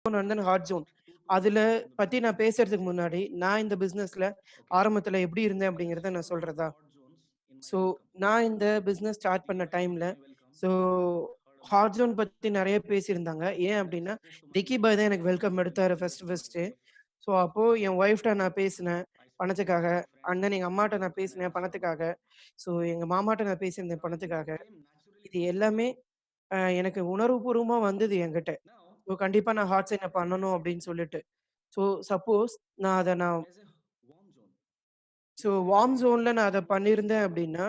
இன்னொன்னு வந்து hot zone. அதுல பத்தி நான் பேசுறதுக்கு முன்னாடி, நான் இந்த பிசினஸ்ல ஆரம்பத்துல எப்படி இருந்தேன் அப்படிங்கிறத நான் சொல்றதா? ஸோ, நான் இந்த பிசினஸ் ஸ்டார்ட் பண்ண டைம்ல, ஸோ ஹாட் ஜோன் பத்தி நெறைய பேசியிருந்தாங்க. ஏன் அப்படின்னா, டிக்கி பாய் தான் எனக்கு வெல்கம் எடுத்தாரு ஃபர்ஸ்ட்டு. ஸோ, அப்போ என் ஒய்ஃப்ட்ட நான் பேசினேன் பணத்துக்காக. அண்ட் தென் எங்க அம்மாட்ட நான் பேசினேன் பணத்துக்காக. ஸோ, எங்க மாமாட்ட நான் பேசியிருந்தேன் பணத்துக்காக. இது எல்லாமே எனக்கு உணர்வுபூர்வமா வந்தது என்கிட்ட. ஸோ, கண்டிப்பா நான் ஹார்ட் சைன் அப் பண்ணணும் அப்படின்னு சொல்லிட்டு. ஸோ, சப்போஸ் நான் அத நான் ஸோ வார்ம் ஜோன்ல நான் அத பண்ணியிருந்தேன் அப்படின்னா,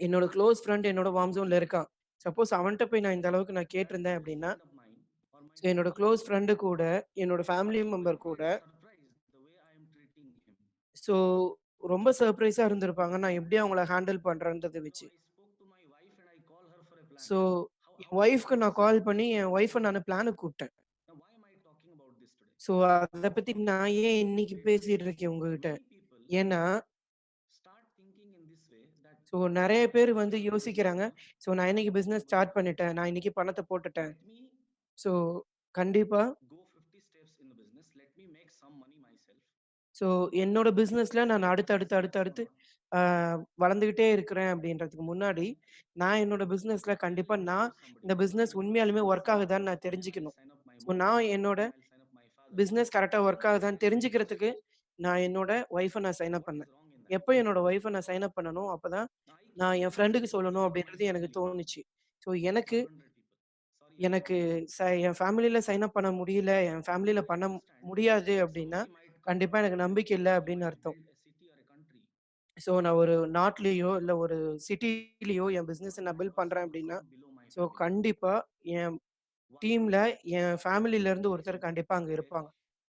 என்னோட குளோஸ் ஃப்ரெண்ட் என்னோட வார்ம் ஜோன்ல இருக்கான். சப்போஸ் அவன்ட்ட போய் நான் இந்த அளவுக்கு நான் கேட்டிருந்தேன் அப்படின்னா, ஸோ என்னோட குளோஸ் ஃப்ரெண்டு கூட, என்னோட ஃபேமிலி மெம்பர் கூட, ஸோ ரொம்ப சர்ப்ரைஸா இருந்திருப்பாங்க. நான் எப்படி அவங்கள ஹேண்டில் பண்றேன்றத வச்சு. ஸோ என் ஒய்ஃப்க்கு நான் கால் பண்ணி, என் ஒய்ஃப நானு பிளானுக்கு கூப்பிட்டேன். ஸோ அத பத்தி நான் ஏன் இன்னைக்கு பேசிட்டு இருக்கேன் உங்ககிட்ட. ஏன்னா, ஸோ நெறைய பேர் வந்து யோசிக்கிறாங்க. ஸோ நான் இன்னைக்கு பிசினஸ் ஸ்டார்ட் பண்ணிட்டேன். நான் இன்னைக்கு பணத்த போட்டுட்டேன். ஸோ கண்டிப்பா ஸோ என்னோட பிசினஸ்ல நான் அடுத்து, அடுத்து, அடுத்து, அடுத்து ஆ வளர்ந்துகிட்டே இருக்கிறேன் அப்படின்றதுக்கு முன்னாடி, நான் என்னோட பிசினஸ்ல கண்டிப்பா நான் இந்த பிசினஸ் உண்மையாலுமே ஒர்க் ஆகுதான்னு நான் தெரிஞ்சுக்கணும். ஸோ நான் என்னோட பிசினஸ் கரெக்ட்டா ஒர்க் ஆகுதான்னு தெரிஞ்சுக்கிறதுக்கு, நான் என்னோட ஒய்ஃப நான் சைன் அப் பண்ணேன். எப்ப என்னோட ஒய்ஃப நான் சைன் அப் பண்ணனோ, அப்பதான் நான் என் ஃப்ரெண்டுக்கு சொல்லணும் அப்படின்றது எனக்கு தோணுச்சு. ஸோ எனக்கு எனக்கு என் ஃபேமிலில சைன் அப் பண்ண முடியல, என் ஃபேமிலில பண்ண முடியாது அப்படின்னா, கண்டிப்பா எனக்கு நம்பிக்கை இல்ல அப்படின்னு அர்த்தம். ஸோ நான் ஒரு நாட்டிலேயோ, இல்ல ஒரு சிட்டிலயோ என் பிசினஸ நான் பில்ட் பண்றேன் அப்படின்னா, ஸோ கண்டிப்பா என் டீம்ல என் ஃபேமிலில இருந்து ஒருத்தர் கண்டிப்பா அங்க இருப்பாங்க.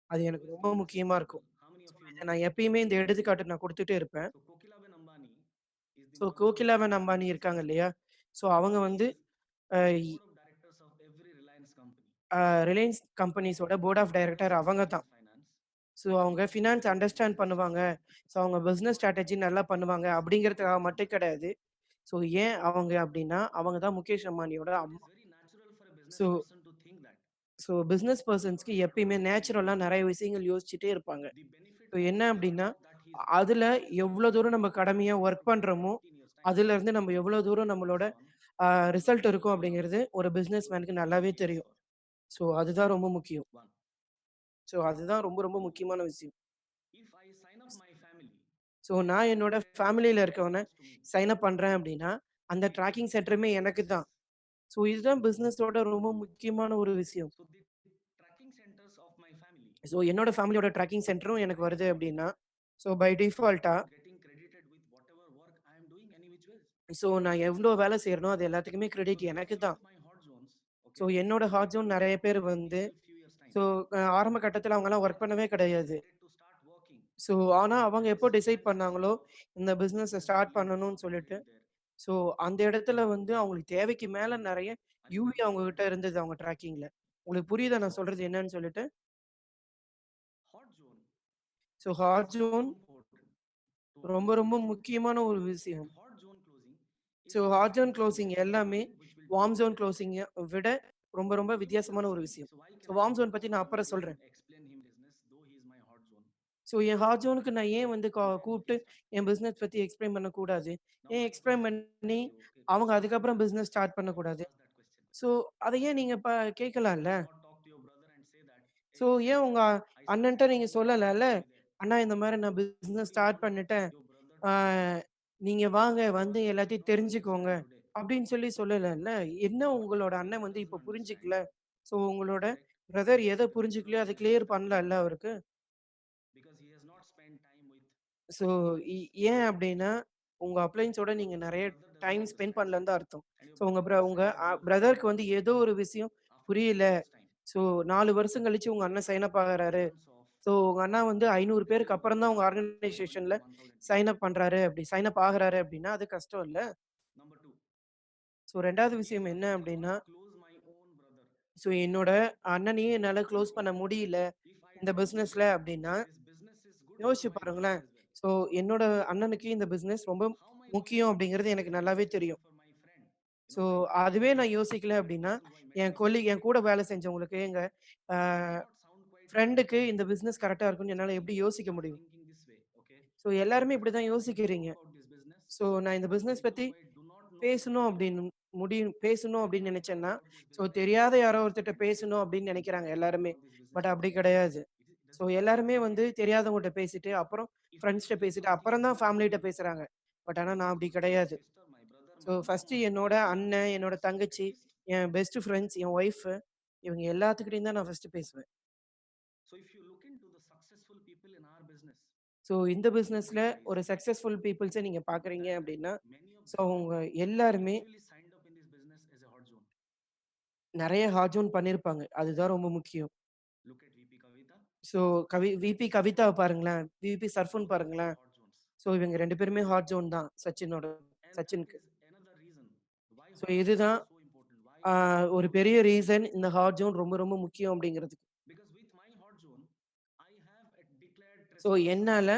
அது எனக்கு ரொம்ப முக்கியமா இருக்கும். ஸோ இத நான் எப்பயுமே இந்த எடுத்துக்காட்டு நான் குடுத்துட்டே இருப்பேன். ஸோ கோகிலாவன் அம்பானி இருக்காங்க இல்லையா? ஸோ அவங்க வந்து அ இ அ ரிலையன்ஸ் கம்பெனிஸோட போர்ட் ஆஃப் டைரக்டர் அவங்க தான். ஸோ அவங்க ஃபினான்ஸ் அண்டர்ஸ்டாண்ட் பண்ணுவாங்க. ஸோ அவங்க பிசினஸ் ஸ்ட்ராட்டஜி நல்லா பண்ணுவாங்க அப்படிங்கிறதுக்காக மட்டும் கிடையாது. ஸோ ஏன் அவங்க அப்படின்னா, அவங்க தான் முகேஷ் அம்பானியோட அம்மா. ஸோ ஸோ பிசினஸ் பெர்சன்ஸ்க்கு எப்பயுமே நேச்சுரலா நெறைய விஷயங்கள் யோசிச்சுட்டே இருப்பாங்க. ஸோ என்ன அப்படின்னா, அதுல எவ்வளோ தூரம் நம்ம கடமையா ஒர்க் பண்றோமோ, அதுலருந்து நம்ம எவ்வளோ தூரம் நம்மளோட அ ரிசல்ட் இருக்கும் அப்படிங்கிறது ஒரு பிசினஸ் மேனுக்கு நல்லாவே தெரியும். ஸோ அதுதான் ரொம்ப முக்கியம். ஸோ அதுதான் ரொம்ப ரொம்ப முக்கியமான விஷயம். ஸோ நான் என்னோட ஃபேமிலில இருக்கவன சைன் அப் பண்றேன் அப்படின்னா, அந்த ட்ராக்கிங் சென்டருமே எனக்கு தான். ஸோ இதுதான் பிசினஸோட ரொம்ப முக்கியமான ஒரு விஷயம். ஸோ என்னோட ஃபேமிலியோட ட்ராக்கிங் சென்டரும் எனக்கு வருது அப்படின்னா, ஸோ பை டிஃபால்ட்டா ஸோ நான் எவ்ளோ வேலை செய்றேனோ, அது எல்லாத்துக்குமே கிரெடிட் எனக்கு தான். ஸோ என்னோட ஹாட் ஜோன் நெறைய பேர் வந்து ஸோ ஆரம்ப கட்டத்தில அவங்கலாம் ஒர்க் பண்ணவே கிடையாது. ஸோ ஆனா அவங்க எப்போ டிசைட் பண்ணாங்களோ, இந்த பிசினஸ ஸ்டார்ட் பண்ணணும்னு சொல்லிட்டு, ஸோ அந்த இடத்துல வந்து அவங்களுக்கு தேவைக்கு மேல நெறைய யூவி அவங்க கிட்ட இருந்தது அவங்க ட்ராக்கிங்ல. உங்களுக்கு புரியுதா நான் சொல்றது என்னன்னு சொல்லிட்டு? ஸோ ஹாட் ஜோன் ரொம்ப ரொம்ப முக்கியமான ஒரு விஷயம். ஸோ ஹாட் ஜோன் குளோசிங் எல்லாமே வார்ம் ஜோன் குளோசிங்க விட ரொம்ப ரொம்ப வித்தியாசமான ஒரு விஷயம். ஸோ வார்ம் ஜோன் பத்தி நான் அப்புறம் சொல்றேன். ஸோ என் ஹாட் ஜோனுக்கு நான் ஏன் வந்து கூப்ட்டு என் பிசினஸ் பத்தி எக்ஸ்பிளைன் பண்ணக்கூடாது? ஏன் எக்ஸ்பிளைன் பண்ணி அவங்க அதுக்கப்புறம் பிசினஸ் ஸ்டார்ட் பண்ணக்கூடாது? ஸோ அத ஏன் நீங்க கேட்கலாம்ல? ஸோ ஏன் உங்க அண்ணன்ட்ட நீங்க சொல்லலாம்ல? அண்ணா இந்த மாரி நான் பிசினஸ் ஸ்டார்ட் பண்ணிட்டேன். ஆ நீங்க வாங்க வந்து எல்லாத்தையும் தெரிஞ்சுக்கோங்க. அப்படின்னு சொல்லலாம்ல? என்ன உங்களோட அண்ணன் வந்து இப்ப புரிஞ்சுக்கல? ஸோ உங்களோட பிரதர் எத புரிஞ்சுக்கலையோ அத கிளியர் பண்ணலாம்ல அவருக்கு? ஸோ இ ஏன் அப்டின்னா, உங்க அப்ளையன்ஸோட நீங்க நெறைய டைம் ஸ்பெண்ட் பண்ணலன்னு தான் அர்த்தம். ஸோ உங்க பிரதருக்கு வந்து ஏதோ ஒரு விஷயம் புரியல. ஸோ 4 வருஷம் கழிச்சு உங்க அண்ணன் சைன் அப் ஆகுறாரு. ஸோ உங்க அண்ணா வந்து 500 பேருக்கு அப்புறம் தான் உங்க ஆர்கனைசேஷன்ல சைன் அப் பண்றாரு சைன் அப் ஆகுறாரு அப்டின்னா, அது கஷ்டம் இல்ல? ஸோ 2வது விஷயம் என்ன அப்டின்னா, ஸோ என்னோட அண்ணனையே என்னால க்ளோஸ் பண்ண முடியல இந்த பிசினஸ்ல அப்டின்னா, யோசிச்சு பாருங்களேன். ஸோ என்னோட அண்ணனுக்கு இந்த பிசினஸ் ரொம்ப முக்கியம் அப்டிங்கிறது எனக்கு நல்லாவே தெரியும். ஸோ அதுவே நான் யோசிக்கல அப்டின்னா, என் கூட வேலை செஞ்சவங்களுக்கு, எங்க அ ஃப்ரெண்டுக்கு இந்த பிசினஸ் கரெக்ட்டா இருக்கும்னு என்னால எப்படி யோசிக்க முடியும்? ஸோ எல்லாருமே இப்படிதான் யோசிக்கிறீங்க. ஸோ நான் இந்த பிசினஸ் பத்தி பேசணும் அப்படின்னு பேசணும் அப்படின்னு நினைச்சேன்னா, ஸோ தெரியாத யாரோ ஒருத்தர்ட்ட பேசணும் அப்படின்னு நினைக்கிறாங்க எல்லாருமே. பட் அப்படி கிடையாது. ஸோ எல்லாருமே வந்து தெரியாதவங்கட்ட பேசிட்டு, அப்புறம் ஃப்ரெண்ட்ஸ்ட்ட பேசிட்டு, அப்புறம் தான் ஃபேமிலிட்ட பேசுறாங்க. பட் ஆனா நான் அப்படி கிடையாது. ஸோ ஃபர்ஸ்ட்டு என்னோட அண்ணன், என்னோட தங்கச்சி, என் பெஸ்ட் ஃப்ரெண்ட்ஸ், என் ஒய்ஃப் இவங்க எல்லாத்துக்கிட்டயும் தான் நான் ஃபர்ஸ்ட்டு பேசுவேன். ஸோ இந்த பிசினஸ்ல ஒரு சக்சஸ்ஃபுல் பீப்பிள்ஸ நீங்க பார்க்குறீங்க அப்படின்னா, ஸோ அவங்க எல்லாருமே நெறைய ஹார்ட் ஒர்ன் பண்ணியிருப்பாங்க. அதுதான் ரொம்ப முக்கியம். ஸோ விபி கவிதாவ பாருங்களேன். விபி சர்ஃபுன் பாருங்களேன். ஸோ இவங்க 2 பேருமே ஹார்ட் ஜோன் தான் சச்சினுக்கு. ஸோ இதுதான் ஆ ஒரு பெரிய ரீசன் இந்த ஹார்ட் ஜோன் ரொம்ப ரொம்ப முக்கியம் அப்படிங்கிறதுக்கு. ஸோ என்னால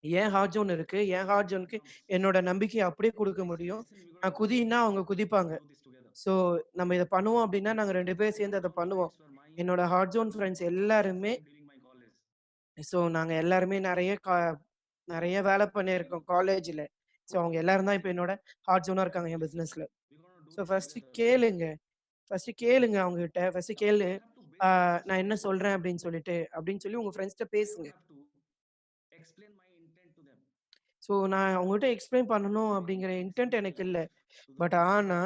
என் ஹார்ட் ஜோன் இருக்கு. என் ஹார்ட் ஜோனுக்கு என்னோட நம்பிக்கைய அப்படியே குடுக்க முடியும். நான் குதின்னா அவங்க குதிப்பாங்க. ஸோ நம்ம இத பண்ணுவோம் அப்படின்னா, நாங்க 2 பேரும் சேர்ந்து அத பண்ணுவோம். என்னோட ஹார்ட் ஜோன் ஃப்ரெண்ட்ஸ் எல்லாருமே ஸோ நாங்க எல்லாருமே நெறைய வேலை பண்ணியிருக்கோம் காலேஜ்ல. ஸோ அவங்க எல்லாரும் தான் இப்ப என்னோட ஹார்ட் ஜோனா இருக்காங்க என் பிசினஸ்ல. ஸோ ஃபர்ஸ்ட்டு கேளுங்க அவங்ககிட்ட. ஃபர்ஸ்ட்டு கேளு. ஆ நான் என்ன சொல்றேன் அப்படின்னு சொல்லி உங்க ஃப்ரெண்ட்ஸ்ட்ட பேசுங்க. ஸோ நான் அவங்ககிட்ட எக்ஸ்ப்ளைன் பண்ணணும் அப்படிங்கிற இன்டென்ட் எனக்கு இல்ல. பட் ஆனா,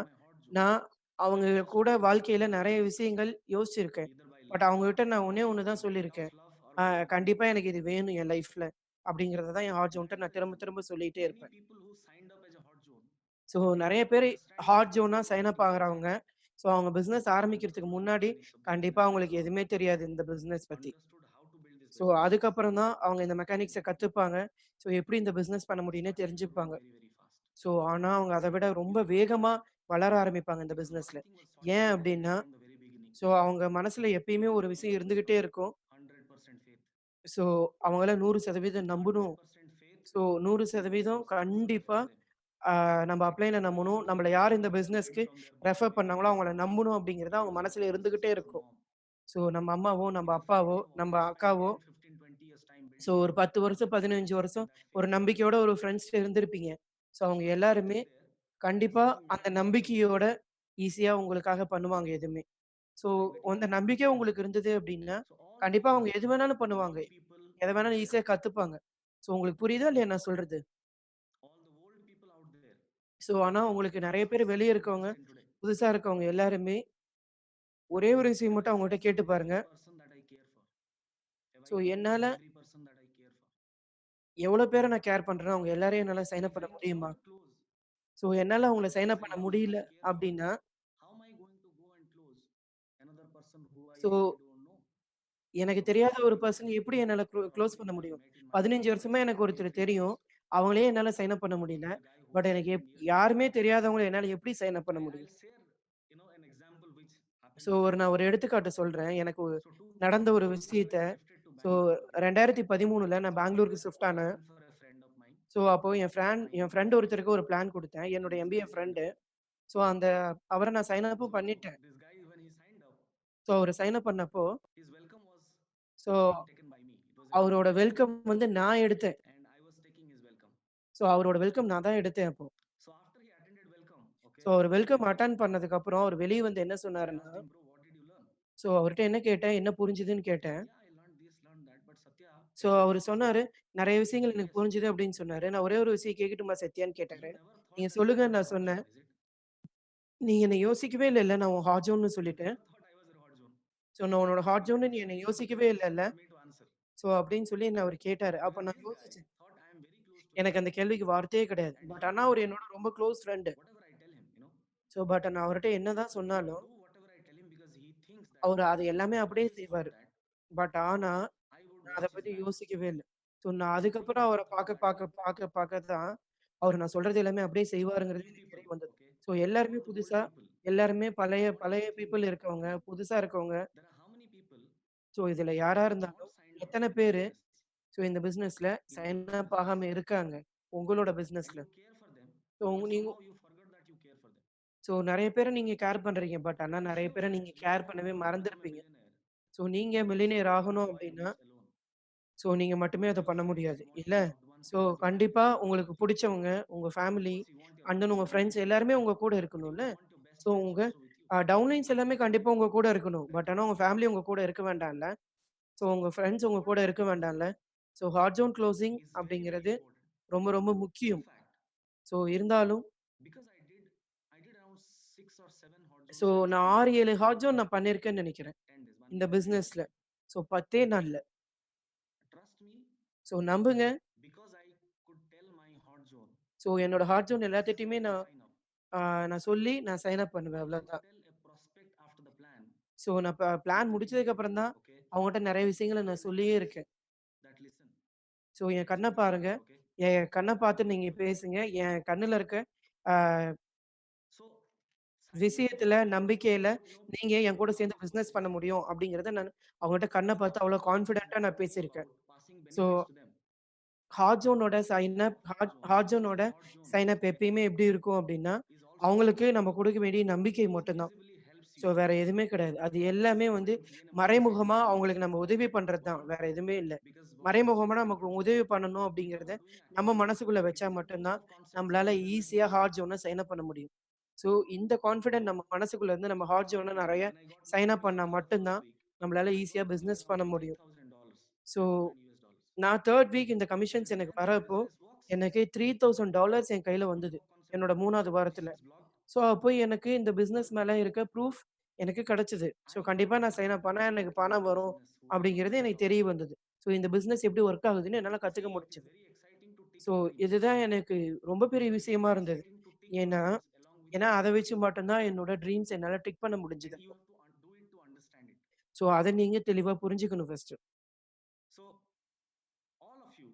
நான் அவங்க கூட வாழ்க்கையில நெறைய விஷயங்கள் யோசிச்சிருக்கேன். பட் அவங்ககிட்ட நான் ஒண்ணே ஒண்ணு தான் சொல்லியிருக்கேன். ஆ கண்டிப்பா எனக்கு இது வேணும் என் லைஃப்ல. அப்படிங்கிறத தான் என் ஹார்ட் ஜோன்ட்ட நான் திரும்ப திரும்ப சொல்லிட்டே இருப்பேன். ஸோ நெறைய பேரு ஹாட் ஜோனா சைன் அப் ஆகுறவங்க. ஸோ அவங்க பிசினஸ் ஆரம்பிக்கிறதுக்கு முன்னாடி கண்டிப்பா அவங்களுக்கு எதுவுமே தெரியாது இந்த பிசினஸ் பத்தி. ஸோ அதுக்கப்புறம் தான் அவங்க இந்த மெக்கானிக்ஸ கத்துப்பாங்க. ஸோ எப்படி இந்த பிசினஸ் பண்ண முடியும்னே தெரிஞ்சுப்பாங்க. ஸோ ஆனா அவங்க அத விட ரொம்ப வேகமா வளர ஆரம்பிப்பாங்க இந்த பிசினஸ்ல. ஏன் அப்படின்னா, ஸோ அவங்க மனசுல எப்பயுமே ஒரு விஷயம் இருந்துகிட்டே இருக்கும். ஸோ அவங்கள 100% நம்பணும். ஸோ 100% கண்டிப்பா நம்ம அப்ளைன்ல நம்பணும். நம்மள யார் இந்த பிசினஸ்க்கு ரெஃபர் பண்ணாங்களோ அவங்கள நம்பணும் அப்படிங்கிறது அவங்க மனசுல இருந்துகிட்டே இருக்கும். ஸோ நம்ம அம்மாவோ, நம்ம அப்பாவோ, நம்ம அக்காவோ, ஸோ ஒரு 10 வருஷம், 15 வருஷம் ஒரு நம்பிக்கையோட ஒரு ஃப்ரெண்ட்ஸ்ட்ட இருந்திருப்பீங்க. ஸோ அவங்க எல்லாருமே கண்டிப்பா அந்த நம்பிக்கையோட ஈஸியா உங்களுக்காக பண்ணுவாங்க எதுவுமே. ஸோ அந்த நம்பிக்கை உங்களுக்கு இருந்தது அப்படின்னா, கண்டிப்பா அவங்க எது வேணாலும் பண்ணுவாங்க. எத வேணாலும் ஈஸியா கத்துப்பாங்க. ஸோ உங்களுக்கு புரியுதா இல்லையா நான் சொல்றது? ஸோ ஆனா உங்களுக்கு நெறைய பேர் வெளிய இருக்கவங்க, புதுசா இருக்கவங்க எல்லாருமே ஒரே ஒரு விஷயம் மட்டும் அவங்ககிட்ட கேட்டு பாருங்க. ஸோ என்னால எவ்வளோ பேர நான் கேர் பண்றேனோ, அவங்க எல்லாரையும் என்னால சைன் அப் பண்ண முடியுமா? ஸோ என்னால அவங்கள சைன் அப் பண்ண முடியல அப்டின்னா, ஸோ எனக்கு தெரியாத ஒரு பெர்சன் எப்படி என்னால குளோஸ் பண்ண முடியும்? 15 வருஷமா எனக்கு ஒருத்தர தெரியும். அவங்களயே என்னால சைன் அப் பண்ண முடியல. பட் எனக்கு யாருமே தெரியாதவங்கள என்னால எப்படி சைன் அப் பண்ண முடியும்? ஸோ நான் ஒரு எடுத்துக்காட்டு சொல்றேன். எனக்கு நடந்த ஒரு விஷயத்த. ஸோ 2013ல நான் பெங்களூருக்கு ஷிஃப்ட் ஆனேன். ஸோ அப்போ என் ஃப்ரெண்ட் ஒருத்தருக்கு ஒரு பிளான் குடுத்தேன். என்னோட எம்பிஏ ஃப்ரெண்டு. ஸோ அவர நான் சைன் அப்பும் பண்ணிட்டேன். ஸோ அவரு சைன் அப் பண்ணப்போ, ஸோ அவரோட வெல்கம் வந்து நான் எடுத்தேன். ஸோ அவரோட வெல்கம் நான் தான் எடுத்தேன் அப்போ. ஸோ அவரு வெல்கம் அட்டெண்ட் பண்ணதுக்கப்புறம் அவரு வெளிய வந்து என்ன சொன்னாருன்னா, ஸோ அவர்ட்ட என்ன கேட்டேன், என்ன புரிஞ்சுதுன்னு கேட்டேன். ஸோ அவரு சொன்னாரு, "நெறைய விஷயங்கள் எனக்கு புரிஞ்சுது" அப்படின்னு சொன்னாரு. நான் ஒரே ஒரு விஷயம் கேட்கட்டுமா சத்யான்னு கேட்டாரு. "நீங்க சொல்லுங்கன்னு" நான் சொன்னேன். "நீ என்ன யோசிக்கவே இல்லல்ல, நான் உன் ஹாஜோன்னு சொல்லிட்டேன். ஸோ நான் உன்னோட ஹாஜோன்னு நீ என்ன யோசிக்கவே இல்லல்ல?" ஸோ அப்படின்னு சொல்லி என்ன அவரு கேட்டாரு. அப்ப நான் யோசிச்சேன். எனக்கு அந்த கேள்விக்கு வார்த்தையே கிடையாது. பட் ஆனா அவரு என்னோட ரொம்ப க்ளோஸ் ஃப்ரெண்டு. ஸோ நான் அவர்ட்ட என்னதான் சொன்னாலும், அவரு அது எல்லாமே அப்படியே செய்வாரு. பட் ஆனா, நான் அத பத்தி யோசிக்கவே இல்ல. ஸோ நான் அதுக்கப்புறம் அவர பாக்க தான், அவரு நான் சொல்றது எல்லாமே அப்படியே செய்வாருங்கிறது எனக்கு தெரிய வந்தது. ஸோ எல்லாருமே பழைய பழைய பீப்பிள் இருக்கவங்க, புதுசா இருக்கவங்க. ஸோ இதுல யாரா இருந்தாலும், எத்தன பேரு ஸோ இந்த பிசினஸ்ல சைன் அப் ஆகாம இருக்காங்க? உங்களோட பிசினஸ்ல. ஸோ நீங்க ஸோ நெறைய பேர நீங்க கேர் பண்றீங்க. பட் ஆனா For நெறைய sure, பேர நீங்க definitely. கேர் I பண்ணவே want to become a மறந்திருப்பீங்க. millionaire. So நீங்க But மில்லியனியர் not ஆகணும் by அப்டின்னா, looks alone. ஸோ நீங்க மட்டுமே அத Because பண்ண if முடியாது. what இல்ல? your loved ones so say is not கண்டிப்பா going to உங்களுக்கு work, புடிச்சவங்க, உங்க of family, course you want your and then best உங்க friends ஃப்ரெண்ட்ஸ் with you. எல்லாருமே உங்க கூட You இருக்கணும்ல? want your best so friends உங்க also with you, டவுன்லைன்ஸ் எல்லாமே கண்டிப்பா உங்க கூட இருக்கணும். right? பட் ஆனா உங்க ஃபேமிலி உங்க கூட இருக்க வேண்டாம்ல? ஸோ உங்க ஃப்ரெண்ட்ஸ் So உங்க what கூட இருக்க வேண்டாம்ல? So hot zone closing is very, very அப்படிங்கிறது important. ரொம்ப ரொம்ப In முக்கியம். fact, ஸோ இருந்தாலும் because I did around 6 or 7 hot zone so stats நான் in 6, 7 10 ஹாட் days. ஜோன் நான் பண்ணியிருக்கேன்னு நெனைக்கிறேன். 10 days, இந்த 1 10 பிசினஸ்ல. days. ஸோ 10 நாள்ல. Trust me, ஸோ நம்புங்க. because I could tell my hot zone, so என்னோட ஹாட் ஜோன் this is எல்லாத்துட்டயுமே where to நான் sign up. நான் சொல்லி நான் சைன் அப் பண்ணுவேன் I can அவ்வளோதான். tell a prospect after the plan so நான் பிளான் everything, முடிச்சதுக்கு அப்புறம் தான் okay? அவங்கட்ட நெறைய விஷயங்கள But நான் in the சொல்லியே case இருக்கேன். that listen, so N it's கண்ண going to பாருங்க. happen, okay? என் கண்ண பார்த்து நீங்க பேசுங்க. என் கண்ணுல இருக்க அ So signing up விஷயத்துல, for நம்பிக்கையில sure, நீங்க என் கூட hot சேர்ந்து zones பிசினஸ் is பண்ண முடியும் அப்படிங்கிறத நான் அவங்கட்ட கண்ண of பார்த்து course அவ்வளோ I'm கான்ஃபிடென்ட்டா நான் talking பேசியிருக்கேன். about passing so benefits to them. Hot ஜோனோட sign Signing up up hot zone, hot passing ஜோனோட hot zone சைன் அப் எப்பயுமே எப்படி இருக்கும் அப்படின்னா, is also அவங்களுக்கு நம்ம குடுக்க வேண்டிய நம்பிக்கை மட்டும் தான். invisibly helps ஸோ you வேற எதுவுமே கிடையாது. அது எல்லாமே வந்து to gain a mindset மறைமுகமா of அவங்களுக்கு நம்ம உதவி பண்றது தான். why. வேற எதுவுமே இல்ல. Because what you மறைமுகமா see, நமக்கு உதவி பண்ணணும் if I அப்படிங்கிறத was doing நம்ம affiliate மனசுக்குள்ள marketing, it வச்சா is a மட்டும் proof தான் of concept நம்மளால selling business ஈஸியா model. ஹாட் ஜோன சைன் அப் பண்ண முடியும். ஸோ இந்த கான்ஃபிடென்ட் நம்ம மனசுக்குள்ள இருந்து நம்ம ஹாட் ஜோன நெறைய When I got sign up marketing பண்ணா for the மட்டும் first தான் week, நம்மளால I ஈஸியா got commission பிசினஸ் of பண்ண முடியும். $3,000, ஸோ $3,000. நான் 3 வீக் இந்த And கமிஷன்ஸ் when எனக்கு I know வரப்போ, business works, எனக்கு $3000 என் கையில proof வந்தது. of concept என்னோட done. 3வது வாரத்துல. Commissions blocked. ஸோ அப்போ எனக்கு இந்த பிசினஸ் மேல இருக்க ப்ரூஃப் எனக்கு கிடைச்சது. ஸோ I கண்டிப்பா got நான் சைன் அப் பண்ணா எனக்கு networking பணம் வரும் business who are அப்படிங்கிறது also எனக்கு தெரிய blocked. வந்தது. ஸோ இந்த பிசினஸ் எப்படி ஒர்க் ஆகுதுன்னு என்னால கத்துக்க See, it is முடிஞ்சது. very exciting to tick so your dreams. இதுதான் எனக்கு ரொம்ப பெரிய It is விஷயமா very இருந்தது. exciting to tick your ஏன்னா dreams along with ஏன்னா your அத goals. வச்சு மட்டும் தான் என்னோட ட்ரீம்ஸ் என்னால டிக் பண்ண முடிஞ்சது And you அப்போ. have to do it to understand it. So அத நீங்க தெளிவா புரிஞ்சுக்கணும் first. So, all of you,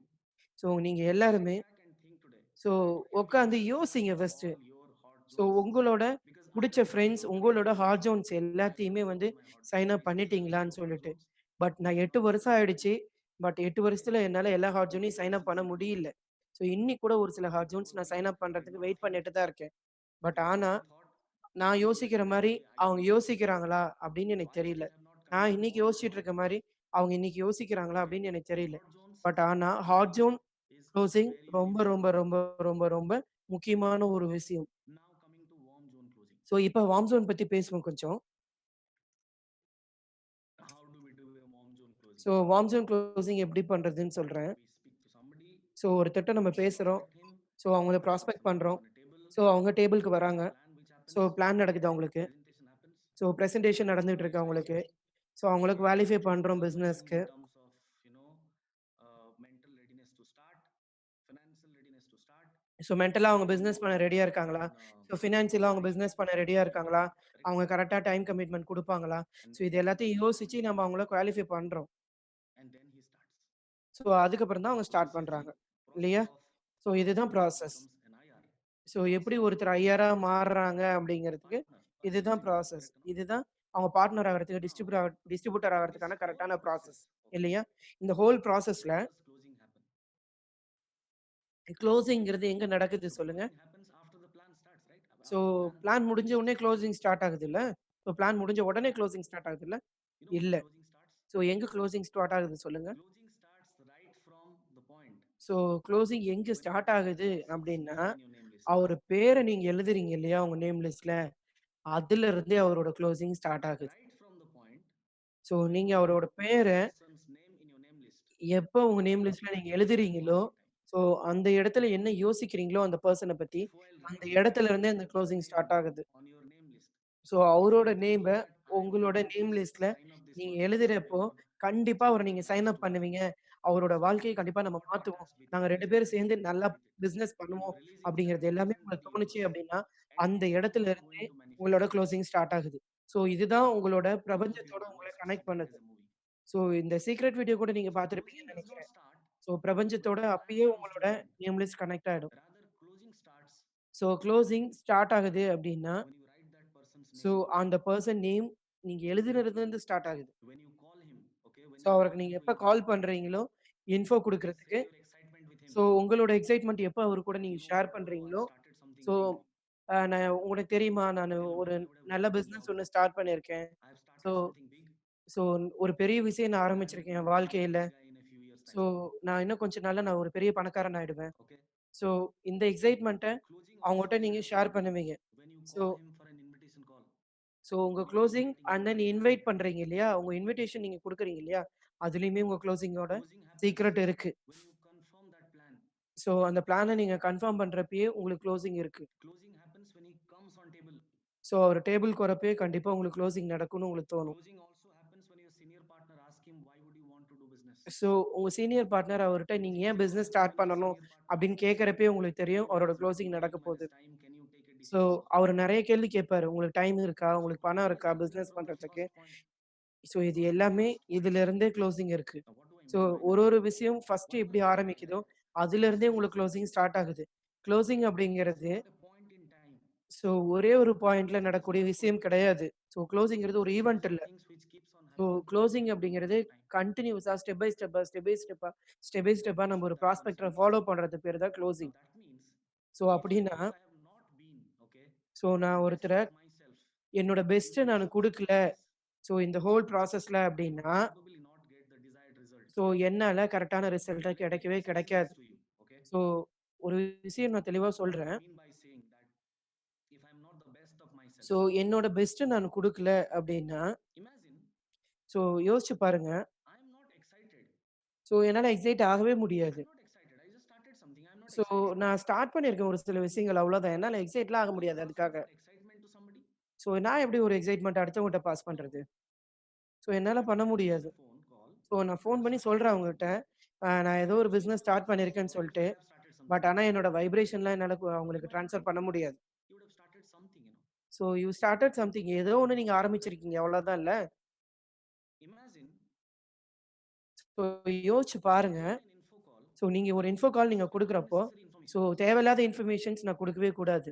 so நீங்க sit எல்லாருமே back and think today. So Have you உட்காந்து ever யோசிங்க signed up first. all your hot so zones? உங்களோட Because புடிச்ச after friends, listening to me, உங்களோட ஹாட் ஜோன்ஸ் I signed எல்லாத்தையுமே up வந்து all my hot zones. Sign I up recently signed up பண்ணிட்டீங்களான்னு 2 hot சொல்லிட்டு. zones. But நான் 8 வருஷம் ஆயிடுச்சு. பட் 8 வருஷத்துல என்னால எல்லா ஹாட் ஜோனையும் சைன் அப் பண்ண முடியல. ஸோ இன்னி கூட ஒரு சில ஹாட் There ஜோன்ஸ் were நான் sign people up who did பண்றதுக்கு not வெயிட் think பண்ணிட்டு தான் இருக்கேன். பட் because ஆனா, they thought நான் they will யோசிக்கிற sign up மாரி only அவங்க IPOs. யோசிக்கிறாங்களா அப்படின்னு எனக்கு Why தெரியல. they have not நான் connected இன்னைக்கு all their யோசிச்சுட்டு hot இருக்க மாரி, zones, அவங்க இன்னைக்கு யோசிக்கிறாங்களா right? அப்படின்னு எனக்கு தெரியல. Hot zones பட் ஆனா hot zone is closing very, very ரொம்ப, ரொம்ப, important. ரொம்ப, ரொம்ப, ரொம்ப முக்கியமான ஒரு விஷயம். Now coming to warm zone closing. So இப்ப வார்ம் ஜோன் பத்தி பேசுவோம் கொஞ்சம். How do we do a warm zone closing? So warm zone closing எப்படி பண்றதுன்னு சொல்றேன். We speak to somebody, so ஒருத்தர்ட்ட நம்ம we பேசுறோம். prospect him, ஸோ அவங்கள we put ப்ராஸ்பெக்ட் something பண்றோம். on a table, ஸோ அவங்க டேபிளுக்கு there is வராங்க. a plan which so happens, plan நடக்குது அவங்களுக்கு. presentation happens, ஸோ பிரசன்டேஷன் நடந்துட்டு இருக்கு XYZ அவங்களுக்கு. steps. ஸோ அவங்கள குவாலிஃபை பண்றோம் XYZ பிசினஸ்க்கு. in terms of, you know, mental readiness to start, financial readiness to start, so மென்டலா அவங்க and பிசினஸ் பண்ண ரெடியா இருக்காங்களா? ஸோ ஃபினான்சியலா அவங்க signing பிசினஸ் up பண்ண ரெடியா இருக்காங்களா? correct. அவங்க கரெக்ட்டா டைம் கமிட்மென்ட் குடுப்பாங்களா? And ஸோ then இது எல்லாத்தையும் யோசிச்சு நம்ம அவங்கள குவாலிஃபை பண்றோம். he starts. ஸோ அதுக்கப்புறம் தான் அவங்க So start this is the பண்றாங்க. process இல்லையா? of ஸோ how இதுதான் somebody process. becomes an IR. So எப்படி Process ஒருத்தர் ஐஆரா மாறுறாங்க அப்படிங்கிறதுக்கு partner or இதுதான் associate, ப்ராசஸ். correct? No? இதுதான் அவங்க பார்ட்னர் ஆகறதுக்கு, Now distributor in this ஆகறதுக்கான whole கரெக்ட்டான process, ப்ராசஸ். okay, இல்லையா? இந்த ஹோல் ப்ராசஸ்ல where does closing happen? க்ளோசிங்கிறது எங்க நடக்குது So சொல்லுங்க? closing happens after the plan starts, right? So After the plan plan முடிஞ்ச finishes. உடனே க்ளோசிங் ஸ்டார்ட் ஆகுதுல்ல? ஸோ பிளான் முடிஞ்ச உடனே க்ளோசிங் ஸ்டார்ட் ஆகுதுல்ல? You know when இல்ல. closing starts? ஸோ எங்க க்ளோசிங் ஸ்டார்ட் ஆகுது சொல்லுங்க? Closing starts right from the point so closing எங்க when ஸ்டார்ட் the ஆகுது person's அப்டின்னா, name in your name list. அவரு பேர நீங்க எழுதுறீங்க இல்லையா? உங்க நேம் லிஸ்ட்ல. அதுலருந்தே அவரோட க்ளோசிங் ஸ்டார்ட் ஆகுது. Right from the point so நீங்க when அவரோட the பேர person's name in your name list எப்ப உங்க நேம் லிஸ்ட்ல நீங்க எழுதுறீங்களோ, point in time. ஸோ அந்த இடத்துல என்ன யோசிக்கிறீங்களோ அந்த பெர்சன பத்தி, If while அந்த writing இடத்துல இருந்தே அந்த his க்ளோசிங் name ஸ்டார்ட் ஆகுது. on your name list, so அவரோட you நேம know that I am going உங்களோட to நேம் லிஸ்ட்ல sign up this நீங்க person and எழுதுறப்போ, will not கண்டிப்பா அவர நீங்க sign sign this up to happen. பண்ணுவீங்க. அவரோட So வாழ்க்கைய கண்டிப்பா நம்ம what மாத்துவோம். attached with நாங்க you 2 is பேரும் சேர்ந்து attachment நல்லா with it. பிசினஸ் When பண்ணுவோம். you release inside அப்படிங்கிறது it எல்லாமே doesn't உங்களுக்கு mean தோணுச்சு அப்படின்னா, at அந்த least இடத்துல you are இருந்தே going to உங்களோட manifest. க்ளோசிங் ஸ்டார்ட் ஆகுது. ஸோ இதுதான் உங்களோட Those of you பிரபஞ்சத்தோட who உங்கள watched கனெக்ட் Secret பண்ணுது. as a movie. ஸோ இந்த சீக்ரெட் வீடியோ கூட நீங்க So closing பார்த்திருப்பீங்கன்னு does not நெனைக்கிறேன். start so when பிரபஞ்சத்தோட the plan அப்பயே comes to உங்களோட an end. Name list connect ஆயிடும். Rather, closing starts so closing start ஆகுது அப்படின்னா, when you write that person's so name, அந்த person name நீங்க எழுதுனதுலருந்து start ஆகுது. when you call him, okay, when so you call அவருக்கு him நீங்க to எப்ப your call phone பண்றீங்களோ, இன்ஃபோ and குடுக்குறதுக்கு, share your excitement with him so உங்களோட excitement எப்ப அவரு கூட that, நீங்க you know, share bro, I பண்றீங்களோ, started something ஸோ big. நான் உங்களுக்கு தெரியுமா? நானு Till now, ஒரு I would have நல்ல worked in பிசினஸ் job. ஒண்ணு ஸ்டார்ட் பண்ணியிருக்கேன். I have so started something big, so ஒரு பெரிய விஷயம் நான் and I ஆரம்பிச்சிருக்கேன் could என் be a வாழ்க்கையில. famous guy in a few years' so time. நான் இன்னும் கொஞ்ச நாள்ல நான் ஒரு பெரிய பணக்காரன் ஆயிடுவேன். Okay. ஸோ இந்த எக்ஸைட்மென்ட்ட Closing also அவங்கட்ட is நீங்க ஷேர் happening பண்ணுவீங்க. when you so call him for an invitation call. So உங்க You are closing inviting him and for then a plan. Invite பண்றீங்க இல்லையா? உங்க இன்விடேஷன் நீங்க குடுக்குறீங்க இல்லையா? அதுலயுமே உங்க குளோசிங்கோட Closing happens சீக்ரெட் இருக்கு. when you confirm that plan. So அந்த பிளான நீங்க கன்ஃபார்ம் பண்றப்பயே உங்களுக்கு குளோசிங் இருக்கு. Closing happens when he comes on table. So அவரு டேபிள்க்கு வரப்பயே கண்டிப்பா உங்களுக்கு குளோசிங் நடக்கும்னு உங்களுக்கு தோணும். Closing also happens when your senior partner asks him, why would you want to do business? So உங்க சீனியர் பார்ட்னர் அவர்ட்ட நீங்க Closing ஏன் happens business when start your பண்ணணும் senior partner அப்படின்னு says, கேட்கறப்பயே உங்களுக்கு தெரியும் hey அவரோட guys, குளோசிங் நடக்க during my போகுது. this time, can you take a so decision? அவரு நெறைய கேள்வி கேட்பாரு. உங்களுக்கு டைம் இருக்கா? So உங்களுக்கு what பணம் was இருக்கா evident பிசினஸ் from the பண்றதுக்கு? first point? ஸோ இது What was the எல்லாமே first point? இதிலிருந்தே குளோசிங் இருக்கு. Now, what do I so mean by ஒரு that? ஒரு விஷயம் ஃபர்ஸ்ட் Why எப்படி was I saying ஆரம்பிக்குதோ, that? அதிலிருந்தே உங்களுக்கு குளோசிங் ஸ்டார்ட் ஆகுது. குளோசிங் It's அப்படிங்கிறது not a point in time. So ஒரே ஒரு பாயிண்ட்ல Closing is நடக்கக்கூடிய not a விஷயம் point in time. கிடையாது. ஸோ குளோசிங்கிறது ஒரு Closing is ஈவென்ட் a இல்ல. things which keeps on so happening closing over a அப்படிங்கிறது period of time. கன்டினியூஸா ஸ்டெப் பை ஸ்டெப்பா நம்ம ஒரு So that is ப்ராஸ்பெக்ட்ட closing. ஃபாலோ பண்றது பேரு தான் Now closing. that means so அப்படின்னா, if I have not been, okay, so the நான் best ஒருத்தர of myself என்னோட பெஸ்ட்ட during நானு the whole குடுக்கல. process, ஸோ இந்த ஹோல் ப்ராசஸ்ல I would அப்படின்னா, probably not get the desired result. So என்னால கரெக்ட்டான Now ரிசல்ட் let me கிடைக்கவே explain கிடைக்காது. this to you, okay? So ஒரு விஷயம் நான் தெளிவா What do I சொல்றேன். mean by saying that if I'm not the best of myself? So என்னோட பெஸ்ட்ட நான் குடுக்கல அப்படின்னா, Imagine ஸோ யோசிச்சு பாருங்க. I'm not excited. ஸோ என்னால எக்ஸைட் ஆகவே முடியாது. I'm not excited. I just started something. I'm not so excited. நான் ஸ்டார்ட் பண்ணியிருக்கேன் ஒரு சில விஷயங்கள் அவ்வளோதான். என்னால எக்ஸைட்லாம் ஆக Do I முடியாது pass on அதுக்காக. that excitement to somebody? So நான் எப்படி ஒரு எக்ஸைட்மென்ட் அடுத்தவங்கட்ட பாஸ் No. பண்றது? ஸோ என்னால பண்ண I make முடியாது. a phone call ஸோ நான் and ஃபோன் I've பண்ணி started சொல்றேன் something. அவங்ககிட்ட, நான் ஏதோ ஒரு So business instead of start just பண்ணியிருக்கேன்னு calling, சொல்ட்டு. hey, I've started but something, ஆனா என்னோட வைப்ரேஷன்லாம் என்னால you அவங்களுக்கு might have ட்ரான்ஸ்ஃபர் done பண்ண one thing. முடியாது. You would have started something. So you started something ஏதோ ஒண்ணு நீங்க ஆரம்பிச்சிருக்கீங்க அவ்வளோதான்ல. Imagine ஸோ யோசிச்சு when I பாருங்க. give an info call, so நீங்க ஒரு இன்ஃபோ கால் I நீங்க spill குடுக்குறப்போ, unnecessary ஸோ information. தேவையில்லாத இன்ஃபர்மேஷன்ஸ் நான் குடுக்கவே கூடாது.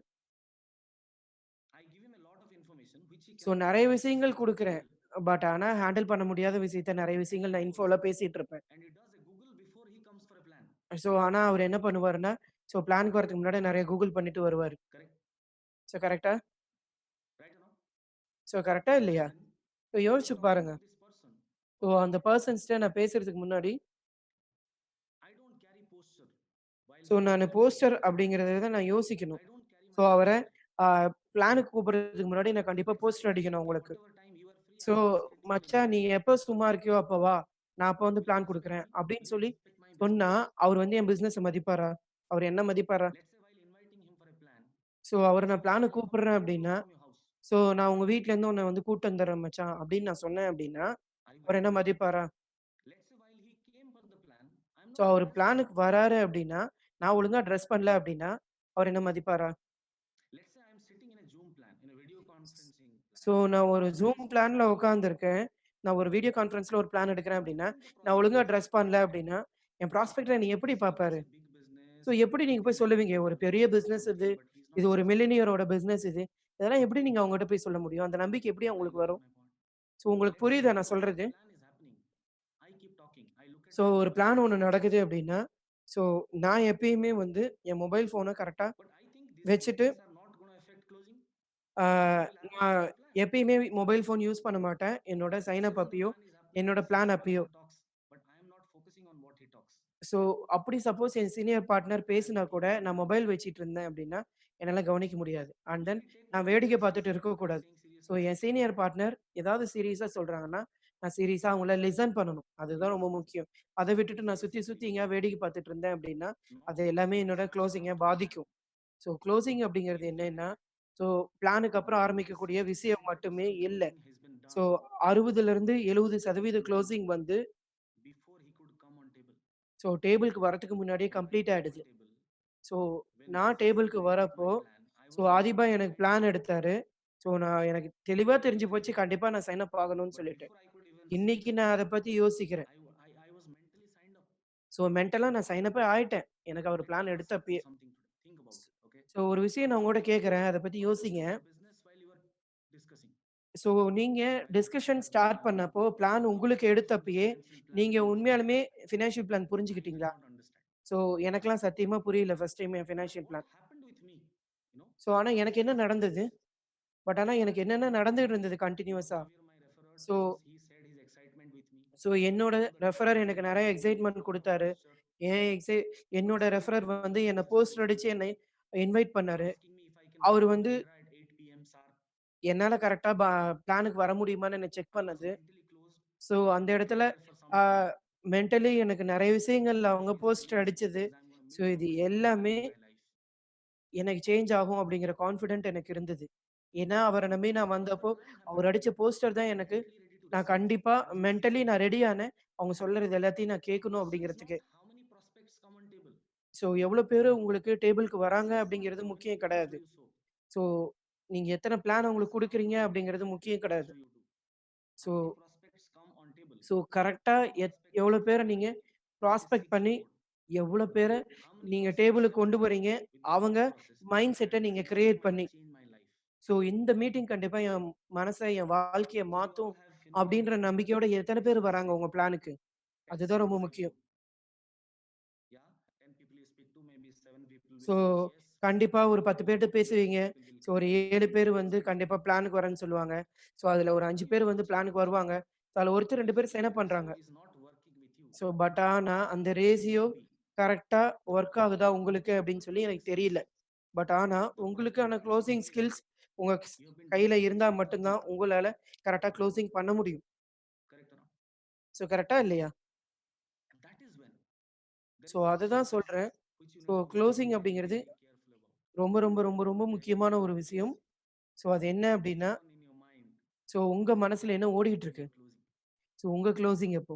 I give him a lot of information which he so cannot நெறைய விஷயங்கள் handle. குடுக்குறேன். பட் ஆனா ஹேண்டில் பண்ண முடியாத விஷயத்த நெறைய And he விஷயங்கள் நான் goes இன்ஃபோல பேசிட்டு இருப்பேன். and he does a Google before he comes for a plan. So ஆனா அவரு என்ன பண்ணுவாருன்னா, ஸோ பிளான்க்கு வரதுக்கு முன்னாடி நெறைய கூகுள் பண்ணிட்டு வருவாரு. Correct? ஸோ கரெக்ட்டா? Right or not? ஸோ கரெக்ட்டா இல்லையா? Imagine ஸோ while யோசிச்சு talking பாருங்க. to this person, so okay, அந்த பெர்சன்ஸ்ட்ட நான் பேசுறதுக்கு முன்னாடி, I don't carry posture while so நானு talking to போஸ்டர் somebody. அப்படிங்கிறத தான் நான் யோசிக்கணும். I don't carry so much அவர posture. அ பிளானுக்கு கூப்பிடுறதுக்கு முன்னாடி நான் கண்டிப்பா Let's போஸ்டர் suppose, அடிக்கணும் okay, உங்களுக்கு. whatever time you are free, so I will schedule a "மச்சான் meeting. நீ எப்ப சும்மா இருக்கியோ அப்ப வா. நான் அப்ப வந்து Will you பிளான் respect குடுக்குறேன்." me? அப்படின்னு Will you சொல்லி respect my சொன்னா, business? அவரு வந்து என் பிசினஸ மதிப்பாரா? அவரு என்ன மதிப்பாரா? Let's say while inviting him for a plan, so அவர I நான் say, பிளானுக்கு I'll come கூப்பிடுறேன் tomorrow அப்படின்னா, from your house. ஸோ நான் உங்க வீட்ல இருந்து உன்ன வந்து கூட்டு வந்துர்றேன் மச்சான் அப்படின்னு நான் சொன்னேன் அப்படின்னா, Are you அவரு getting என்ன me? மதிப்பாரா? Let's say while he came for the plan, I'm so not அவரு dressed well. பிளானுக்கு வராரு அப்படின்னா, நான் ஒழுங்கா ட்ரெஸ் பண்ணல அப்படின்னா, அவரு என்ன மதிப்பாரா? Let's say I'm sitting in a Zoom plan, in a video conferencing so plan, நான் ஒரு and I Zoom say, பிளான்ல உட்கார்ந்திருக்கேன். நான் ஒரு வீடியோ கான்ஃபரன்ஸ்ல ஒரு பிளான் எடுக்கிறேன் அப்படின்னா, during the நான் process, ஒழுங்கா ட்ரெஸ் பண்ணல அப்படின்னா, என் ப்ராஸ்பெக்ட்ட என்னைய எப்படி see, it's பார்ப்பாரு? a big business. ஸோ எப்படி He நீங்க can போய் make சொல்லுவீங்க? more ஒரு money பெரிய or பிசினஸ் இது. something, but he's not இது ஒரு interested. மில்லினியரோட பிசினஸ் இது. இதெல்லாம் எப்படி நீங்க அவங்ககிட்ட போய் சொல்ல முடியும்? அந்த நம்பிக்கை எப்படி Are you அவங்களுக்கு getting வரும்? my point? ஸோ உங்களுக்கு Let's say புரியுதா நான் while the சொல்றது? plan is happening, I keep talking. I look at so my ஒரு phone. பிளான் ஒண்ணு நடக்குது அப்படின்னா, ஸோ நான் எப்பயுமே வந்து என் மொபைல் ஃபோன கரெக்ட்டா But I think these வச்சுட்டு, mistakes are not going to affect closing. ஆ It will happen நான் after the plan. எப்பயுமே மொபைல் ஃபோன் யூஸ் பண்ண மாட்டேன். என்னோட sign Let's say up when the அப்பயோ, plan is happening, என்னோட my பிளான் senior அப்பயோ. partner talks, but I am not focusing on what he talks. So அப்படி suppose என் senior partner I am பேசினா கூட, looking at my நான் phone. Mobile வச்சுட்டு இருந்தேன் அப்படின்னா, என்னால கவனிக்க முடியாது. And If then we take நான் both வேடிக்கை sides பார்த்துட்டு seriously, they are இருக்கக்கூடாது. saying serious ஸோ என் answers. சீனியர் பார்ட்னர் ஏதாவது சீரியஸா சொல்றாங்கன்னா, நான் சீரியஸா அவங்கள லிசன் பண்ணணும். அதுதான் ரொம்ப முக்கியம். அத விட்டுட்டு நான் சுத்தி Seriously, சுத்தி எங்கேயாவது வேடிக்கை பார்த்துட்டு இருந்தேன் அப்படின்னா, not அது both எல்லாமே sides என்னோட have குளோசிங்க stopped. பாதிக்கும். ஸோ குளோசிங் அப்படிங்கிறது In என்னன்னா, fact, ஸோ பிளானுக்கு அப்புறம் only ஆரம்பிக்கக்கூடிய 60 to விஷயம் மட்டுமே 70% இல்ல. closing has been so done 60லிருந்து 70% குளோசிங் வந்து, before he could come on table. So டேபிள்க்கு வரதுக்கு முன்னாடியே Now, when he complete came on ஆயிடுது. table, ஸோ when நான் Rajiv டேபிள்க்கு narrated வரப்போ, my plan, I so was ready. Aadhibha எனக்கு பிளான் எடுத்தாரு. ஸோ நான் எனக்கு தெளிவா தெரிஞ்சு போச்சு. கண்டிப்பா நான் சைன் அப் ஆகணும்னு But சொல்லிட்டு. before I could even see இன்னைக்கு the நான் plan, அத பத்தி யோசிக்கிறேன். I was mentally signed up. So மென்டலா நான் சைன் அப்பே ஆயிட்டேன். எனக்கு அவரு Let me plan ask you எடுத்தப்பயே. something today. Think about it, okay? So ஒரு விஷயம் நான் உங்ககிட்ட கேட்கிறேன். அத பத்தி How do you யோசிங்க. start a business while you are discussing? So நீங்க டிஸ்கஷன் ஸ்டார்ட் பண்ணப்போ, பிளான் உங்களுக்கு What is a எடுத்தப்பயே, financial plan நீங்க do you first உண்மையாலுமே understand? Financial plan I did புரிஞ்சுக்கிட்டீங்களா? not understand. ஸோ எனக்கெல்லாம் சத்தியமா புரியல first time N But financial what plan. happened with me? You know, so ஆனா எனக்கு என்ன நடந்தது? பட் ஆனா எனக்கு என்னென்ன நடந்துட்டு இருந்தது கன்டினியூவஸா. Behavior my referrer so because he shared his excitement with me. So என்னோட Now the time ரெஃபரர் has எனக்கு come நெறைய to எக்ஸைட்மென்ட் become a குடுத்தாரு. poster. என் என்னோட First day ரெஃபரர் I வந்து was என்ன successfully போஸ்டர் அடிச்சு என்னை இன்வைட் பண்ணாரு. asking me if I can அவரு pick up வந்து Indra at 8 p.m. sharp. என்னால கரெக்ட்டா பிளானுக்கு வர முடியுமான்னு என்ன செக் I was பண்ணது. mentally closed ஸோ and அந்த I இடத்துல prepared for ஆ something மென்டலி எனக்கு நெறைய விஷயங்கள்ல that அவங்க if I போஸ்டர் succeed அடிச்சது. means I'm going to so make இது somebody எல்லாமே impact in my life. எனக்கு சேஞ்ச் ஆகும் அப்படிங்கிற கான்ஃபிடென்ட் எனக்கு இருந்தது. ஏன்னா, அவர நம்பி நான் But வந்தப்போ, one அவர் happened. அடிச்ச போஸ்டர் I தான் was எனக்கு mentally ready to நான் receive கண்டிப்பா as well as mentally give. நான் ரெடி ஆனேன். அவங்க சொல்றது எல்லாத்தையும் நான் கேட்கணும் Question is not அப்படிங்கிறதுக்கு. how many prospects come on table. So எவ்வளோ பேரு உங்களுக்கு டேபிளுக்கு வராங்க Question is not அப்படிங்கிறது how many முக்கியம் plans கிடையாது. do you sow. ஸோ நீங்க எத்தன பிளான் It is அவங்களுக்கு how குடுக்குறீங்க many அப்படிங்கிறது முக்கியம் exit கிடையாது. calls do you do. So How many prospects come on table. So கரெக்ட்டா How many prospects எவ்வளோ you பேர find நீங்க with a ப்ராஸ்பெக்ட் CQ பண்ணி, code. எவ்வளோ பேர How many நீங்க prospects டேபிளுக்கு come கொண்டு போறீங்க, with a அவங்க thought process. மைண்ட் செட்ட This நீங்க meeting கிரியேட் might பண்ணி. change my life. ஸோ இந்த மீட்டிங் கண்டிப்பா என் மனச, என் வாழ்க்கைய So you all மாத்தும் have அப்படின்ற நம்பிக்கையோட எத்தன பேர் வராங்க உங்க பிளானுக்கு? 10 அதுதான் ரொம்ப CQs with you. முக்கியம். Yeah, 10 people you speak to, maybe 7 people so will say yes, கண்டிப்பா ஒரு 10 பேர்ட்ட maybe 5 பேசுவீங்க. people will ஸோ ஒரு cancel, 7 பேர் maybe வந்து 6 will கண்டிப்பா fail. பிளானுக்கு வரேன்னு சொல்லுவாங்க. ஸோ அதுல ஒரு 5 Only பேர் one வந்து change. பிளானுக்கு வருவாங்க. ஸோ அதுல ஒருத்தர் 2 If பேர் that சைன் அப் ratio பண்றாங்க. is not working with you, so but ஆனா அந்த then ரேஷியோ maybe கரெக்ட்டா ஒர்க் ஆகுதா உங்களுக்கு அப்படின்னு சொல்லி எனக்கு தெரியல. பட் ஆனா the quality உங்களுக்கான குளோசிங் responsibility that ஸ்கில்ஸ் உங்க you have been கையில doing இருந்தா with the மட்டும் தான் people. உங்களால கரெக்ட்டா குளோசிங் பண்ண முடியும். Correct or not? ஸோ கரெக்ட்டா இல்லையா? That is when there so is a அததான் surprise சொல்றேன். which you so need to be closing very, very, அப்படிங்கிறது very careful about. ரொம்ப, ரொம்ப, ரொம்ப, ரொம்ப முக்கியமான ஒரு விஷயம். ஸோ அது என்ன What is அப்படின்னா, going on in your mind so உங்க மனசுல என்ன ஓடிட்டு when இருக்கு? you're closing? ஸோ உங்க குளோசிங் எப்போ?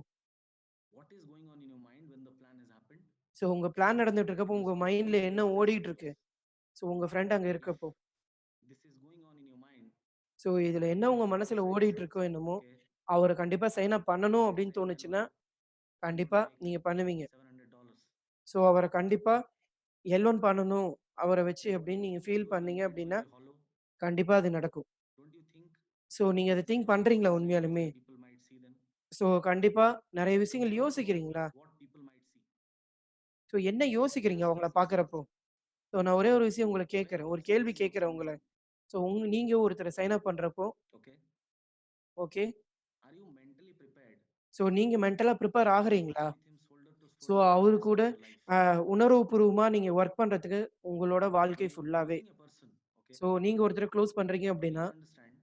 What is going on in your mind when the plan has happened so உங்க பிளான் நடந்துட்டு and இருக்கப்போ, you're உங்க speaking மைண்ட்ல to என்ன your friend? ஓடிட்டு இருக்கு? ஸோ உங்க ஃப்ரெண்ட் அங்க If இருக்கப்போ. this is going on in your mind, so இதுல and என்ன your உங்க friend மனசுல decides, ஓடிட்டு இருக்கோ என்னமோ, okay, அவர கண்டிப்பா சைன் அப் பண்ணணும் let's அப்படின்னு say Evan தோணுச்சுன்னா, One is going to கண்டிப்பா make நீங்க பண்ணுவீங்க. $700. ஸோ அவர கண்டிப்பா எல்1 பண்ணணும். அவர வச்சு அப்படின்னு Don't you நீங்க think the ஃபீல் closing பண்ணீங்க moments will அப்படின்னா, be hollow? கண்டிப்பா அது நடக்கும். Don't you think ஸோ நீங்க அத திங்க் there are பண்றீங்களா possibilities உண்மையாலுமே? that people might see then? So கண்டிப்பா நெறைய You விஷயங்கள் don't know யோசிக்கிறீங்களா? what people might see. So என்ன யோசிக்கிறீங்க Just அவங்கள listen to me. பார்க்கிறப்போ? ஸோ நான் ஒரே ஒரு விஷயம் உங்கள When கேட்கிறேன். you ஒரு are கேள்வி successing with கேட்கிறேன் உங்கள. something, ஸோ நீங்க ஒருத்தர சைன் அப் பண்றப்போ, okay, okay. are you mentally prepared so நீங்க மென்டலா ப்ரிப்பேர் to work ஆகுறீங்களா? with him shoulder to so shoulder for the அவரு rest கூட of your life? உணர்வுபூர்வமா நீங்க ஒர்க் பண்றதுக்கு உங்களோட வாழ்க்கை When you are ஃபுல்லாவே. closing a person, okay, so நீங்க ஒருத்தர க்ளோஸ் பண்றீங்க அப்படின்னா, please understand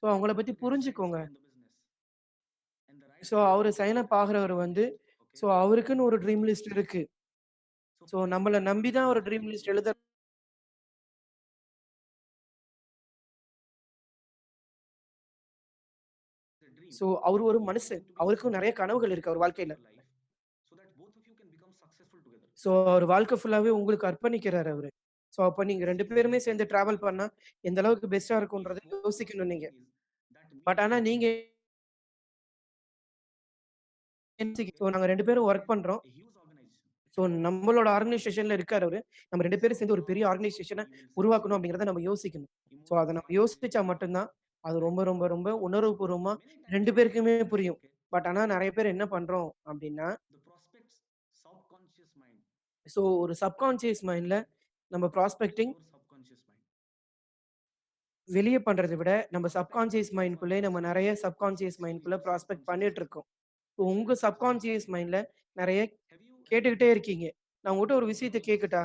ஸோ அவங்கள you பத்தி will get friends புரிஞ்சுக்கோங்க. from the business. And the right so friends அவரு will sign up have a ஆகுறவரு dream வந்து, list, okay, ஸோ அவருக்குன்னு ஒரு which dream they list choose. இருக்கு. So ஸோ please நம்மள don't நம்பி be தான் ஒரு mentally dream list closed the dream. So அவரு ஒரு You want மனுஷன். him to be the அவருக்கும் நெறைய center கனவுகள் இருக்கு அவர் of வாழ்க்கையில. your life so that both of you can become successful together. So அவரு வாழ்க்கை ஃபுல்லாவே உங்களுக்கு அர்ப்பணிக்கிறாரு அவரு. ஸோ அப்ப நீங்க 2 See, பேருமே சேர்ந்து டிராவல் பண்ணா, எந்த அளவுக்கு பெஸ்ட்டா if இருக்கும்ன்றத what you are யோசிக்கணும் நீங்க. thinking is that me but and ஆனா him, நீங்க okay, ஸோ நாங்க 2 பேரும் we ஒர்க் have பண்றோம். a huge organization. ஸோ நம்மளோட ஆர்கனைசேஷன்ல இருக்காரு அவரு. நம்ம 2 பேரும் சேர்ந்து ஒரு பெரிய Somehow ஆர்கனைசேஷன you will உருவாக்கணும் succeed அப்படிங்கிறத நம்ம யோசிக்கணும். ஸோ அத நம்ம emotionally, யோசிச்சா மட்டும் தான், அது ரொம்ப ரொம்ப ரொம்ப உணர்வுபூர்வமா many times 2 what பேருக்குமே happens, புரியும். okay, பட் ஆனா நெறைய பேர் என்ன பண்றோம் அப்படின்னா, the prospect's subconscious mind, so ஒரு சப்கான்ஷியஸ் மைண்ட்ல okay, நம்ம what is prospecting your subconscious mind? வெளிய பண்றத விட, நம்ம Prospect சப்கான்ஷியஸ் is மைண்ட்குள்ளயே நம்ம நெறைய subconscious actually மைண்ட்குள்ள your prospect subconscious பண்ணிட்டு mind. இருக்கோம். ஸோ உங்க சப்கான்ஷியஸ் மைண்ட்ல நெறைய Have you ever கேட்டுக்கிட்டே noticed இருக்கீங்க. நான் உங்கட்ட ஒரு விஷயத்த கேட்கட்டா?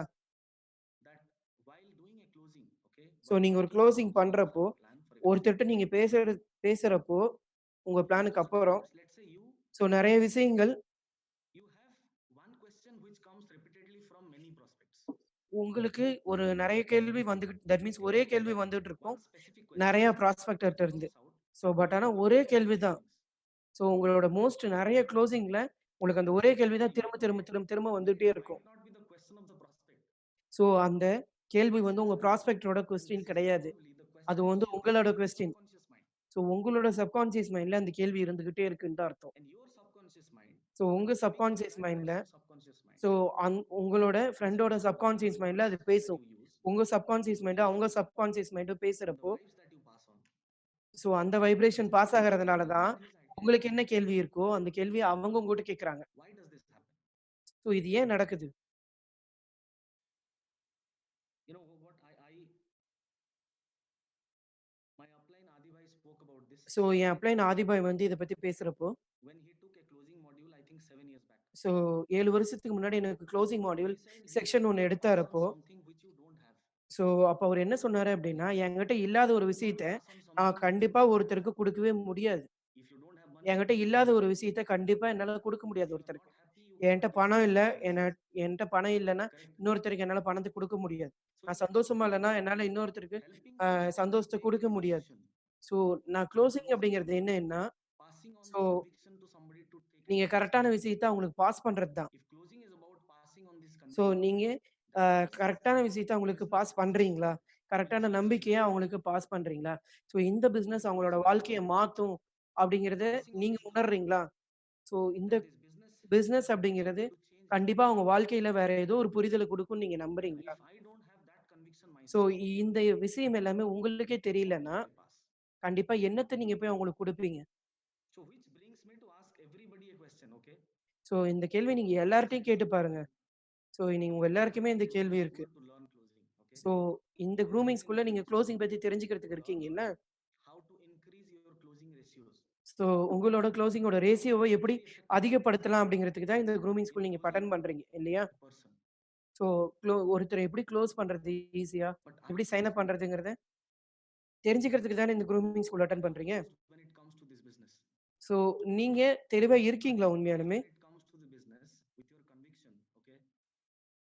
that while doing a closing, okay, so while நீங்க ஒரு talking க்ளோசிங் about something பண்றப்போ, on a plan, for example, ஒருத்தர்ட்ட நீங்க பேசுறப்போ, உங்க in பிளானுக்கு those அப்புறம், moments, let's say ஸோ நெறைய விஷயங்கள் you have one question which comes repeatedly from many prospects, உங்களுக்கு ஒரு நெறைய கேள்வி வந்துகிட்டு தட் மீன்ஸ் okay, ஒரே கேள்வி வந்துட்டு one இருக்கும். specific question நெறைய ப்ராஸ்பெக்டர்ட்ட which இருந்து. comes out ஸோ பட் ஆனா in your ஒரே most of கேள்வி the தான். closings. ஸோ உங்களோட நெறைய க்ளோசிங்ல உங்களுக்கு அந்த ஒரே கேள்வி தான் Maybe, திரும்ப, திரும்ப, திரும்ப, திரும்ப வந்துட்டே it இருக்கும். might not be the question of the prospect. So அந்த கேள்வி This வந்து is உங்க only, ப்ராஸ்பெக்ட்டோட and this question is கிடையாது. probably the அது question வந்து which you have உங்களோட in your question. subconscious mind. So உங்களோட சப்கான்ஷியஸ் மைண்ட்ல அந்த கேள்வி இருந்துகிட்டே இருக்குன்னு தான் அர்த்தம். And your subconscious mind so உங்க speaks to சப்கான்ஷியஸ் that மைண்ட்ல friend's subconscious mind. ஸோ உங்களோட This ஃப்ரெண்டோட also varies சப்கான்ஷியஸ் what மைண்ட்ல அது discussion பேசும். you use உங்க சப்கான்ஷியஸ் மைண்ட் அவங்க சப்கான்ஷியஸ் மைண்டும் and the பேசுறப்போ, vibes that you pass on. So அந்த வைப்ரேஷன் பாஸ் ஆகுறதுனால You தான், had his idea. உங்களுக்கு என்ன கேள்வி இருக்கோ, அந்த கேள்விய அவங்க உங்ககிட்ட கேட்கறாங்க. Why does this happen? So இது ஏன் நடக்குது? You know what I so என் அப்ளைன் ஆதிபாய் வந்து இத பத்தி பேசுறப்போ, when he took a closing module, I think 7 years back. So 7 வருஷத்துக்கு முன்னாடி எனக்கு closing He module said you section need 1 to pass on எடுத்தாரப்போ, something which you don't have. So அப்ப அவரு என்ன சொன்னாரு அப்டின்னா, என்கிட்ட இல்லாத ஒரு You can't விஷயத்த pass on நான் something which you கண்டிப்பா don't have. ஒருத்தருக்கு குடுக்கவே முடியாது. If you don't have money, என்கிட்ட you இல்லாத can't ஒரு give. விஷயத்த கண்டிப்பா என்னால குடுக்க If முடியாது you are not ஒருத்தருக்கு. happy, you can't என்ட்ட பணம் discuss இல்ல. about your என்ன business. என்ட்ட பணம் இல்லன்னா, Correct? இன்னொருத்தருக்கு என்னால பணத்த குடுக்க முடியாது. So நான் it has to சந்தோஷமா be இல்லன்னா, about என்னால இன்னொருத்தருக்கு helping somebody to சந்தோஷத்த take குடுக்க a முடியாது. decision. ஸோ நான் And க்ளோசிங் closing is அப்படிங்கிறது about என்னன்னா, passing on so the conviction to somebody to take a நீங்க decision. கரெக்ட்டான விஷயத்த அவங்களுக்கு பாஸ் பண்றது தான். If closing is about passing on this so conviction, நீங்க then the business is கரெக்ட்டான about விஷயத்த அவங்களுக்கு business பாஸ் பண்றீங்களா? கரெக்ட்டான execution. நம்பிக்கைய அவங்களுக்கு பாஸ் பண்றீங்களா? ஸோ இந்த If பிசினஸ் அவங்களோட closing is வாழ்க்கைய about மாத்தும் அப்படிங்கிறத passing on நீங்க this thought, உணர்றீங்களா? ஸோ இந்த then this business business is அப்படிங்கிறது able to change their கண்டிப்பா life. அவங்க வாழ்க்கையில வேற ஏதோ ஒரு புரிதல குடுக்கும்னு நீங்க And நம்புறீங்களா? if I don't have that conviction so myself, இந்த விஷயம் எல்லாமே உங்களுக்கே what தெரியலன்னா, will I pass? கண்டிப்பா என்னத்த நீங்க போய் அவங்களுக்கு குடுப்பீங்க? So which brings me to ask everybody a question, okay? So இந்த கேள்வி நீங்க What is எல்லார்ட்டயும் this? கேட்டு பாருங்க. ஸோ நீங்க உங்க எல்லாருக்குமே இந்த It கேள்வி is இருக்கு. good to learn closing, okay? So இந்த And க்ரூமிங் then in ஸ்கூல்ல நீங்க future, க்ளோசிங் பத்தி தெரிஞ்சுக்கிறதுக்கு learn இருக்கீங்கல்ல? how to increase your closing ratios. So உங்களோட க்ளோசிங்கோட ரேஷியோவ It's எப்படி very effective அதிகப்படுத்தலாம் அப்படிங்கிறதுக்கு தான் இந்த க்ரூமிங் in ஸ்கூல் நீங்க closing அட்டெண்ட் பண்றீங்க இல்லையா? a person. ஸோ ஒருத்தர எப்படி க்ளோஸ் பண்றது ஈஸியா, But are எப்படி you sign closed up today? பண்றதுங்கிறத தெரிஞ்சுக்கிறதுக்கு தானே இந்த grooming school attend Are you பண்றீங்க. closed when it comes to this business? So நீங்க தெளிவா Are இருக்கீங்களா you closed உண்மையாலுமே? when it comes to the business with your conviction, okay?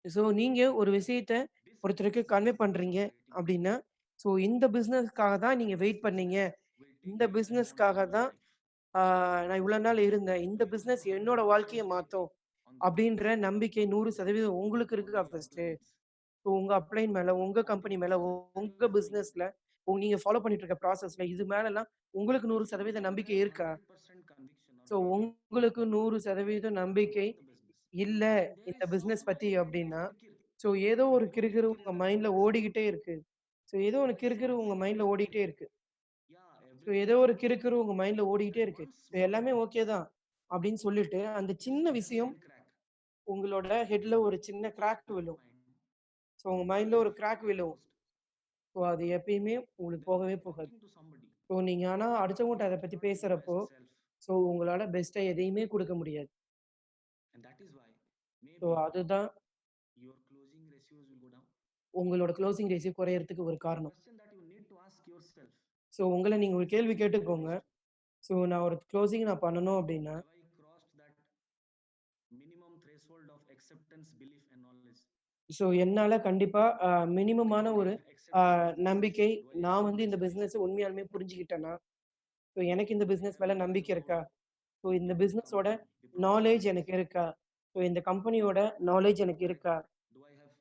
So நீங்க ஒரு விஷயத்த This ஒருத்தருக்கு business கன்வே is பண்றீங்க not waiting for you. அப்படின்னா, ஸோ இந்த பிசினஸ்க்காக தான் நீங்க This வெயிட் பண்ணீங்க. business will take இந்த a turn on in பிசினஸ்க்காக your தான் life. நான் இவ்வளோ நாள் இருந்தேன். So இந்த you have business to have என்னோட that வாழ்க்கைய certainty மாத்தும். on the business. அப்படின்ற நம்பிக்கை 100% உங்களுக்கு On இருக்கா the ஃபர்ஸ்ட்டு? uplines. உங்க அப்ளைன் மேல, உங்க What கம்பெனி மேல, innovations are you உங்க doing? பிசினஸ்ல, நீங்க ஃபாலோ பண்ணிட்டு இருக்க ப்ராசஸ்ல இது மேலலாம் உங்களுக்கு If you 100% don't நம்பிக்கை have இருக்கா? 100% conviction or ஸோ faith உங்களுக்கு 100% நம்பிக்கை about the business, இல்ல then there இந்த is பிசினஸ் some பத்தி element of அப்டின்னா, kirkir. ஸோ ஏதோ ஒரு You know, கிறுகிறு kirkir is உங்க the மைண்ட்ல comparison. ஓடிக்கிட்டே இருக்கு. ஸோ ஏதோ You ஒரு may say கிறுகிறு உங்க everything மைண்ட்ல is okay. ஓடிட்டே இருக்கு. Yeah, ஸோ everything ஏதோ is ஒரு okay. கிறுகிறு உங்க மைண்ட்ல ஓடிட்டே And இருக்கு. once ஸோ one எல்லாமே ஓகே தான் அப்டின்னு சொல்லிட்டு, அந்த சின்ன inner விஷயம் mind crack உங்களோட ஹெட்ல ஒரு சின்ன கிராக் in your விழும். mind, ஸோ உங்க then மைண்ட்ல you ஒரு feel கிராக் very விழும். closed. ஸோ அது எப்பயுமே உங்களுக்கு Then போகவே போகாது. talking to somebody, ஸோ நீங்க ஆனா அடுத்தவங்கட்ட அத you பத்தி cannot பேசுறப்போ, impress self. ஸோ உங்களால பெஸ்ட்டா எதையுமே குடுக்க முடியாது. And that is why so maybe அதுதான் your closing ratios will go down. உங்களோட க்ளோசிங் ரேஷியோ குறையறதுக்கு ஒரு So the காரணம். question that you need to ask yourself, so உங்கள நீங்க ஒரு கேள்வி have I கேட்டுக்கோங்க. closed? ஸோ நான் ஒரு க்ளோசிங் நான் பண்ணணும் அப்டின்னா, Have I crossed that minimum threshold of acceptance, belief, and knowledge? So என்னால கண்டிப்பா Okay, மினிமமான do I ஒரு accept அ this business? நம்பிக்கை, Do I நான் accept வந்து my இந்த situation? பிசினஸ உண்மையாலுமே புரிஞ்சுக்கிட்டேனா, ஸோ எனக்கு இந்த Do I பிசினஸ் have மேல knowledge நம்பிக்கை இருக்கா? about ஸோ இந்த the பிசினஸோட company, the product or knowledge service? எனக்கு இருக்கா? ஸோ இந்த கம்பெனியோட நாலேட்ஜ் எனக்கு Correct. இருக்கா? Do I have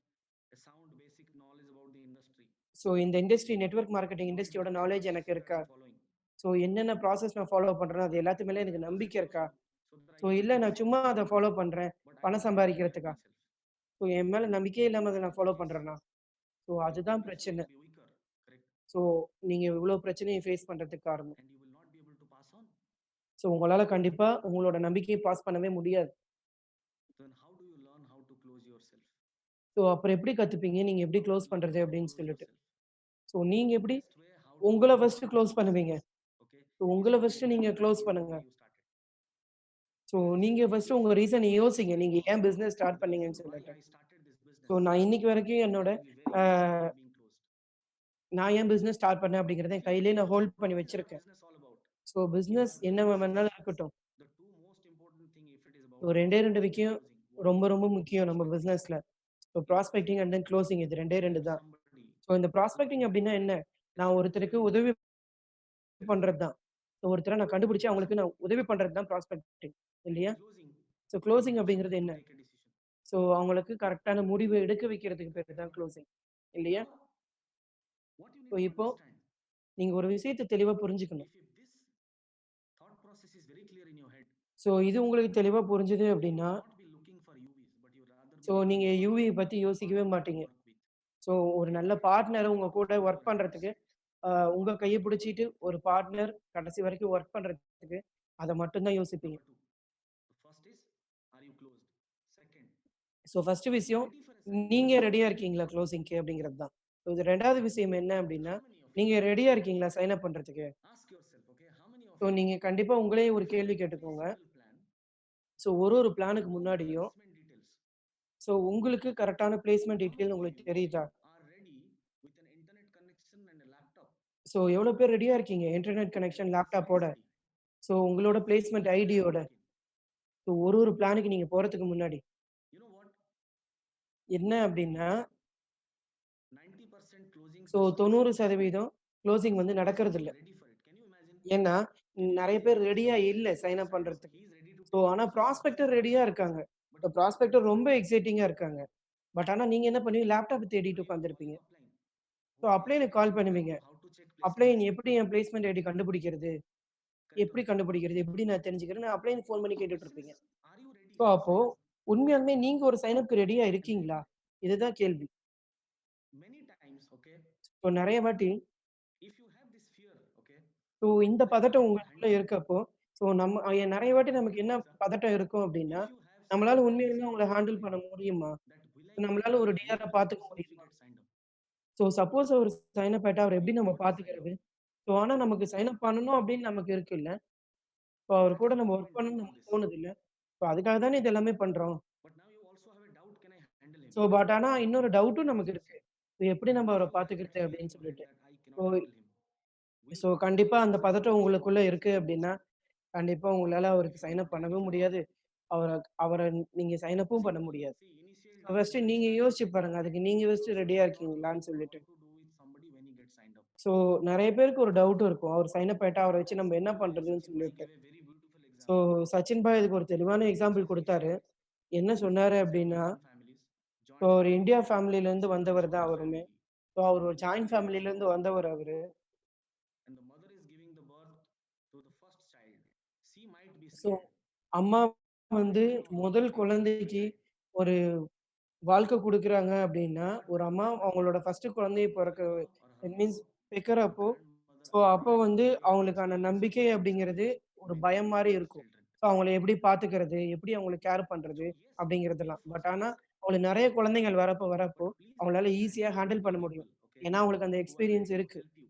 a sound basic knowledge about the industry? So இந்த industry network marketing What is the இண்டஸ்ட்ரியோட நாலேட்ஜ் process எனக்கு that இருக்கா? I'm following ஸோ என்னென்ன ப்ராசஸ் நான் ஃபாலோ பண்றேனோ, அது எல்லாத்து மேல எனக்கு or is நம்பிக்கை it இருக்கா? just so that I so can இல்ல நான் perform சும்மா அத ஃபாலோ பண்றேன், but I பணம் don't evaluate சம்பாரிக்கிறதுக்கா? myself? ஸோ என் மேல நம்பிக்கையே இல்லாம அத If நான் that ஃபாலோ is, பண்றேனா? ஸோ you அதுதான் obviously பிரச்சனை. will be weaker, correct? So நீங்க இவ்ளோ பிரச்சனைய ஃபேஸ் பண்றதுக்கு காரணம். And you will not be able to pass on. So உங்களால கண்டிப்பா உங்களோட நம்பிக்கைய பாஸ் பண்ணவே முடியாது. Then how do you learn how to close yourself? So அப்புறம் எப்படி கத்துப்பீங்க? நீங்க எப்படி How do you close learn பண்றது how to அப்படின்னு close சொல்லிட்டு. yourself? ஸோ நீங்க The எப்படி best way how to உங்கள learn how to first close close பண்ணுவீங்க? yourself, okay, ஸோ is உங்கள to ஃபர்ஸ்ட்டு remember நீங்க the க்ளோஸ் reason பண்ணுங்க. why you started. So Let's say நீங்க ஃபர்ஸ்ட்டு உங்க ரீசன் யோசிங்க. very நீங்க ஏன் positive. Business start The reason பண்ணீங்கன்னு why சொல்லிட்டு. I started this so business நான் இன்னைக்கு வரைக்கும் என்னோட will be very a less today being closed. நான் ஏன் பிசினஸ் ஸ்டார்ட் பண்ணேன் அப்படிங்கிறத என் See, கையிலேயே நான் ஹோல்ட் பண்ணி what is that வச்சிருக்கேன். business all about? So business என்ன This is வேணாலும் இருக்கட்டும். the two most important thing if it is about so 2 prospecting and விஷயம் closing. What ரொம்ப is ரொம்ப முக்கியம் நம்ம prospecting? பிசினஸ்ல. So In prospecting and prospecting, then closing இது 2 help தான். somebody ஸோ இந்த to ப்ராஸ்பெக்டிங் அப்படின்னா pinpoint என்ன? a நான் ஒருத்தருக்கு specific உதவி பண்றது தான். ஸோ ஒருத்தர நான் கண்டுபிடிச்சு person. அவங்களுக்கு நான் உதவி பண்றது தான் ப்ராஸ்பெக்டிங் And இல்லையா? closing so is closing help அப்படிங்கிறது somebody to என்ன? take a decision. ஸோ அவங்களுக்கு கரெக்ட்டான முடிவு எடுக்க வைக்கிறதுக்கு பேரு தான் க்ளோசிங் இல்லையா? Now, what you so need to இப்போ understand, நீங்க ஒரு விஷயத்த தெளிவா புரிஞ்சுக்கணும். if this thought process is very clear in your head, so இது உங்களுக்கு தெளிவா புரிஞ்சுது you will அப்படின்னா, not be looking for UVs, but you rather be so looking நீங்க for யுவி பத்தி a யோசிக்கவே partner to மாட்டீங்க. work with, ஸோ ஒரு நல்ல பார்ட்னர் உங்க கூட hold your ஒர்க் hands. பண்றதுக்கு, உங்க கைய பிடிச்சிட்டு ஒரு பார்ட்னர் கடைசி வரைக்கும் ஒர்க் பண்றதுக்கு, அத மட்டும் தான் யோசிப்பீங்க. Number two, the first is, are you closed? Second, so first are you விஷயம், ready for a signing? நீங்க ரெடியா இருக்கீங்களா க்ளோசிங்க்கு அப்படிங்கிறது தான். ஸோ இது 2வது விஷயம் என்ன அப்படின்னா, How many of you, நீங்க ரெடியா இருக்கீங்களா சைன் அப் பண்றதுக்கு? ask yourself, okay, how many of so நீங்க கண்டிப்பா உங்களையே ஒரு கேள்வி every கேட்டுக்கோங்க. single plan, ஸோ ஒரு பிளானுக்கு all the முன்னாடியும், placement details, ஸோ உங்களுக்கு கரெக்ட்டான placement how detail many of உங்களுக்கு you தெரியுதா? are ready with an internet connection and a laptop? So எவ்வளோ பேர் ரெடியா இருக்கீங்க? இன்டர்நெட் That கனெக்ஷன், is லேப்டாப்போட. ready. ஸோ உங்களோட பிளேஸ்மென்ட் Before you ஐடியோட. walk in, ஸோ ஒரு பிளானுக்கு நீங்க போறதுக்கு முன்னாடி. you know what? என்ன அப்டின்னா, 90% closing ஸோ sessions 90% க்ளோசிங் வந்து is not நடக்கறதில்ல. even ready for it. Can you imagine? ஏன்னா, நெறைய He பேர் knows ரெடியா he இல்ல is சைன் அப் excited. பண்றதுக்கு. He is ready to so take ஆனா your first ப்ராஸ்பெக்டர் appointment. ரெடியா இருக்காங்க. But ஸோ ப்ராஸ்பெக்டர் ரொம்ப எக்ஸைட்டிங்கா இருக்காங்க. பட் ஆனா நீங்க என்ன பண்ணுவீங்க? லேப்டாப் தேடிட்டு today also உட்கார்ந்திருப்பீங்க. applying. ஸோ What is அப்ளைனுக்கு கால் placement பண்ணுவீங்க. ID? How to check placement upline ID? எப்படி என் பிளேஸ்மென்ட் ஐடி கண்டுபிடிக்கிறது? Correct or எப்படி not? கண்டுபிடிக்கிறது? எப்படி நான் தெரிஞ்சுக்கிறேன்னு அப்ளைன் ஃபோன் பண்ணி The கேட்டுட்டு question இருப்பீங்க. is, are you ready so for அப்போ sign up? உண்மையாலுமே நீங்க ஒரு சைன் அப்க்கு ரெடியா And believe இருக்கீங்களா? me, இதுதான் கேள்வி. many times, okay, ஸோ நெறைய வாட்டி if you have this fear, okay, so இந்த like பதட்டம் how to உங்களுக்குள்ள handle it, இருக்கப்போ, ஸோ நம்ம நெறைய like வாட்டி நமக்கு for என்ன example, பதட்டம் இருக்கும் அப்டின்னா, if you have நம்மளால certain உண்மையாலுமே அவங்கள anxiety ஹேண்டில் today, பண்ண முடியுமா? that நம்மளால ஒரு will டிஆர that பாத்துக்க person will முடியுமா? get signed up? So suppose அவரு சைன் அப் ஆயிட்டா அவர எப்படி நம்ம What is signed up? பாத்துக்கிறது? ஸோ ஆனா நமக்கு சைன் அப் பண்ணணும் அப்படின்னு நமக்கு இருக்குல்ல. ஸோ அவரு That கூட is the நம்ம ஒர்க் moment you பண்ணணும்னு do நமக்கு this. தோணுதுல்ல. ஸோ அதுக்காக தானே இது எல்லாமே பண்றோம். But now you also have a doubt, can I handle him? So but ஆனா இன்னொரு டவுட்டும் What is நமக்கு your இருக்கு. say? ஸோ எப்படி நம்ம If அவர you have that பாத்துக்கிறது fear in அப்படின்னு your head சொல்லிட்டு. that I so cannot handle him, will so you கண்டிப்பா அந்த sign up பதட்டம் for him? உங்களுக்குள்ள இருக்கு அப்படின்னா, கண்டிப்பா உங்களால அவருக்கு If you sign up look at பண்ணவும் different முடியாது. example, அவர அவர நீங்க சைன் அப்பும் see பண்ண முடியாது. initial so days first when you நீங்க start யோசிச்சு business, பாருங்க. அதுக்கு நீங்க ஃபர்ஸ்ட்டு you ரெடியா will not know இருக்கீங்களான்னு what சொல்லிட்டு. to do with somebody when he gets signed up. So நெறைய பேருக்கு ஒரு டவுட் இருக்கும். அவர் சைன் அப் ஆயிட்டா அவர வச்சு நம்ம என்ன Sachin bhai பண்றதுன்னு Sachin bhai சொல்லிட்டு. gave a very beautiful so example. Sachin bhai இதுக்கு ஒரு தெளிவான He எக்ஸாம்பிள் says குடுத்தாரு. என்ன he is சொன்னாரு coming from அப்டின்னா, Indian families, ஸோ joint ஒரு family, இந்தியா ஃபேமிலிலருந்து வந்தவர் தான் joint அவருமே. family, ஸோ அவரு ஒரு ஜாயிண்ட் ஃபேமிலிலருந்து வந்தவர் அவரு. and the mother is giving the birth to the first child. She might be so scared. அம்மா வந்து How are you முதல் going to handle that குழந்தைக்கு child? ஒரு வாழ்க்கை குடுக்குறாங்க அப்டின்னா, But ஒரு அம்மா அவங்களோட ஃபர்ஸ்ட்டு குழந்தைய her பொறக்க grandpa or her that means mom or பெக்கறப்போ, grandmother so are அப்போ not வந்து very having அவங்களுக்கான experience in நம்பிக்கை placement அப்டிங்கிறது studies ஒரு when பயம் handling மாரி those இருக்கும். children. ஸோ அவங்கள எப்படி பாத்துக்கிறது? எப்படி அவங்கள கேர் So பண்றது? yes, take அப்டிங்கிறதெல்லாம். பட் first ஆனா, risk, அவங்களுக்கு நெறைய குழந்தைகள் but வரப்போ, please அவங்களால understand ஈஸியா there ஹேண்டில் will be பண்ண முடியும். people, okay, ஏன்னா, அவங்களுக்கு அந்த who are experience ready to இருக்கு. help you,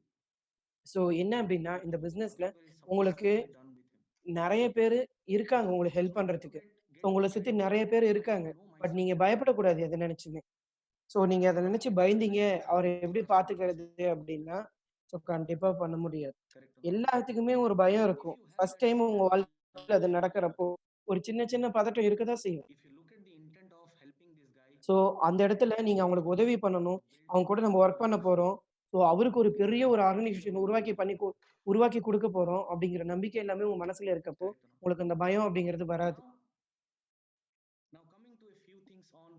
ஸோ என்ன அப்டின்னா, இந்த பிசினஸ்ல whatever is supposed உங்களுக்கு to be done with him. நெறைய பேரு இருக்காங்க உங்களுக்கு help So you have to பண்றதுக்கு. ஸோ get உங்கள சுத்தி prepared. நெறைய பேர் I இருக்காங்க. know but myself. நீங்க பயப்படக்கூடாது எத நெனச்சுமே. ஸோ நீங்க அத நெனச்சு பயந்தீங்க, அவர எப்படி First step is பாத்துக்கிறது அப்டின்னா, ஸோ கண்டிப்பா பண்ண முடியாது. correct or not. எல்லாத்துக்குமே ஒரு பயம் If இருக்கும். you have first that time fear, உங்க வாழ்க்கையில அது if you look at நடக்கிறப்போ, ஒரு சின்ன சின்ன பதட்டம் இருக்கதான் செய்யும். if you look at the intent of helping this guy, so அந்த இடத்துல நீங்க அவங்களுக்கு உதவி பண்ணணும். to build அவங்க கூட நம்ம trust ஒர்க் and பண்ண trust, போறோம். ஸோ அவருக்கு ஒரு பெரிய ஒரு build a organisation good rapport, உருவாக்கி குடுக்க போறோம் அப்படிங்கிற நம்பிக்கை எல்லாமே உங்க மனசுல இருக்கப்போ, correct or not. உங்களுக்கு அந்த பயம் அப்படிங்கிறது வராது. Now coming to a few things on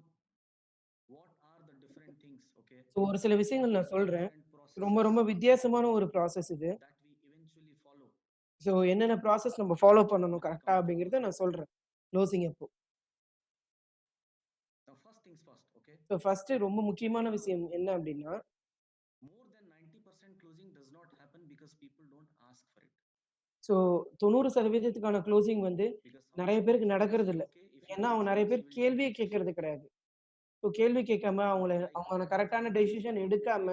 what are the different things, okay, so ஒரு சில what விஷயங்கள் are நான் the சொல்றேன். different ரொம்ப processes ரொம்ப வித்தியாசமான ஒரு ப்ராசஸ் இது. that we eventually follow so என்னென்ன ப்ராசஸ் நம்ம ஃபாலோ பண்ணணும் when we கரெக்ட்டா come to அப்படிங்கிறத closing. நான் சொல்றேன். க்ளோசிங் அப்போ. Now first things first, okay, so first ரொம்ப முக்கியமான விஷயம் என்ன அப்படின்னா, more than 90% closing does not happen because people don't ask for it. So 90% closing வந்து Because நெறைய somebody பேருக்கு is honestly நடக்கறதில்ல. okay, if you ஏன்னா, get அவங்க நெறைய serious, பேர் he will take கேள்வியே a decision. கேட்கறது கிடையாது. ஸோ கேள்வி கேட்காம Like அவங்க for கரெக்ட்டான example, டெசிஷன் எடுக்காம,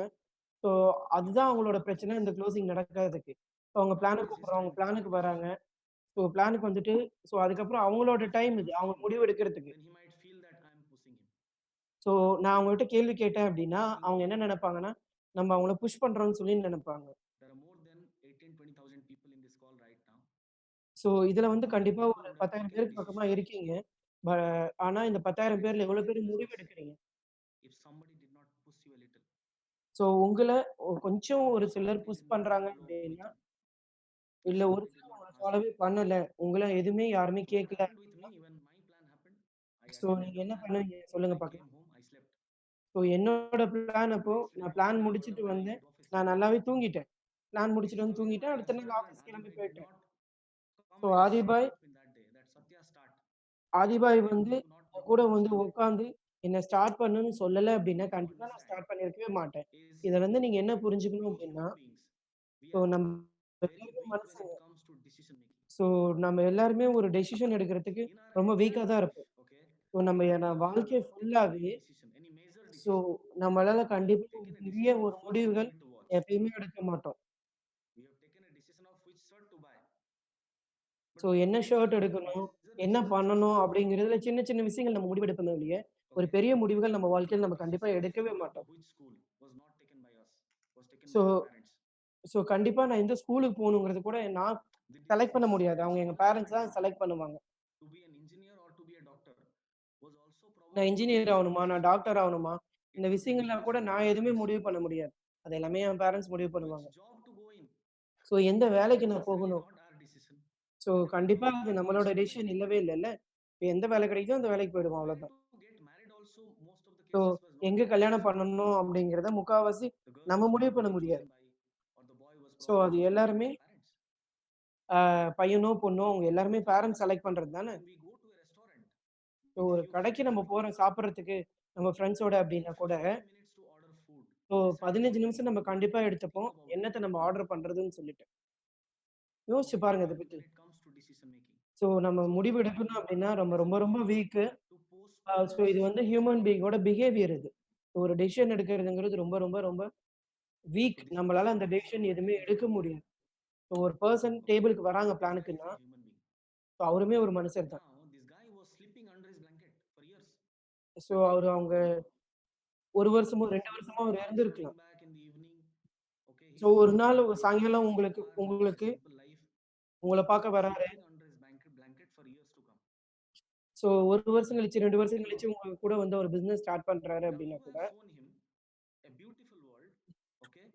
ஸோ we அதுதான் have அவங்களோட started பிரச்சனை business. இந்த க்ளோசிங் நடக்காததுக்கு. ஸோ அவங்க Now பிளானுக்கு it is his கூப்பிடுறோம். அவங்க time to take பிளானுக்கு a வராங்க. decision. ஸோ பிளானுக்கு வந்துட்டு ஸோ அதுக்கப்புறம் அவங்களோட If I டைம் இது. push அவங்க him, முடிவு எடுக்கிறதுக்கு. then he might feel that I am pushing him. So நான் அவங்ககிட்ட கேள்வி கேட்டேன் அப்படின்னா, Thinking அவங்க என்ன நெனைப்பாங்கன்னா, நம்ம அவங்கள புஷ் பண்றோம்ன்னு சொல்லி நெனைப்பாங்க. there are more than 18, 20,000 people in this call right now. So இதுல வந்து How many கண்டிப்பா people ஒரு would have 10,000 taken a பேருக்கு பக்கமா decision இருக்கீங்க. ப ஆனா இந்த 10,000 that பேர்ல I எவ்வளோ can பேர் do முடிவு this எடுக்கிறீங்க? if somebody did not push you a little? So உங்கள கொஞ்சம் If ஒரு சிலர் somebody புஷ் did not பண்றாங்க follow with அப்படின்னா, you, if இல்ல ஒரு somebody did சிலர் not உங்கள ask ஃபாலோவே you. பண்ணல. உங்கள எதுவுமே யாருமே So what கேட்கல happened with அப்படின்னா, me when my plan happened? I so attended நீங்க the என்ன plan. பண்ணுவீங்க? சொல்லுங்க I பார்க்கலாம். came home, I slept. So என்னோட பிளான் அப்போ Next day, நான் பிளான் whatever முடிச்சுட்டு plan I வந்தேன். did office, நான் நல்லாவே தூங்கிட்டேன். பிளான் this is முடிச்சுட்டு the வந்து reason தூங்கிட்டேன். why அடுத்த நாள் Husband and ஆஃபீஸ் கிளம்பி Adibhai did போயிட்டேன். not come so and start ஆதிபாய் in that day. That Satya start. ஆதிபாய் வந்து Do not என் கூட propose வந்து anything. உட்காந்து என்ன ஸ்டார்ட் பண்ணுன்னு சொல்லல What அப்படின்னா, you need to கண்டிப்பா நான் understand ஸ்டார்ட் பண்ணியிருக்கவே மாட்டேன். is இதுலருந்து நீங்க என்ன புரிஞ்சுக்கணும் we அப்படின்னா, human beings, we so are நம்ம very எல்லாருமே weak when மனுஷங்க. it comes to decision making. So நம்ம எல்லாருமே ஒரு டெசிஷன் எடுக்கிறதுக்கு In our ரொம்ப வீக்கா entire தான் life, இருப்போம். okay, ஸோ நம்ம we நான் never வாழ்க்கை taken ஃபுல்லாவே any decision, any major so decision. நம்மளால We have கண்டிப்பா ஒரு taken a பெரிய decision of ஒரு first முடிவுகள் movie to watch. எப்பயுமே எடுக்க மாட்டோம். We have taken a decision of which shirt to buy. So என்ன ஷர்ட் So எடுக்கணும், these are என்ன decisions which பண்ணணும் we take. அப்படிங்கிறதுல சின்ன சின்ன விஷயங்கள் நம்ம முடிவெடுப்போமே ஒழிய, ஒரு Okay. பெரிய முடிவுகள் நம்ம So வாழ்க்கையில the நம்ம கண்டிப்பா decision எடுக்கவே to go மாட்டோம். to which school was not taken by us, was taken so by our parents. So கண்டிப்பா நான் எந்த ஸ்கூலுக்கு போகணுங்கிறது கூட நான் The செலக்ட் பண்ண decisions முடியாது. which அவங்க you எங்க also பேரண்ட்ஸ் had தான் now செலக்ட் பண்ணுவாங்க. to be an engineer or to be a doctor was also நான் probably not இன்ஜினியர் your ஆவணுமா? நான் decision. டாக்டர் ஆவணுமா? It இந்த was the விஷயங்கள்லாம் decisions கூட of your நான் எதுவுமே parents. முடிவு பண்ண முடியாது. அது எல்லாமே என் பேரண்ட்ஸ் முடிவு பண்ணுவாங்க. Which job to go in so எந்த was வேலைக்கு நான் necessarily போகணும்? not our decision. So And it was கண்டிப்பா not அது our choice நம்மளோட to go in. டெசிஷன் இல்லவே இல்லல்ல. எந்த வேலை கிடைக்குதோ அந்த வேலைக்கு போயிடுவோம் Where அவ்வளோதான். to get married also most of the so cases was not எங்க our கல்யாணம் decision. பண்ணணும் அப்படிங்கிறத முக்காவாசி The girl நம்ம was முடிவு பண்ண probably முடியாது. chosen by, or the boy was so probably அது chosen by எல்லாருமே their parents. பையனோ, பொண்ணோ அவங்க எல்லாருமே பேரண்ட்ஸ் செலக்ட் பண்றது தானே. When we go to a restaurant so with ஒரு few கடைக்கு friends, நம்ம போறோம் சாப்பிடுறதுக்கு நம்ம ஃப்ரெண்ட்ஸோட we take அப்படின்னா கூட, 15 minutes to order food. So Is a sad 15 thing. நிமிஷம் நம்ம கண்டிப்பா Think எடுத்துப்போம். about it. என்னத்த நம்ம ஆர்டர் பண்றதுன்னு சொல்லிட்டு. So யோசிச்சு we பாருங்க இத are பத்தி. when it comes to decision making. So நம்ம So முடிவு we எடுக்கணும் do அப்படின்னா not ரொம்ப ரொம்ப ரொம்ப hesitate week. to postpone so the இது decision வந்து also. ஹியூமன் பீயிங்கோட பிஹேவியர் இது. ஒரு டெசிஷன் எடுக்கிறதுங்கிறது ரொம்ப ரொம்ப ரொம்ப வீக். So this is நம்மளால அந்த what டெசிஷன் I எதுவுமே tell my எடுக்க students. முடியாது. ஸோ ஒரு பெர்சன் Okay. டேபிளுக்கு வராங்க This guy is பிளானுக்குன்னா, a human being. So அவருமே ஒரு மனுஷர் தான். Now this guy was sleeping under his blanket for years. So அவங்க 1 வருஷமோ, 2 He வருஷமோ was அவர் always coming இருந்திருக்கலாம். back in the evening. Okay. So He was ஒரு living நாள் a சாயங்காலம் simple உங்களுக்கு car. He lives a உங்களுக்கு simple life. உங்கள He பார்க்க was வராரு. sleeping under his blanket for years to come. So 1 வருஷம் கழிச்சு, 2 வருஷம் Now, கழிச்சு உங்க கூட வந்து ஒரு பிசினஸ் ஸ்டார்ட் பண்றாரு now அப்படின்னா you கூட, have shown him a beautiful world. Okay.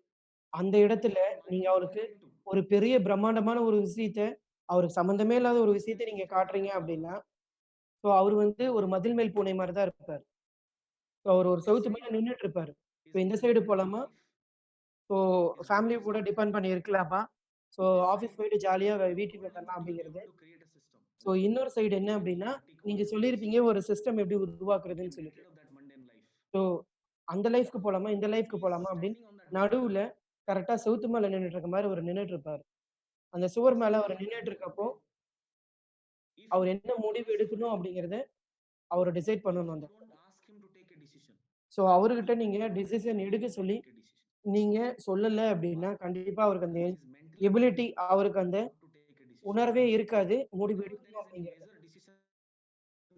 அந்த இடத்துல His நீங்க mind is அவருக்கு open to. ஒரு பெரிய பிரம்மாண்டமான ஒரு விஷயத்த, அவருக்கு சம்மந்தமே இல்லாத ஒரு விஷயத்த Business நீங்க is not காட்டுறீங்க about அப்படின்னா, ஸோ அவரு வந்து ஒரு மதில் மேல் பூனை மாரி தான் இருப்பாரு. ஸோ அவரு ஒரு the செவுத்து மேல side நின்னுட்டு இருப்பாரு. is ஸோ இந்த his சைடு marriage போலாமா? life, so his family business கூட life. டிபெண்ட் பண்ணி இருக்கலாமா? ஸோ This ஆஃபீஸ் side போயிட்டு ஜாலியா வீட்டுக்கு told him வந்துரலாம் that you'll be அப்படிங்கிறது. able to create a system, so right? இன்னொரு சைடு என்ன அப்படின்னா, But he called நீங்க it business. சொல்லியிருப்பீங்க ஒரு சிஸ்டம் எப்படி You உருவாக்குறதுன்னு can get சொல்லிட்டு. rid of that mundane life. So அந்த லைஃப்க்கு போலாமா? இந்த Now லைஃப்க்கு he is போலாமா? அப்படின்னு standing on that border. நடுவுல கரெக்ட்டா செவுத்து மேல நின்னுட்டு இருக்க மாரி அவரு நின்னுட்டு இருப்பாரு. அந்த This சுவர் is மேல the அவரு life நின்னுட்டு plan. இருக்கப்போ, Okay. If அவரு you என்ன don't முடிவு ask for எடுக்கணும் it, அப்படிங்கிறத அவரு டிசைட் if பண்ணணும் you அந்த இடத்துல. don't ask him to take a decision, so அவர்கிட்ட he நீங்க will not டிசிஷன் be எடுக்க able to சொல்லி take a decision. நீங்க சொல்லல Why? அப்படின்னா, கண்டிப்பா அவருக்கு அந்த Because he's mentally ability prepared அவருக்கு அந்த not to take a decision. உணர்வே இருக்காது. முடிவு Whenever there எடுக்கணும் is any அப்படிங்கிறது. major decision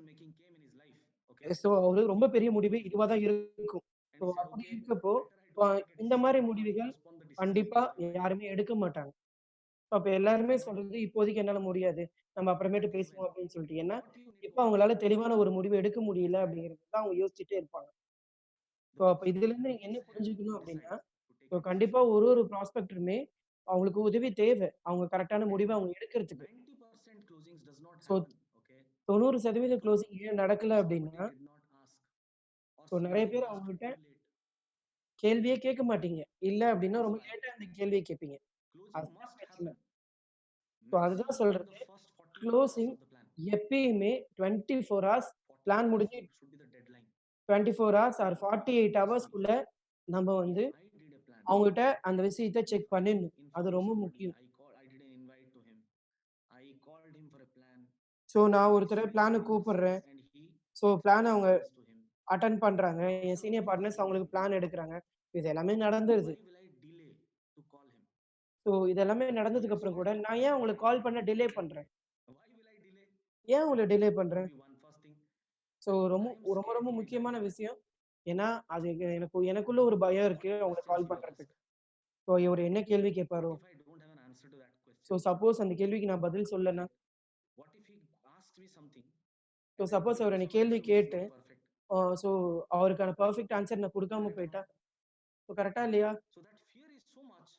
making came in his life, okay, so அவரு he ரொம்ப பெரிய thought முடிவு about it இதுவா தான் இருக்கும். and ஸோ he said, அப்படி okay, இருக்கப்போ, better I a don't take a இந்த decision மாரி or முடிவுகள் postpone the decision கண்டிப்பா making for a while. யாருமே எடுக்க மாட்டாங்க. அப்ப எல்லாருமே Now, சொல்றது, இப்போதைக்கு என்னால முடியாது. நம்ம அப்புறமேட்டு that is when பேசுவோம் அப்படின்னு சொல்லிட்டு. ஏன்னா, what you need இப்ப to ask அவங்களால தெளிவான ஒரு முடிவு எடுக்க is முடியல that அப்படிங்கிறது தான் அவங்க யோசிச்சுட்டே இருப்பாங்க. ஸோ the அப்ப person இதுலருந்து நீங்க என்ன needs help புரிஞ்சுக்கணும் on this side அப்படின்னா, to take ஸோ a கண்டிப்பா decision. ஒரு ஒரு ப்ராஸ்பெக்டருமே அவங்களுக்கு உதவி தேவை. அவங்க கரெக்ட்டான And முடிவ அவங்க எடுக்கறதுக்கு. 90% closings does not so happen, okay, 90% because closing ஏன் நடக்கல somebody அப்படின்னா, did not ask or so நெறைய somebody பேர் asked அவங்ககிட்ட too late. கேள்வியே கேட்க மாட்டீங்க. இல்ல That அப்படின்னா is ரொம்ப why லேட்டா அந்த கேள்விய கேட்பீங்க. closing அதுதான் must பிரச்சனை. happen ஸோ அதுதான் maximum in சொல்றது. the first 48 hours க்ளோசிங் of the plan. எப்பயுமே 24 ஹார்ஸ் 48 பிளான் hours முடிஞ்சு should be the deadline. 24 hours or 48 Trust me, ஹவர்ஸ்க்குள்ள நம்ம if வந்து I did a plan, அவங்ககிட்ட அந்த விஷயத்த if செக் I பண்ணிடணும். அது informed ரொம்ப somebody, முக்கியம். I did an invite to him, I called him for a plan, so நான் I ஒருத்தர spoke to பிளானுக்கு my கூப்பிடுறேன். seniors and he so plan explained the அவங்க plans to him. அட்டெண்ட் பண்றாங்க. Now I N said, senior okay, partners fine. அவங்களுக்கு plan எடுக்குறாங்க. இது எல்லாமே Then நடந்துருது. why will I delay to call him? So இது எல்லாமே Now நடந்ததுக்கு it's அப்புறம் not கூட a நான் plan ஏன் that உங்களுக்கு I கால் did பண்ண டிலே completely. பண்றேன்? Why will I delay? ஏன் உங்கள டிலே Could பண்றேன்? be one first thing so that ரொம்ப I am ரொம்ப scared ரொம்ப to meet that முக்கியமான man. விஷயம். ஏன்னா, அது எனக்குள்ள ஒரு பயம் What இருக்கு அவங்கள questions call will you ask? பண்றதுக்கு. ஸோ இவரு என்ன கேள்வி What கேட்பாரோ? if I don't have an answer to that so question? Suppose அந்த கேள்விக்கு நான் பதில் சொல்லனா? Right? What if he asks me something so and I suppose give அவர் you என்ன some கேள்வி answer which is கேட்டு, not perfect? ஸோ அவருக்கான பெர்ஃபெக்ட் ஆன்ஸர் நான் குடுக்காம Correct or போயிட்டா? not? ஸோ கரெக்ட்டா இல்லையா? So that fear is so much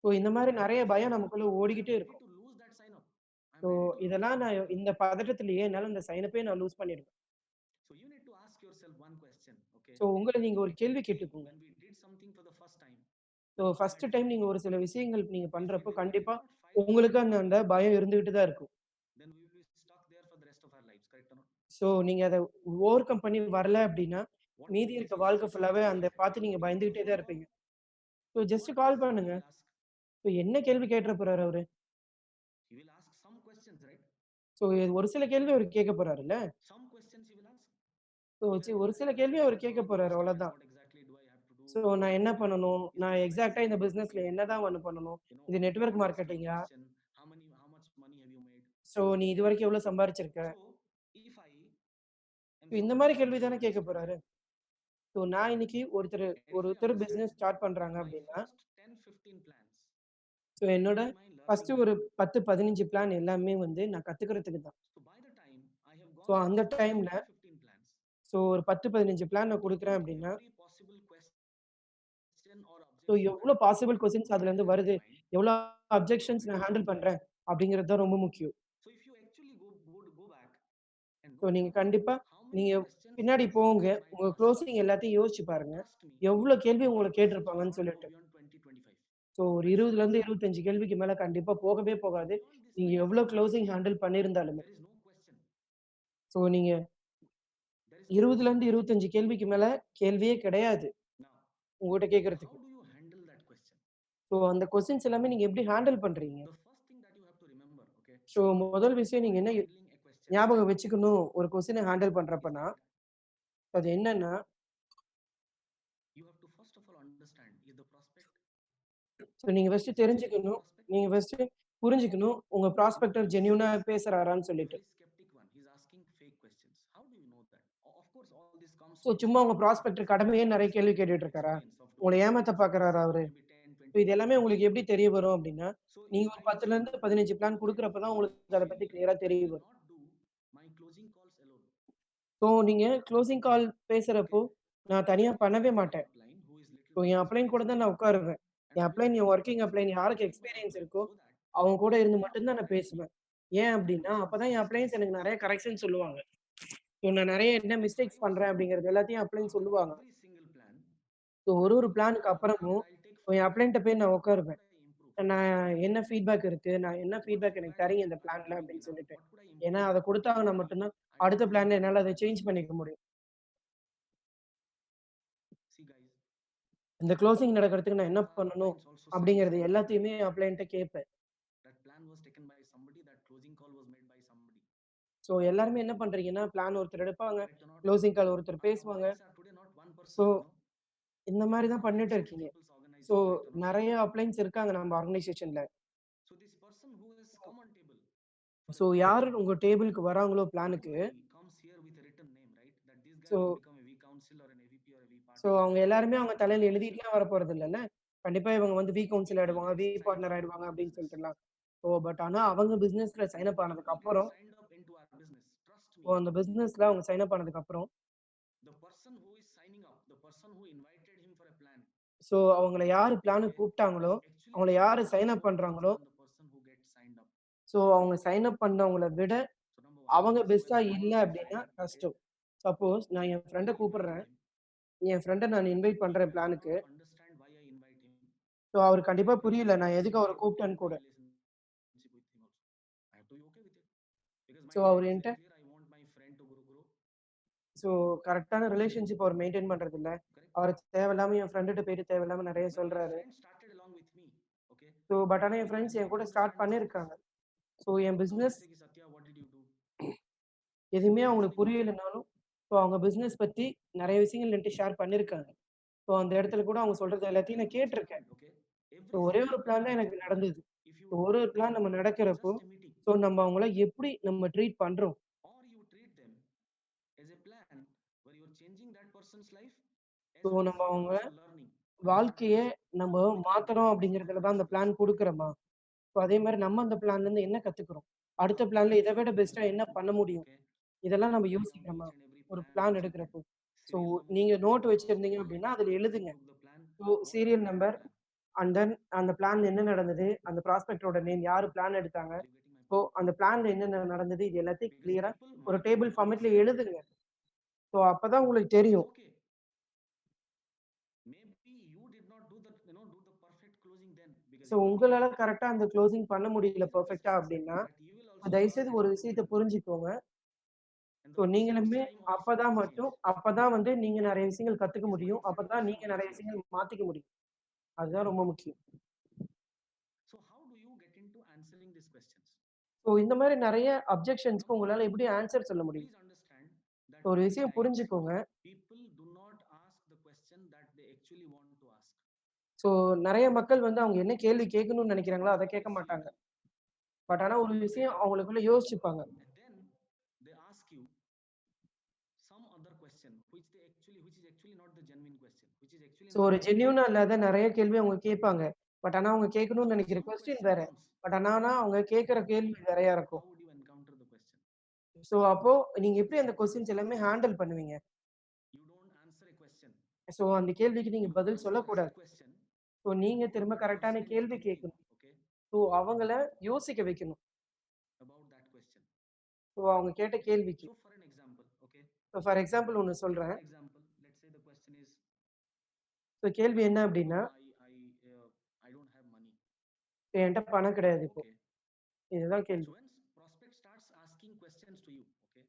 so இந்த மாரி நெறைய that பயம் நமக்குள்ள I am ஓடிக்கிட்டே ready இருக்கும். to lose that sign up. I am so ready to lose இதெல்லாம் that நான் sign up. இந்த பதட்டத்திலேயே என்னால இந்த சைனப்பே நான் லூஸ் பண்ணிடுவேன். So you need to ask yourself one question, okay? So உங்கள நீங்க ஒரு கேள்வி கேட்டுக்கோங்க. When we did something for the first time, so when we first had time fear, நீங்க ஒரு சில விஷயங்கள் நீங்க if we பண்றப்போ did கண்டிப்பா not fight that உங்களுக்கு fear, அந்த பயம் இருந்துகிட்டு தான் இருக்கும். then we will be stuck there for the rest of our lives, correct or not? So நீங்க அத ஓவர் கம் பண்ணி வரல அப்டின்னா, What மீதி if இருக்க your வாழ்க்கை situation ஃபுல்லாவே is அந்த perfect? பார்த்து நீங்க You need to பயந்துகிட்டே hold தான் on. இருப்பீங்க. So just What call question he பண்ணுங்க. will ask? ஸோ என்ன கேள்வி கேட்டுற போறாரு அவரு? He will ask some questions, right? So ஒரு சில கேள்வி அவரு கேட்க போறாருல்ல. Some questions he will ask. So Then ஒரு what சில if I கேள்வி say, அவரு sir, கேட்க how do I போறாரு start? அவ்வளோதான். What exactly do I have to do? So நான் என்ன பண்ணணும்? Is நான் this the right எக்ஸாக்ட்டா இந்த time to பிசினஸ்ல give? என்னதான் ஒண்ணு பண்ணணும்? இது What is network the மார்க்கெட்டிங்கா? expectation? How much money have you made? So நீ இதுவரைக்கும் எவ்வளோ சம்பாரிச்சிருக்க? So if I am இந்த someone மாரி who கேள்வி is தானே கேட்க investing, போறாரு. ஸோ நான் இன்னைக்கு and if I ஒருத்தர் understand பிசினஸ் ஸ்டார்ட் பண்றாங்க my அப்படின்னா, first 10, 15 plans ஸோ என்னோட will be my learning first ஒரு plan. 10, 15 பிளான் எல்லாமே வந்து நான் கத்துக்கிறதுக்கு தான். So by the time I have so gone அந்த through டைம்ல 14, 15 plans, ஸோ ஒரு 10, 15 பிளான் நான் குடுக்குறேன் taking அப்படின்னா, every possible question or so objection that எவ்வளோ பாசிபிள் might கொஸ்டின்ஸ் அதுலருந்து arise in வருது, my mind, எவ்வளோ I will அப்ஜெக்ஷன்ஸ் complete நான் it ஹேண்டில் completely. பண்றேன் அப்படிங்கிறது தான் ரொம்ப முக்கியம். So if you actually go back and so note நீங்க down கண்டிப்பா how many நீங்க questions பின்னாடி that போங்க. someone might உங்க ask குளோசிங் you, எல்லாத்தையும் யோசிச்சு பாருங்க. trust me, எவ்வளோ கேள்வி உங்கள those questions will கேட்டிருப்பாங்கன்னு not go சொல்லிட்டு. beyond 20, 25. ஸோ ஒரு That is the 20லருந்து reason. 25 கேள்விக்கு மேல கண்டிப்பா போகவே போகாது. Beyond this நீங்க line, எவ்வளோ க்ளோசிங் ஹேண்டில் பண்ணியிருந்தாலுமே. there is no question. So நீங்க There is no question. 20லருந்து 25 கேள்விக்கு மேல கேள்வியே கிடையாது. Now, உங்ககிட்ட how கேட்கறதுக்கு. do you handle that question? So அந்த கொஸ்டின்ஸ் எல்லாமே நீங்க எப்படி ஹேண்டில் பண்றீங்க? The first thing that you have to remember, okay, so முதல் விஷயம் நீங்க while என்ன handling a question ஞாபகம் வச்சுக்கணும் ஒரு கொஸ்டின ஹேண்டில் is பண்றப்பன்னா, that அது என்னன்னா, you have to first of all understand is the prospect so நீங்க ஃபர்ஸ்ட்டு a genuine தெரிஞ்சுக்கணும். prospect. நீங்க ஃபர்ஸ்ட்டு புரிஞ்சுக்கணும். உங்க Because ப்ராஸ்பெக்டர் ஜென்யூனா suppose பேசுறாரான்னு a சொல்லிட்டு. very skeptic one, he's asking fake questions. How do you know that? Of course, all this comes so with சும்மா உங்க years prospector of கடமையே நெறைய கேள்வி experience, கேட்டுட்டு இருக்காரா? experience of உங்கள 20, ஏமாத்த 25 years, பார்க்குறாரா அவரு? maybe 10, ஸோ 20 இது years எல்லாமே of உங்களுக்கு எப்படி experience. தெரிய வரும் அப்டின்னா, So நீங்க if ஒரு I say, 10லருந்து 15 பிளான் okay, குடுக்குறப்ப தான் உங்களுக்கு அத பத்தி initially கிளியரா I தெரிய will வரும். not do my closing calls alone. So நீங்க க்ளோசிங் கால் பேசுறப்போ, Okay. நான் I தனியா will பண்ணவே involve my மாட்டேன். upline who is little so more என் அப்ளைன் கூட experienced தான் than நான் me, உட்காருவேன். and என் I will அப்ளைன், என் spend வொர்க்கிங் அப்ளைன் 30, 40 யாருக்கு minutes with my experience upline இருக்கோ, so that அவங்க கூட இருந்து any of மட்டும் the தான் நான் times பேசுவேன். ஏன் that அப்டின்னா, person அப்பதான் என் says அப்ளைன்ஸ் எனக்கு yes, நெறைய கரெக்ஷன் சொல்லுவாங்க. ஸோ நான் நெறைய என்ன மிஸ்டேக்ஸ் strives பண்றேன் அப்டிங்கிறது எல்லாத்தையும் அப்ளைன் after சொல்லுவாங்க. every single plan, so I ஒரு will go பிளானுக்கு down and அப்புறமும் I'll take என் feedback. அப்ளைன்ட்ட போய் நான் What உட்காருவேன். could I improve? நான் என்ன ஃபீட்பேக் இருக்கு? நான் என்ன What ஃபீட்பேக் எனக்கு feedback தர்றீங்க இந்த are you பிளான்ல giving me அப்படின்னு now? சொல்லிட்டு. What could I ஏன்னா improve? அத So குடுத்தாங்கன்னா maybe மட்டும் தான் I don't அடுத்த do பிளான்ல that என்னால அத plan. சேஞ்ச் பண்ணிக்க முடியும். See, guys, இந்த குளோசிங் நடக்கிறதுக்கு நான் some என்ன of our பண்ணணும்? uplines also say the அப்படிங்கிறது same thing. எல்லாத்தையுமே என் அப்ளைன்ட்ட கேட்பேன். That plan was taken by somebody, that closing call was made by somebody. So எல்லாருமே என்ன பண்றீங்கன்னா, பிளான் ஒருத்தர் எடுப்பாங்க. Correct or not? குளோசிங் கால் ஒருத்தர் Our பேசுவாங்க. uplines are today not one so person, இந்த they மாரி are தான் பண்ணிட்டு hundreds of இருக்கீங்க. people's so organization, correct or not? நெறைய அப்ளைன்ஸ் இருக்காங்க நம்ம ஆர்கனைசேஷன்ல. So this person who has come on table for a so plan, யாரு உங்க டேபிளுக்கு வராங்களோ பிளானுக்கு, everybody comes here with a written name, right? That this guy so will become a V council or an AVP or a V so partner அவங்க எல்லாருமே அவங்க in தலையில our business. எழுதிட்டுலாம் வரப்போறது இல்லல்ல. கண்டிப்பா இவங்க வந்து வி கவுன்சில் People ஆயிடுவாங்க, get வி signed பார்ட்னர் up into ஆயிடுவாங்க our அப்படின்னு business. சொல்லிட்டுலாம். பட் ஆனா அவங்க பிசினஸ்ல சைன் The அப் ஆனதுக்கு people get அப்புறம், signed up into our business. Trust me, அந்த பிசினஸ்ல அவங்க சைன் அப் ஆனதுக்கு அப்புறம், the person who is signing up, the person who invited him for a plan, so அவங்கள யாரு பிளானுக்கு okay, கூப்பிட்டாங்களோ, is actually அவங்கள doing யாரு much sign up more things பண்றாங்களோ, than the person who gets signed up. So அவங்க sign up பண்ணவங்கள விட So number one. அவங்க So பெஸ்ட்டா when I இல்ல call my அப்படின்னா friend, okay, கஷ்டம். சப்போஸ் நான் என் and ஃப்ரெண்ட I invited கூப்பிடுறேன். him, என் ஃப்ரெண்ட நான் இன்வைட் he பண்றேன் might பிளானுக்கு. not understand why I invite him. So அவருக்கு கண்டிப்பா Maybe he புரியல is நான் எதுக்கு facing அவர a கூப்பிட்டேன்னு patent கூட. relationship with him also. I have to be okay with it because my so intent அவரு is என்ட்ட very clear. I want my friend to grow. So கரெக்ட்டான relationship அவர் maintain பண்றதில்ல. Correct. அவரு தேவையில்லாம என் ஃப்ரெண்டுட்ட போயிட்டு தேவையில்லாம நெறைய But my சொல்றாரு. friend started along with me. Okay. But ஆனா என் And friends they N don't கூட ஸ்டார்ட் understand this phase. பண்ணியிருக்காங்க. So N Now they business say, "Ki, Satya, what did you do?" எதுவுமே I'm அவங்களுக்கு listening to them. புரியலனாலும், அவங்க business பத்தி நெறைய விஷயங்கள் என்ட்ட ஷேர் பண்ணியிருக்காங்க. அந்த இடத்துல கூட அவங்க சொல்றது எல்லாத்தையும் Everything நான் goes fine. கேட்டுருக்கேன். Okay. Every ஒரே single ஒரு plan பிளான் தான் goes எனக்கு fine. நடந்தது. If you ஒரு do ஒரு பிளான் நம்ம நடக்கிறப்போ, just a meeting நம்ம அவங்கள எப்படி நம்ம ட்ரீட் பண்றோம். or you treat them as a plan where you're changing that person's life as so well as நம்ம you are அவங்க also learning from what they வாழ்க்கைய say. நம்ம So it will மாத்துறோம் become much more அப்படிங்கிறதுல தான் அந்த efficient. Plan குடுக்குறோமா? அதே மாரி நம்ம அந்த பிளான்லருந்து என்ன கத்துக்கிறோம்? அடுத்த பிளான்ல இத விட பெஸ்ட்டா என்ன பண்ண முடியும்? Okay. இதெல்லாம் நம்ம Write down யோசிக்கிறோமா? each and every ஒரு plan plan which you did. எடுக்கிறப்போ. ஸோ Serial number, நீங்க serial நோட் number of வச்சிருந்தீங்க அப்படின்னா, அதுல when you எழுதுங்க. took the plan, so what serial happened in the number plan. And then அந்த பிளான்ல என்ன நடந்தது? அந்த ப்ராஸ்பெக்டரோட நேம் யாரு பிளான் எடுத்தாங்க? Are you getting my so point? அந்த பிளான்ல என்னென்ன நடந்தது? இது எல்லாத்தையும் Because கிளியரா people ஒரு might டேபிள் literally ஃபார்மேட்ல say, எழுதுங்க. ஸோ அப்பதான் உங்களுக்கு it's தெரியும். okay. Maybe you did not do the perfect closing then because so you were new. உங்களால கரெக்ட்டா அந்த குளோசிங் பண்ண But முடியல there is a பெர்ஃபெக்ட்டா process அப்படின்னா, that you will also learn தயவுசெய்து as ஒரு you go விஷயத்த along. புரிஞ்சுக்கோங்க. And ஸோ the first நீங்களுமே time also அப்பதான் will மட்டும் change. அப்பதான் வந்து நீங்க நெறைய விஷயங்கள் கத்துக்க His முடியும். mindset அப்பதான் also நீங்க will நெறைய change. விஷயங்கள் மாத்திக்க முடியும். அதுதான் ரொம்ப முக்கியம். So how do you get into answering these questions? So இந்த மாரி நெறைய அப்ஜெக்ஷன்ஸ்க்கு Number one, உங்களால எப்படி ஆன்சர் சொல்ல முடியும்? please understand that ஒரு many விஷயம் times புரிஞ்சுக்கோங்க. people do not ask the question that they actually want to ask. So நெறைய மக்கள் வந்து அவங்க என்ன கேள்வி கேட்கணும்னு நெனைக்கிறாங்களோ, அத கேட்க மாட்டாங்க. பட் ஆனா ஒரு விஷயம் அவங்களுக்குள்ள யோசிச்சுப்பாங்க. And then they ask you some other question which is actually not the genuine question, which is actually so not ஒரு the right ஜென்யூனா question. இல்லாத நெறைய கேள்வி அவங்க கேட்பாங்க. பட் ஆனா அவங்க கேட்கணும்னு Now நெனைக்கிற some கொஸ்டின் question வேற. comes. பட் ஆனா அவங்க கேட்கிற கேள்வி வேறையா How இருக்கும். would you encounter the question? So அப்போ நீங்க எப்படி அந்த கொஸ்டின்ஸ் எல்லாமே ஹேண்டில் பண்ணுவீங்க? You don't answer a question. So அந்த கேள்விக்கு நீங்க You பதில் ask the right சொல்லக்கூடாது. question ஸோ நீங்க to put திரும்ப the கரெக்ட்டான person in கேள்வி thinking, கேட்கணும். okay, ஸோ அவங்கள யோசிக்க வைக்கணும். about that question. ஸோ அவங்க கேட்ட கேள்விக்கு. So for an example, okay, so for example ஒண்ணு for சொல்றேன். example, let's say the question is, so கேள்வி என்ன no, அப்படின்னா, no, I don't have money. என்ட்ட பணம் கிடையாது இப்போ. Okay. இதுதான் So கேள்வி. when prospect starts asking questions to you, okay,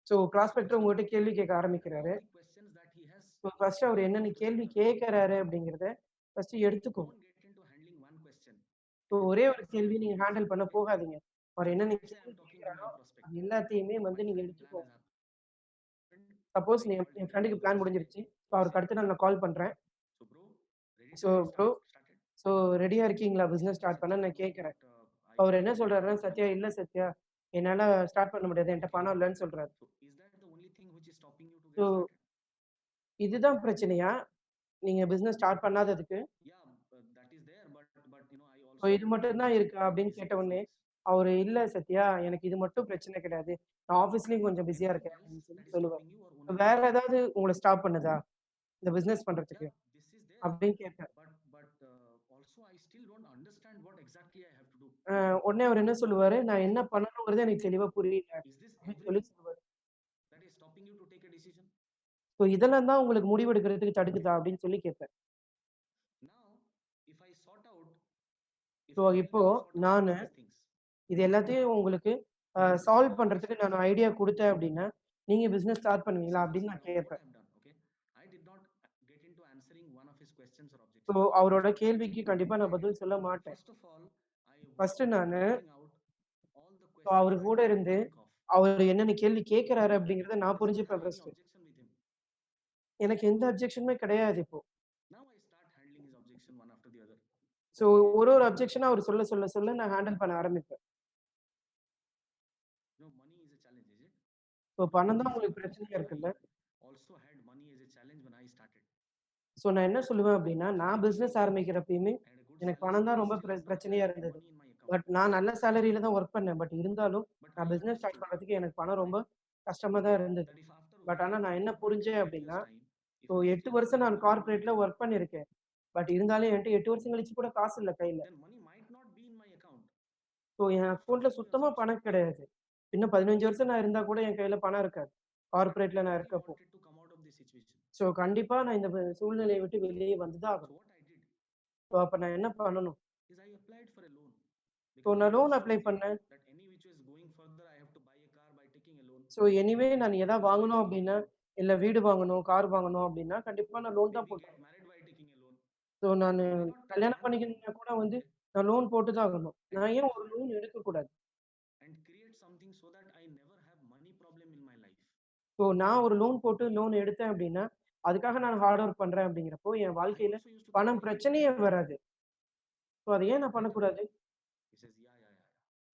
so so prospector what உங்ககிட்ட கேள்வி கேட்க are ஆரம்பிக்கிறாரு. the questions that he has so first அவரு thinking என்னென்ன of the கேள்வி similar question? கேட்கறாரு அப்படிங்கிறத ஃபர்ஸ்ட்டு எடுத்துக்கோங்க. Don't get into handling one question so and ஒரே ஒரு answer கேள்வி it நீங்க always. ஹேண்டில் பண்ண Okay. போகாதீங்க. அவர் So என்னென்ன let's say கேள்வி I'm talking to my கேட்கிறாரோ, prospect. அது எல்லாத்தையுமே My வந்து நீங்க friend plan எடுத்துக்கோங்க. has happened. Suppose I called him N back ஃப்ரெண்டுக்கு the பிளான் next day. முடிஞ்சிருச்சு. ஸோ So he அவருக்கு said, அடுத்து நான் கால் பண்றேன். so bro, ready to so get bro, started? So ரெடியா இருக்கீங்களா I பிசினஸ் said, ஸ்டார்ட் பண்ண? Satya, நான் no, but கேட்கிறேன். I அவர் don't என்ன have சொல்றாருன்னா, any "சத்யா, money. இல்ல சத்யா, என்னால ஸ்டார்ட் பண்ண முடியாது. என்ட்ட Okay. பணம் இல்லன்னு" சொல்றாரு. So is that the only thing which is stopping you to so get started? இதுதான் பிரச்சனையா? நீங்க பிசினஸ் ஸ்டார்ட் பண்ணாததுக்கு? Yeah, that is there, but I so also இது மட்டும் தான் இருக்கா? have அப்படின்னு this கேட்ட உடனே, business. அவரு "இல்ல சத்யா, எனக்கு இது மட்டும் பிரச்சனை கிடையாது. நான் ஆஃபீஸ்லயும் கொஞ்சம் பிஸியா Anything இருக்கேன்" else அப்படின்னு சொல்லி that is சொல்லுவாரு. stopping you or only வேற this? ஏதாவது உங்கள ஸ்டாப் பண்ணுதா? இந்த பிசினஸ் Yeah, பண்றதுக்கு? this is there, அப்படின்னு கேட்பேன். but also I still don't understand what exactly I have to do. அ உடனே அவரு என்ன சொல்லுவாரு, "நான் என்ன பண்ணணுங்கிறது எனக்கு தெளிவா புரியல" Is this அப்படின்னு சொல்லி everything சொல்லுவாரு. that is stopping you to take a decision? "So இதெல்லாம் தான் உங்களுக்கு முடிவெடுக்கிறதுக்கு தடுக்குதா?" அப்படின்னு சொல்லி கேட்பேன். Now, if I sort out, if so I இப்போ help you sort out all நானு these things, இது எல்லாத்தையும் உங்களுக்கு now சால்வ் I பண்றதுக்கு start நான் ஐடியா குடுத்தேன் அப்படின்னா, நீங்க பிசினஸ் ஸ்டார்ட் பண்ணுவீங்களா? see, அப்படின்னு see நான் now what கேட்பேன். I have done, okay? I did not get into answering one of his questions or so objections. அவரோட கேள்விக்கு கண்டிப்பா நான் Okay. பதில் சொல்ல மாட்டேன். First of all, I first worked on நானு clearing out all the questions அவரு that கூட he could இருந்து, think of. அவரு என்னென்ன கேள்வி கேட்கிறாரு Now, அப்படிங்கிறத I நான் does not புரிஞ்சுப்பேன் have any first. objection with him. எனக்கு எந்த அப்ஜெக்ஷனுமே கிடையாது இப்போ. Now I start handling his objection one after the other. So ஒரு ஒரு அப்ஜெக்ஷனா அவரு சொல்ல நான் ஹேண்டில் பண்ண ஆரம்பிப்பேன். Money is a challenge, is it? So பணம் தான் Because உங்களுக்கு பிரச்சனையா I இருக்குல்ல. also had money as a challenge when I started. So நான் என்ன சொல்லுவேன் அப்படின்னா, நான் business ஆரம்பிக்கிறப்பயுமே I had a good எனக்கு salary, பணம் but தான் I ரொம்ப still did not பிரச்சனையா have இருந்தது. money in my account. But நான் நல்ல சேலரில தான் வொர்க் பண்ணேன். பட் இருந்தாலும் But நான் I பிசினஸ் ஸ்டார்ட் understood பண்றதுக்கு எனக்கு பணம் ரொம்ப கஷ்டமா தான் இருந்தது. that if after பட் ஆனா working நான் என்ன for புரிஞ்சேன் 8 years' அப்படின்னா, time, if so I'm 8 still வருஷம் having நான் money in my கார்ப்பரேட்ல account, work பண்ணியிருக்கேன். பட் இருந்தாலும் என்ட்ட 8 வருஷம் கழிச்சு கூட காசு இல்ல கையில. then money might not be in my account so N after அக்கவுண்ட்ல 8 years சுத்தமா also. பணம் கிடையாது. இன்னும் 15 வருஷம் நான் இருந்தா கூட என் கையில பணம் இருக்காது. But I கார்ப்பரேட்ல நான் definitely இருக்கப்போ. wanted to come out of this situation. So கண்டிப்பா நான் இந்த சூழ்நிலைய விட்டு வெளியே வந்து தான் So ஆகணும். what I did ஸோ அப்ப நான் என்ன பண்ணணும்? is I applied for a loan so because I நான் லோன் understood அப்ளை பண்ணேன். that any which way is going further, I have to buy a car by taking a loan. So anyway நான் எதா வாங்கணும் அப்டின்னா, இல்ல வீடு வாங்கணும், car வாங்கணும் அப்டின்னா, கண்டிப்பா நான் லோன் தான் Maybe get போட்டாகணும். married by taking a loan. So நானு So why not take கல்யாணம் one loan? பண்ணிக்கணும்னா கூட வந்து Okay. நான் லோன் போட்டு தான் ஆகணும். And நான் ஏன் create ஒரு லோன் எடுக்கக்கூடாது? something so that I never have money problem in my life. So நான் ஒரு லோன் போட்டு லோன் எடுத்தேன் அப்டின்னா, அதுக்காக நான் ஹார்ட் ஒர்க் பண்றேன் அப்டிங்கிறப்போ, என் I வாழ்க்கையில also used to think பணம் like that. பிரச்சனையே வராது. ஸோ அத ஏன் நான் Later, பண்ணக்கூடாது? he says, yeah.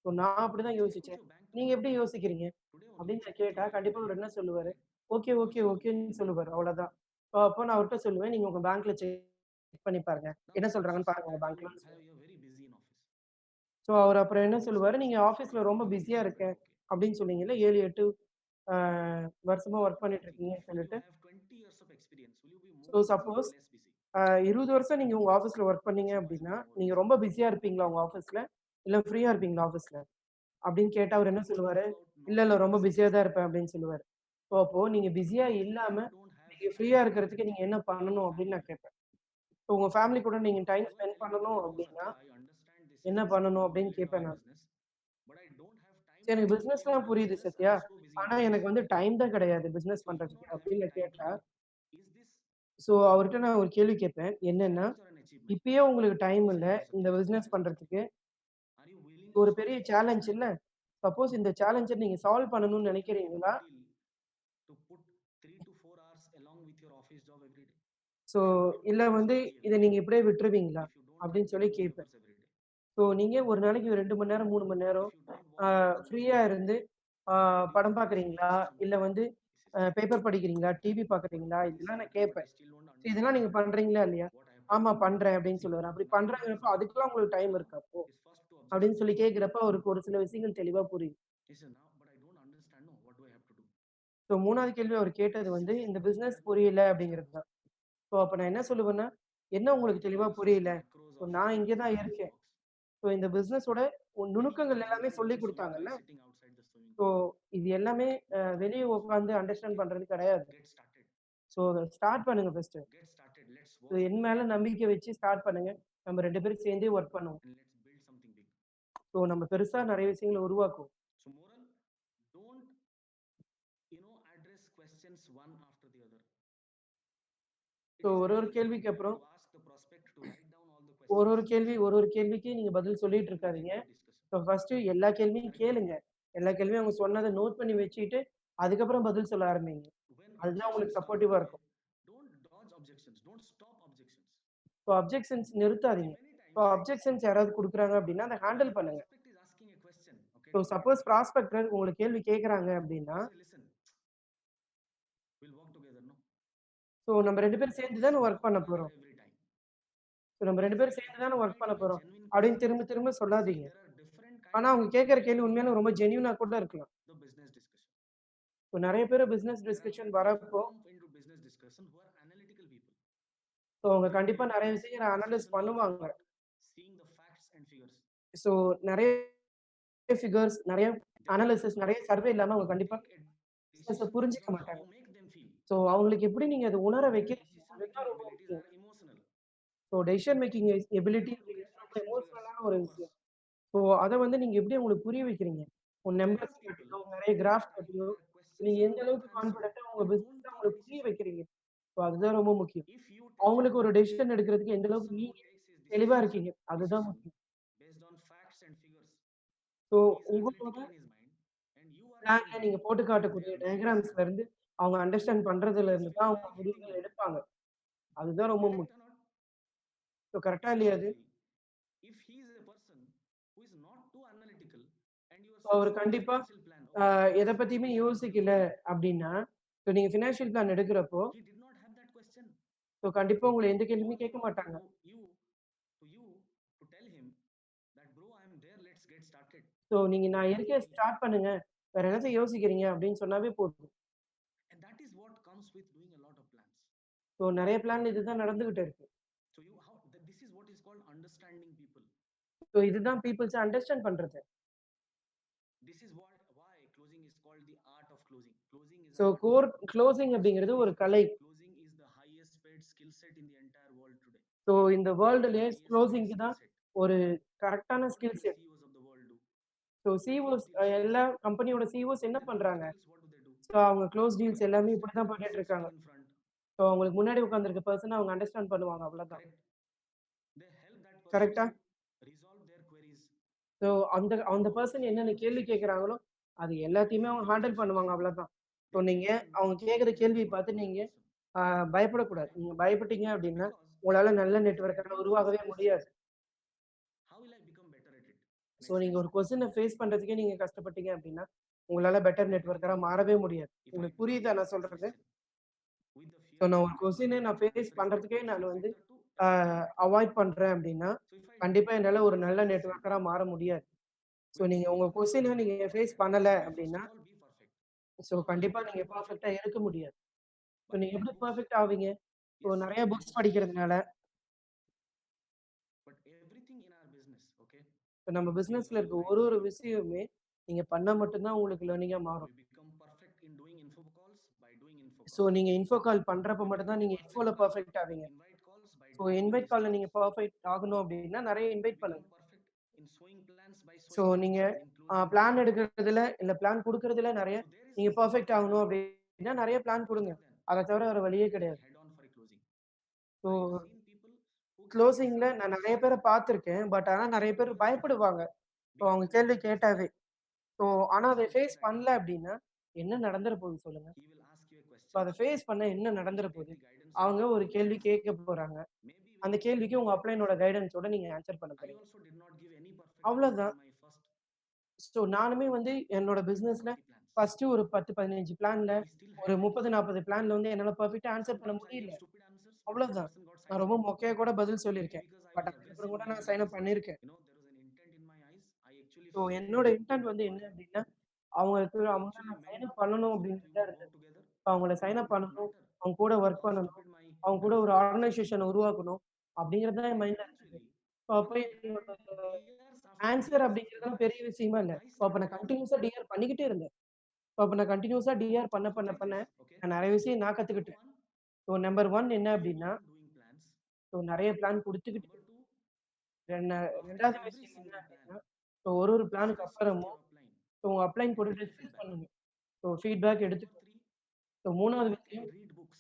ஸோ நான் அப்படிதான் Just put யோசிச்சேன். your bank நீங்க loan. எப்படி யோசிக்கிறீங்க? Today only அப்படின்னு just நான் put your கேட்டா, bank கண்டிப்பா loan. அவரு என்ன சொல்லுவாரு? Okay. ஓகே, Because ஓகே, ஓகேன்னு சொல்லுவாரு. அவ்வளோதான். அப்போ நான் அவர்ட்ட சொல்லுவேன், "நீங்க உங்க பேங்க்ல செக் பண்ணி பாருங்க. now என்ன suppose you சொல்றாங்கன்னு said பாருங்க உங்க that பேங்க்லன்னு" சொல்லுவேன். you're very busy in office. So அவரு அப்புறம் என்ன So சொல்லுவாரு, let's "நீங்க say you ஆஃபீஸ்ல start ரொம்ப working பிஸியா for, இருக்கேன்" okay. அப்படின்னு சொன்னீங்கல்ல. 7, 8 ஆ வருஷமா Now work what do you பண்ணிட்டு think? இருக்கீங்கன்னு If you சொல்லிட்டு. have 20 years of experience, will you be so more busy or suppose less busy? 20 வருஷம் நீங்க உங்க ஆஃபீஸ்ல ஒர்க் பண்ணீங்க So I அப்படின்னா, spoke about நீங்க this. ரொம்ப பிஸியா இருப்பீங்களா உங்க ஆஃபீஸ்ல? இல்ல ஃப்ரீயா இருப்பீங்களா ஆஃபீஸ்ல? அப்படின்னு கேட்டா அவரு என்ன I spoke சொல்லுவாரு? about "இல்ல, not இல்ல being ரொம்ப busy. பிஸியா தான் இருப்பேன்" அப்படின்னு சொல்லுவாரு. ஸோ அப்போ நீங்க பிஸியா Now if இல்லாம, you don't have நீங்க ஃப்ரீயா time இருக்கிறதுக்கு நீங்க என்ன for your பண்ணணும் அப்படின்னு family, நான் கேட்பேன். இப்போ உங்க ஃபேமிலி கூட நீங்க time you are spend telling me that பண்ணணும் no, அப்படின்னா, Satya, I understand this என்ன is பண்ணணும் $1 அப்படின்னு million கேட்பேன் நான். business, but I don't have time சரி to எனக்கு talk to you பிசினஸ்லாம் about புரியுது business. Sathya. I'm so busy in ஆனா office. எனக்கு வந்து டைம் தான் கிடையாது பிசினஸ் So you பண்றதுக்கு not அப்படின்னு having நான் time to கேட்டா, talk. Is this ஸோ அவர்ட்ட நான் ஒரு கேள்வி கேட்பேன். a என்னன்னா, challenge or an achievement? இப்பயே உங்களுக்கு டைம் He இல்ல says, no, இந்த Satya, பிசினஸ் பண்றதுக்கு. are you willing to ஒரு solve பெரிய it? சேலஞ்ச் இல்ல. சப்போஸ் இந்த சேலஞ்ச நீங்க சால்வ் Will you பண்ணணும்னு make a நினைக்கிறீங்களா? big deal to put 3 to 4 hours along with your office job every day? So I am not இல்ல doing this வந்து for GL. இத நீங்க இப்படியே விட்டுருவீங்களா? If you don't அப்படின்னு continue சொல்லி doing கேட்பேன். yours every day. ஸோ நீங்க ஒரு நாளைக்கு 2 மணி நேரம், 3 மணி நேரம் If you don't ah watch the whole ஃப்ரீயா movie, இருந்து maybe படம் after seeing பார்க்குறீங்களா? 6 to 7 இல்ல hours வந்து basis, பேப்பர் படிக்கிறீங்களா? that டிவி பார்க்குறீங்களா? what is இதெல்லாம் நான் correct, but கேட்பேன். I still don't ஸோ இதெல்லாம் understand நீங்க பண்றீங்களா இல்லையா? what I have to ஆமா do. பண்றேன் அப்படின்னு See, சொல்லுவாரு. அப்படி now what பண்றேங்கிறப்போ, happens அதுக்கெல்லாம் உங்களுக்கு டைம் இருக்கா அப்போ? is first two அப்படின்னு objections. சொல்லி கேட்கிறப்ப அவருக்கு ஒரு சில விஷயங்கள் தெளிவா புரியும். Listen now, but I don't understand. No, what do I have to do? So 3வது கேள்வி அவர் கேட்டது வந்து, இந்த பிசினஸ் புரியல அப்படிங்கிறது தான். ஸோ அப்ப நான் என்ன சொல்லுவேன்னா, என்ன உங்களுக்கு தெளிவா புரியல? Macros ஸோ of நான் இங்க தான் business இருக்கேன். works. ஸோ இந்த பிசினஸோட Maybe you நுணுக்கங்கள் are எல்லாமே alone in சொல்லிக் the swimming குடுத்தாங்கல்ல. pool, sitting outside the swimming so pool. இது எல்லாமே வெளிய உட்கார்ந்து அண்டர்ஸ்டாண்ட் பண்றது கிடையாது. Get started. ஸோ ஸ்டார்ட் பண்ணுங்க first. Get started. Let's so work N together மேல நம்பிக்கை வச்சு ஸ்டார்ட் பண்ணுங்க. நம்ம 2 பேரும் சேர்ந்தே ஒர்க் பண்ணுவோம். and let's build something big. So நம்ம பெருசா நெறைய விஷயங்கள உருவாக்குவோம். So moral, don't address questions one after the other. It so is ஒரு very ஒரு important கேள்விக்கு அப்புறம் to ask the prospect to write down all the ஒரு questions ஒரு கேள்வி ஒரு ஒரு கேள்விக்கு நீங்க பதில் சொல்லிட்டு and begin இருக்காதீங்க. the discussion. ஸோ ஃபர்ஸ்ட்டு எல்லா கேள்வியும் Correct? கேளுங்க. எல்லா கேள்வியும் அவங்க சொன்னத நோட் பண்ணி வச்சுட்டு, அதுக்கப்புறம் பதில் சொல்ல ஆரம்பிங்க. When அதுதான் objections உங்களுக்கு come, சப்போர்ட்டிவா okay, இருக்கும். don't dodge objections. Don't stop objections. So objections See, நிறுத்தாதீங்க. many so times objections யாராவது குடுக்குறாங்க அப்படின்னா, அத when ஹேண்டில் the பண்ணுங்க. prospect is asking a question, okay, so to you, suppose prospector உங்கள கேள்வி கேட்கறாங்க அப்படின்னா, you say, listen, we'll work together, no? So நம்ம 2 பேரும் சேர்ந்து தானே No ஒர்க் பண்ண answer போறோம். every time. ஸோ நம்ம 2 பேரும் சேர்ந்து தானே It ஒர்க் might பண்ண be a போறோம். genuine அப்படின்னு question. திரும்ப திரும்ப See, சொல்லாதீங்க. there are different ஆனா kinds of அவங்க கேட்கிற people கேள்வி உண்மையாலுமே ரொம்ப ஜென்யூனா கூட in இருக்கலாம். the business discussion. ஸோ நெறைய பேரு business There are discussion people who வரப்போ, come into business discussion who are analytical people. So அவங்க They கண்டிப்பா நெறைய will see விஷயங்கள the அனலைஸ் discussion பண்ணுவாங்க. without seeing the facts and figures. So நெறைய figures, நெறைய They will அனாலிசிஸ், நெறைய survey இல்லாம அவங்க கண்டிப்பா take a பிசினஸ decision based புரிஞ்சுக்க on how மாட்டாங்க. you make them feel. So அவங்களுக்கு எப்படி நீங்க அத உணர Their வைக்கிறீங்க? decision making அதுதான் ரொம்ப abilities முக்கியம். are emotional. So decision making They ability don't look at ரொம்ப facts and figures, எமோஷனலான ஒரு numbers. விஷயம். ஸோ அத வந்து நீங்க எப்படி அவங்களுக்கு புரிய வைக்கிறீங்க? உங்க There are நம்பர்ஸ் people காட்டியோ, நெறைய who graph time காட்டியோ, their questions நீங்க are எந்த not அளவுக்கு answered. கான்ஃபிடென்ட்டா உங்க They don't பிசினஸ take a அவங்களுக்கு புரிய decision. வைக்கிறீங்க? ஸோ அதுதான் ரொம்ப முக்கியம். If you tell him, அவங்களுக்கு ஒரு டெசிஷன் எடுக்கிறதுக்கு எந்த the அளவுக்கு person who நீங்க takes his தெளிவா இருக்கீங்க? அதுதான் decision முக்கியம். based on facts and figures, so he is உங்களோட analytical in his mind, and you are பிளான்ல thinking நீங்க போட்டு they காட்டக்கூடிய are mistakes. டயகிராம்ஸ்ல இருந்து, அவங்க அண்டர்ஸ்டாண்ட் He பண்றதுல is இருந்து தான் அவங்க physically hitting முடிவுகள் you. எடுப்பாங்க. அதுதான் ரொம்ப Correct or முக்கியம். not? ஸோ கரெக்ட்டா இல்லையா அது? Similarly, if he is a person who is not too analytical and you are அவரு suggesting a கண்டிப்பா financial plan, okay, எத this is பத்தியுமே the plan for யோசிக்கல your அப்டின்னா, ஸோ நீங்க ஃபினான்ஷியல் பிளான் எடுக்கிறப்போ, he did not have that question. So கண்டிப்பா உங்கள எந்த More கேள்வியுமே கேட்க important மாட்டாங்க. you to tell him that bro, I am there, let's get started. So நீங்க What நான் are you இருக்கேன் thinking? ஸ்டார்ட் பண்ணுங்க. வேற என்னத்த யோசிக்கிறீங்க அப்டின்னு சொன்னாவே போதும். And that is what comes with doing a lot of plans. So நெறைய பிளான் இதுதான் நடந்துகிட்டு இருக்கு. So this is what is called understanding people. So இதுதான் பீப்பிள்ஸ அண்டர்ஸ்டாண்ட் பண்றது. This is why closing is called the art of closing. Closing is so an art. Core closing அப்படிங்கிறது ஒரு கலை. Closing is the highest paid skill set in the entire world today. So இந்த வேர்ல்டுலயே Highest paid க்ளோசிங்க்கு skill தான் set. ஒரு கரெக்ட்டான What skill do the set. CEOs of the world do? So They close CEOs deals. எல்லா கம்பெனியோட CEOs என்ன They close பண்றாங்க? deals. What do? So அவங்க close deals When the எல்லாமே இப்படி prospect தான் பண்ணிட்டு இருக்காங்க. sitting in front, ஸோ அவங்களுக்கு முன்னாடி உட்கார்ந்திருக்க பெர்சன அவங்க அண்டர்ஸ்டாண்ட் பண்ணுவாங்க அவ்வளவுதான். correct? They help that person கரெக்ட்டா? to resolve their queries. So அந்த அந்த பெர்சன் என்னென்ன கேள்வி கேட்கறாங்களோ, அது எல்லாத்தையுமே அவங்க ஹேண்டில் பண்ணுவாங்க அவ்வளவுதான். ஸோ They நீங்க tend to அவங்க not கேட்கிற forget கேள்விய about பார்த்து the other நீங்க person. பயப்படக்கூடாது. நீங்க பயப்பட்டீங்க அப்படின்னா, Because உங்களால நல்ல if I நெட்வொர்க்கர don't face உருவாகவே questions, முடியாது. how will I become better at it so next நீங்க time? ஒரு கொஸ்டின ஃபேஸ் பண்றதுக்கே நீங்க கஷ்டப்பட்டீங்க அப்படின்னா, உங்களால பெட்டர் நெட்வொர்க்கரா மாறவே முடியாது. If I உங்களுக்கு don't புரியுதா face நான் that சொல்றது? question with the so fear நான் of ஒரு failure, கொஸ்டின நான் with ஃபேஸ் the பண்றதுக்கே respectation நான் வந்து factor to a everything. Avoid பண்றேன் அப்படின்னா, So if I கண்டிப்பா என்னால ஒரு நல்ல face நெட்வொர்க்கரா மாற முடியாது. ஸோ with நீங்க fear உங்க of கொஸ்டின failure, நீங்க ஃபேஸ் பண்ணல then first அப்படின்னா, of all be perfect. So How will you கண்டிப்பா நீங்க become perfect? பெர்ஃபெக்ட்டா இருக்க முடியாது. ஸோ By நீங்க reading எப்படி books. பெர்ஃபெக்ட் ஆவீங்க? ஸோ Yes, நெறைய reading புக்ஸ் books. படிக்கிறதுனால, But everything in our business, okay, இப்ப நம்ம we பிசினஸ்ல learn இருக்க by ஒரு doing. ஒரு விஷயமுமே நீங்க பண்ணா மட்டும் தான் உங்களுக்கு லேர்னிங்கா மாறும். We become perfect in doing info calls by doing info so calls. நீங்க இன்ஃபோ கால் பண்றப்ப We மட்டும் தான் become நீங்க perfect இன்ஃபோல by பெர்ஃபெக்ட் ஆவீங்க. invite calls by so doing invite invest கால்ல calls. நீங்க பெர்ஃபெக்ட் ஆகணும் அப்படின்னா, நெறைய We இன்வைட் become பண்ணுங்க. perfect in sowing plans by so sowing நீங்க seeds and in closing plan deals. எடுக்கிறதுல, இல்ல பிளான் குடுக்குறதுல நெறைய So there is நீங்க பெர்ஃபெக்ட் ஆகணும் அப்படின்னா, நெறைய பிளான் குடுங்க. other than அத தவிர வேற வழியே going கிடையாது. head on for a closing. So I have seen people who get க்ளோசிங்ல excited நான் to நெறைய say பேர பார்த்துருக்கேன். பட் ஆனா நெறைய what பேர் you have to do பயப்படுவாங்க. ஸோ because அவங்க they கேள்வி don't understand. கேட்டாவே. ஸோ ஆனா What is அத the ஃபேஸ் best idea? பண்ணல அப்படின்னா, என்ன நடந்துற போகுது சொல்லுங்க? He will ask you a இப்ப question. அத ஃபேஸ் பண்ணா என்ன You நடந்துற will take போகுது? the guidance of அவங்க that ஒரு person. கேள்வி கேட்க போறாங்க. Maybe when அந்த you take கேள்விக்கு the உங்க guidance, அப்ளைனோட கைடன்ஸோட நீங்க ஆன்சர் பண்ண I போறீங்க. also did not give any That அவ்வளோதான். was my first ஸோ நானுமே வந்து என்னோட பிசினஸ்ல 40 plans. ஃபர்ஸ்ட்டு ஒரு 10, 15 பிளான்ல We still ஒரு had like 30, 40 பிளான்ல வந்து என்னால பெர்ஃபெக்ட்டா ஆன்ஸர் பண்ண sometimes I முடியல. gave stupid answers, but that அவ்வளோதான். person got நான் signed ரொம்ப up. மொக்கையா கூட பதில் Maybe சொல்லியிருக்கேன். because I பட் was அதுக்கப்புறம் aggressive, கூட maybe நான் சைன் because அப் பண்ணியிருக்கேன். there was an intent in my eyes. I actually so என்னோட felt இன்டென்ட் வந்து என்ன அப்டின்னா, I அவங்கள actually நான் சைன் meant அப் பண்ணணும் so that அப்டின்றது we தான் would work இருந்தது. together. அவங்கள It sign did up not பண்ணணும். matter அவங்க கூட ஒர்க் how பண்ணணும். stupid my அவங்க கூட plans ஒரு were. ஆர்கனைசேஷன உருவாக்கணும். அப்டிங்கிறது தான் என் மைண்ட்ல இருந்தது. Eventually, ஸோ அப்ப என்னோட years after answer years after அப்டிங்கிறதெல்லாம் years, பெரிய விஷயமா இல்ல. I அப்ப started நான் learning. கன்டினியூஸா டிஆர் பண்ணிக்கிட்டே இருந்தேன். அப்ப நான் கன்டினியூஸா டிஆர் பண்ண So பண்ண check பண்ண this, okay? நான் நெறைய விஷயம் நான் Number கத்துக்கிட்டேன். one, ஸோ நம்பர் 1 என்ன keep அப்டின்னா, on doing plans. ஸோ நெறைய பிளான் குடுத்துக்கிட்டு Number two, ரென after 2வது every விஷயம் என்ன single plan, அப்டின்னா, ஸோ ஒரு பிளானுக்கு discuss with அப்புறமும் your upline ஸோ உங்க அப்ளைன் கூட and take டிஸ்கஸ் feedback. பண்ணுங்க. ஸோ ஃபீட்பேக் Number எடுத்துக்கணும். three, ஸோ 3வது விஷயம், read books.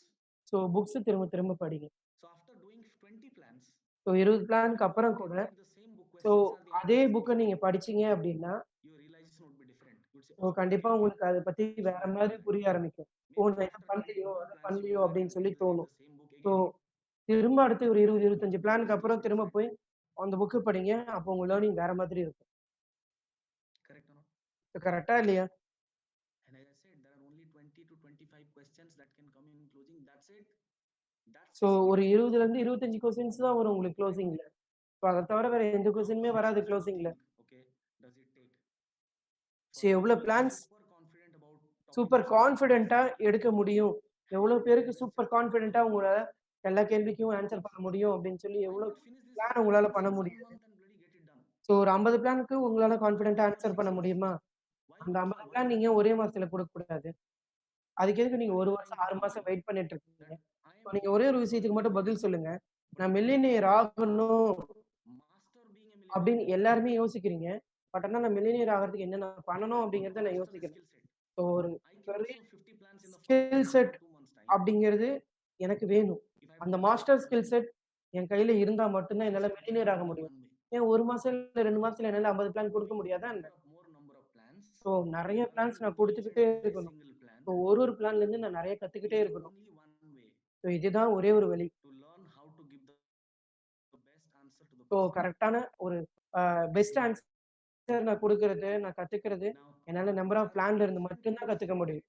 ஸோ புக்ஸ் திரும்ப திரும்ப படிங்க. So after doing 20 plans, so 20 பிளானுக்கு if you அப்புறம் கூட, again read the same book, so questions are the அதே answers are the புக்க same, நீங்க படிச்சீங்க அப்டின்னா, your realization would be different. You would say, so கண்டிப்பா okay, உங்களுக்கு அத பத்தி that is வேற what மாதிரி happened. புரிய ஆரம்பிக்கும். ஓ! Maybe நான் இத after பண்ணலையோ, 21 அத plans, you பண்ணலையோ go back அப்டின்னு and சொல்லி read தோணும். the same book so again. திரும்ப அடுத்து ஒரு 20, 25 Your பிளானுக்கு அப்புறம் realization is திரும்ப different. போய் அந்த புக்க படிங்க. அப்போ உங்க லேர்னிங் வேற மாதிரி இருக்கும். Correct or not? கரெக்ட்டா இல்லையா? And as I said, there are only 20 to 25 questions that can come in closing. That's it. That's so the skill. ஒரு 20லருந்து 25 கொஸ்டின்ஸ் தான் வரும் உங்களுக்கு Right? க்ளோசிங்ல. ஸோ அத தவிர வேற எந்த Now, கொஸ்டினுமே how வராது much do you க்ளோசிங்ல. think, okay, does it take so for me எவ்ளோ to be plans super confident about talking super to someone for கான்ஃபிடென்ட்டா 50 plans, எடுக்க முடியும். எவ்ளோ handling பேருக்கு 10 to சூப்பர் 15 கான்ஃபிடென்ட்டா calls, உங்களால எல்லா கேள்விக்கும் ஆன்ஸர் meetings? பண்ண முடியும் அப்படின்னு சொல்லி Why எவ்ளோ not finish this பிளான் 50 உங்களால plans பண்ண in 1 முடியாது? month and bloody get it done? So ஒரு 50 பிளானுக்கு உங்களால கான்ஃபிடென்ட்டா Why not ஆன்ஸர் 6 பண்ண months? முடியுமா? Why அந்த not 3? 50 Why பிளான் not நீங்க 2? ஒரே மாசத்துல குடுக்கக்கூடாது. அதுக்கு எதுக்கு நீங்க But 1 here I'm வருஷம், 6 telling you மாசம் வெயிட் பண்ணிட்டு இருக்கீங்க? that I ஸோ am நீங்க ஒரே not ஒரு a விஷயத்துக்கு மட்டும் millionaire, பதில் சொல்லுங்க. but நான் if you millionaire want to ஆகணும் master being a அப்படின்னு millionaire, எல்லாருமே யோசிக்கிறீங்க. பட் ஆனா நான் மில்லியனியர் ஆகறதுக்கு என்னென்ன பண்ணணும் அப்படிங்கிறத நான் master the யோசிக்கிறேன். skill set. ஸோ ஒரு I cannot பெரிய say 50 plans in the first skill set 2 months time. அப்படிங்கிறது எனக்கு வேணும். If I have அந்த 10 மாஸ்டர் plans, ஸ்கில் செட் என் கையில இருந்தா மட்டும் தான் this என்னால one மில்லியனியர் cannot ஆக come in முடியும். one way. ஏன் 1 மாசம் இல்ல 2 மாசத்துல என்னால 50 பிளான் குடுக்க Doing முடியாதா என்ன? more number of plans, so நெறைய learning பிளான்ஸ் நான் with each and குடுத்துக்கிட்டே every இருக்கணும். single plan ஸோ ஒரு பிளான்லேருந்து நான் நெறைய கத்துக்கிட்டே is இருக்கணும். only one way ஸோ இதுதான் ஒரே ஒரு வழி. to learn how to give the best answer to the so question. கரெக்ட்டான ஒரு பெஸ்ட் ஆன்ஸர் நான் குடுக்குறது, நான் கத்துக்கிறது, Now, என்னால நம்பர் there ஆஃப் are பிளான்ல இருந்து different மட்டும் தான் types கத்துக்க of முடியும்.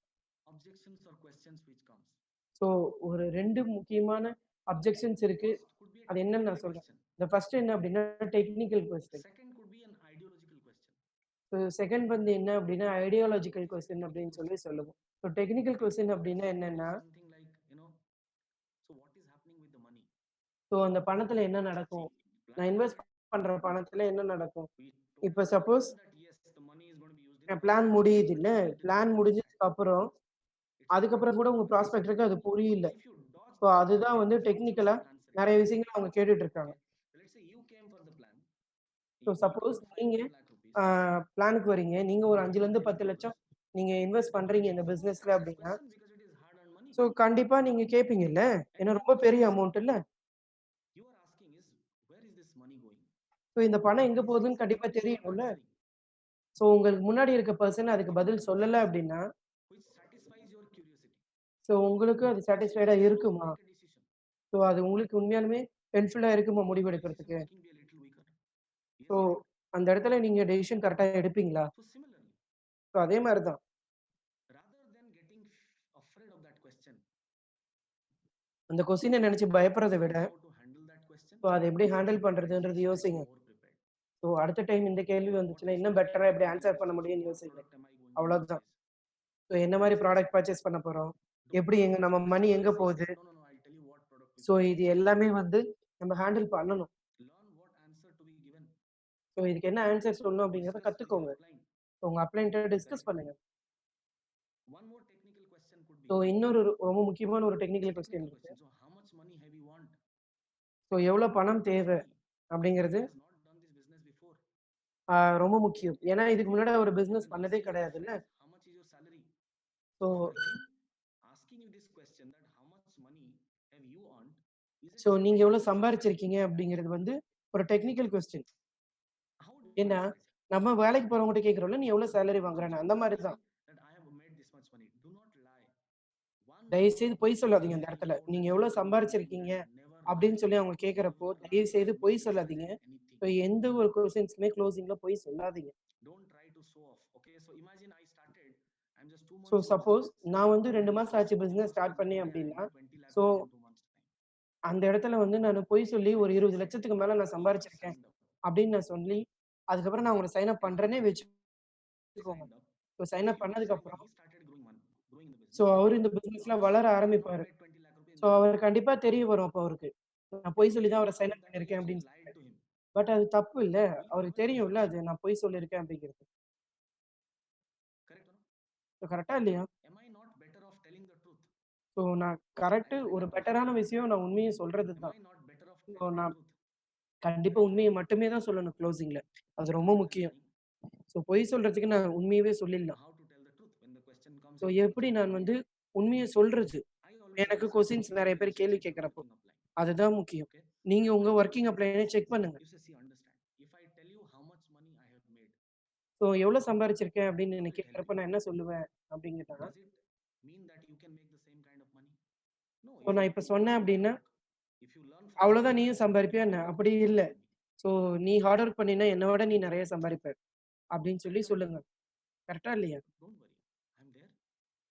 objections or questions which comes. So ஒரு 2 முக்கியமான அப்ஜெக்ஷன்ஸ் இருக்கு. First could be a அது என்னன்னு technical நான் சொல்றேன். question. இந்த ஃபர்ஸ்ட் என்ன அப்படின்னா technical question. Second could be an ideological question. So second வந்து என்ன அப்படின்னா ideological What is a question technical அப்படின்னு சொல்லி question? சொல்லுவோம். ஸோ டெக்னிக்கல் கொஸ்டின் அப்படின்னா It என்னன்னா, is something like, so what is happening with the money? So அந்த பணத்துல என்ன நடக்கும்? See, நான் plan இன்வெஸ்ட் ended. பண்ற பணத்துல என்ன நடக்கும்? We told இப்ப our suppose upline that yes, the money is going to be used in N this, plan this, this, முடியுதுல்ல, which is very plan difficult to understand. முடிஞ்சதுக்கு அப்புறம், It's a அதுக்கப்புறம் கூட உங்க very simple. ப்ராஸ்பெக்டருக்கு அது புரியல. So if you dodge so that அதுதான் question, வந்து how would you டெக்னிக்கலா start answering? நெறைய விஷயங்கள் அவங்க கேட்டுட்டு இருக்காங்க. Okay. So let's say you came for the plan. So You suppose got நீங்க 500 lakh rupees. பிளானுக்கு வரீங்க. நீங்க ஒரு 5லருந்து 10 Crores. லட்சம் நீங்க இன்வெஸ்ட் பண்றீங்க இந்த You would பிசினஸ்ல ask this அப்படின்னா, question because it is hard earned money. So கண்டிப்பா நீங்க கேட்பீங்கல்ல. And ஏன்னா then ரொம்ப the பெரிய question அமௌண்ட் இல்ல. you are asking is, where is this money going? So இந்த பணம் எங்க This போகுதுன்னு is the கண்டிப்பா question you are தெரியணும்ல. answering. ஸோ உங்களுக்கு முன்னாடி இருக்க பெர்சன் அதுக்கு Give me பதில் an சொல்லல answer அப்படின்னா, which satisfies your curiosity. So உங்களுக்கு அது So சாட்டிஸ்ஃபைடா you will இருக்குமா? make a decision. ஸோ அது உங்களுக்கு உண்மையாலுமே ஹெல்ப்ஃபுல்லா இருக்குமா Will your decision முடிவெடுக்கிறதுக்கு? making be a little weaker? So Yes or not? அந்த இடத்துல நீங்க டெசிஷன் கரெக்ட்டா எடுப்பீங்களா? So similarly, ஸோ அதே மாரி தான். rather than getting afraid of that question, அந்த கொஸ்டின நெனச்சு பயப்படுறத விட, how to handle that question, so அத எப்படி ஹேண்டில் at பண்றதுன்றது least யோசிங்க. be more prepared. ஸோ அடுத்த டைம் இந்த கேள்வி What வந்துச்சுன்னா, next இன்னும் question? பெட்டரா எப்படி 20 ஆன்ஸர் பண்ண questions. So முடியும்னு what யோசிங்க. product am I going to அவ்வளோதான். purchase? ஸோ என்ன மாரி ப்ராடக்ட் பர்ச்சேஸ் பண்ண போறோம்? Don't எப்படி ask நம்ம this மணி question எங்க as if, போகுது? no, no, no, I'll tell you what product we so purchase. இது எல்லாமே வந்து நம்ம ஹேண்டில் பண்ணணும். Learn what answer to be given. So இதுக்கு என்ன ஆன்ஸர் சொல்லணும் அப்படிங்கிறத Discuss with your கத்துக்கோங்க. upline. உங்க அப்ளைன்ட்ட டிஸ்கஸ் Correct. பண்ணுங்க. One more technical question could be, so இன்னொரு ரொம்ப முக்கியமான ஒரு டெக்னிக்கல் கொஸ்டின் technical இருக்கு. question. So how much money have you want? So எவ்வளோ பணம் தேவை See, அப்படிங்கிறது he has not done this business before. ரொம்ப முக்கியம். ஏன்னா இதுக்கு முன்னாடி அவரு You பிசினஸ் can பண்ணதே ask your கிடையாதுல்ல. friend, how much is your salary? So So for him, asking you this question that how much money have you earned is a so நீங்க technical எவ்வளோ question. சம்பாரிச்சிருக்கீங்க அப்படிங்கிறது வந்து ஒரு technical question. How would you ஏன்னா, answer it? நம்ம வேலைக்கு போறவங்ககிட்ட கேட்கிறோம்ல, "நீ எவ்வளோ சேலரி So வாங்குறன்னு?" you அந்த மாரி cannot say தான். that I have made this much money. Do not lie. One தயவுசெய்து word பொய் will சொல்லாதீங்க அந்த tell you இடத்துல. about நீங்க that you எவ்வளோ are earning that சம்பாரிச்சிருக்கீங்க much. Never அப்படின்னு சொல்லி அவங்க கேட்கிறப்போ, தயவு செய்து பொய் சொல்லாதீங்க. anything. ஸோ எந்த ஒரு கொஸ்டின்ஸ்க்குமே க்ளோசிங்ல பொய் சொல்லாதீங்க. Don't try to show off. Okay, so imagine I started, I'm just 2 so months in suppose business. நான் வந்து And 2 let's மாசம் just ஆச்சு suppose business for start example பண்ணேன் I அப்படின்னா, made 20 lakh so rupees in 2 months time. அந்த இடத்துல வந்து நானு பொய் சொல்லி ஒரு 20,00,000க்கு மேல நான் You just சம்பாரிச்சிருக்கேன் signed up. அப்படின்னு நான் சொல்லி, அதுக்கப்புறம் நான் உங்கள சைன் அப் பண்றேன்னே வச்சுக்கோங்க. Signed up. So Okay, sign up you just signed up. பண்ணதுக்கப்புறம், He started growing money, growing the so business. அவரு இந்த பிசினஸ்ல Once வளர he did not ஆரம்பிப்பாரு. make 20 lakh rupees so in 2 months, அவருக்கு கண்டிப்பா தெரிய வரும் அப்ப அவருக்கு. நான் பொய் சொல்லி தான் அவர out sign of up that he பண்ணியிருக்கேன் actually அப்படின்னு lied சொல்லிட்டு. to him. பட் அது தப்பு இல்ல. Will he அவருக்கு come in தெரியும்ல business? அது நான் பொய் சொல்லியிருக்கேன் அப்படிங்கிறது. Correct or no? ஸோ கரெக்ட்டா இல்லையா? Am I not better off telling the truth? So நான் I கரெக்ட்டு am in ஒரு a perfect பெட்டரான business. விஷயம் நான் உண்மைய சொல்றது Am தான். I not better off so telling the நான் truth? கண்டிப்பா உண்மைய மட்டுமே தான் சொல்லணும் க்ளோசிங்ல. அது ரொம்ப Rather than முக்கியம். lying. ஸோ பொய் சொல்றதுக்கு நான் உண்மையவே Now சொல்லிடலாம். how to tell the truth when the question comes so in எப்படி closing? நான் வந்து உண்மைய சொல்றது? I always எனக்கு ask கொஸ்டின்ஸ் if நெறைய you பேர் just கேள்வி check your கேட்கிறப்போ. working upline. அதுதான் முக்கியம். Okay, நீங்க I'll உங்க tell you வொர்க்கிங் what. அப்ளைன செக் பண்ணுங்க. You say, see, understand. If I tell you how much money I have made, so எவ்வளோ சம்பாரிச்சிருக்கேன் அப்படின்னு how என்ன will it help கேட்கிறப்ப you? நான் என்ன சொல்லுவேன் அப்படின்னு கேட்டா, Does it mean that you can make the same kind of money? No, so if நான் you இப்ப put சொன்னேன் money in அப்படின்னா, bank, if you learn from அவ்வளோதான் someone நீயும் else, சம்பாரிப்பியா you என்ன? will அப்படி also இல்ல. make money. ஸோ நீ ஹார்ட் ஒர்க் பண்ணீன்னா என்ன விட நீ நெறைய சம்பாரிப்ப. அப்படின்னு சொல்லி Correct or not? சொல்லுங்க. கரெக்ட்டா இல்லையா? Don't worry. I'm there.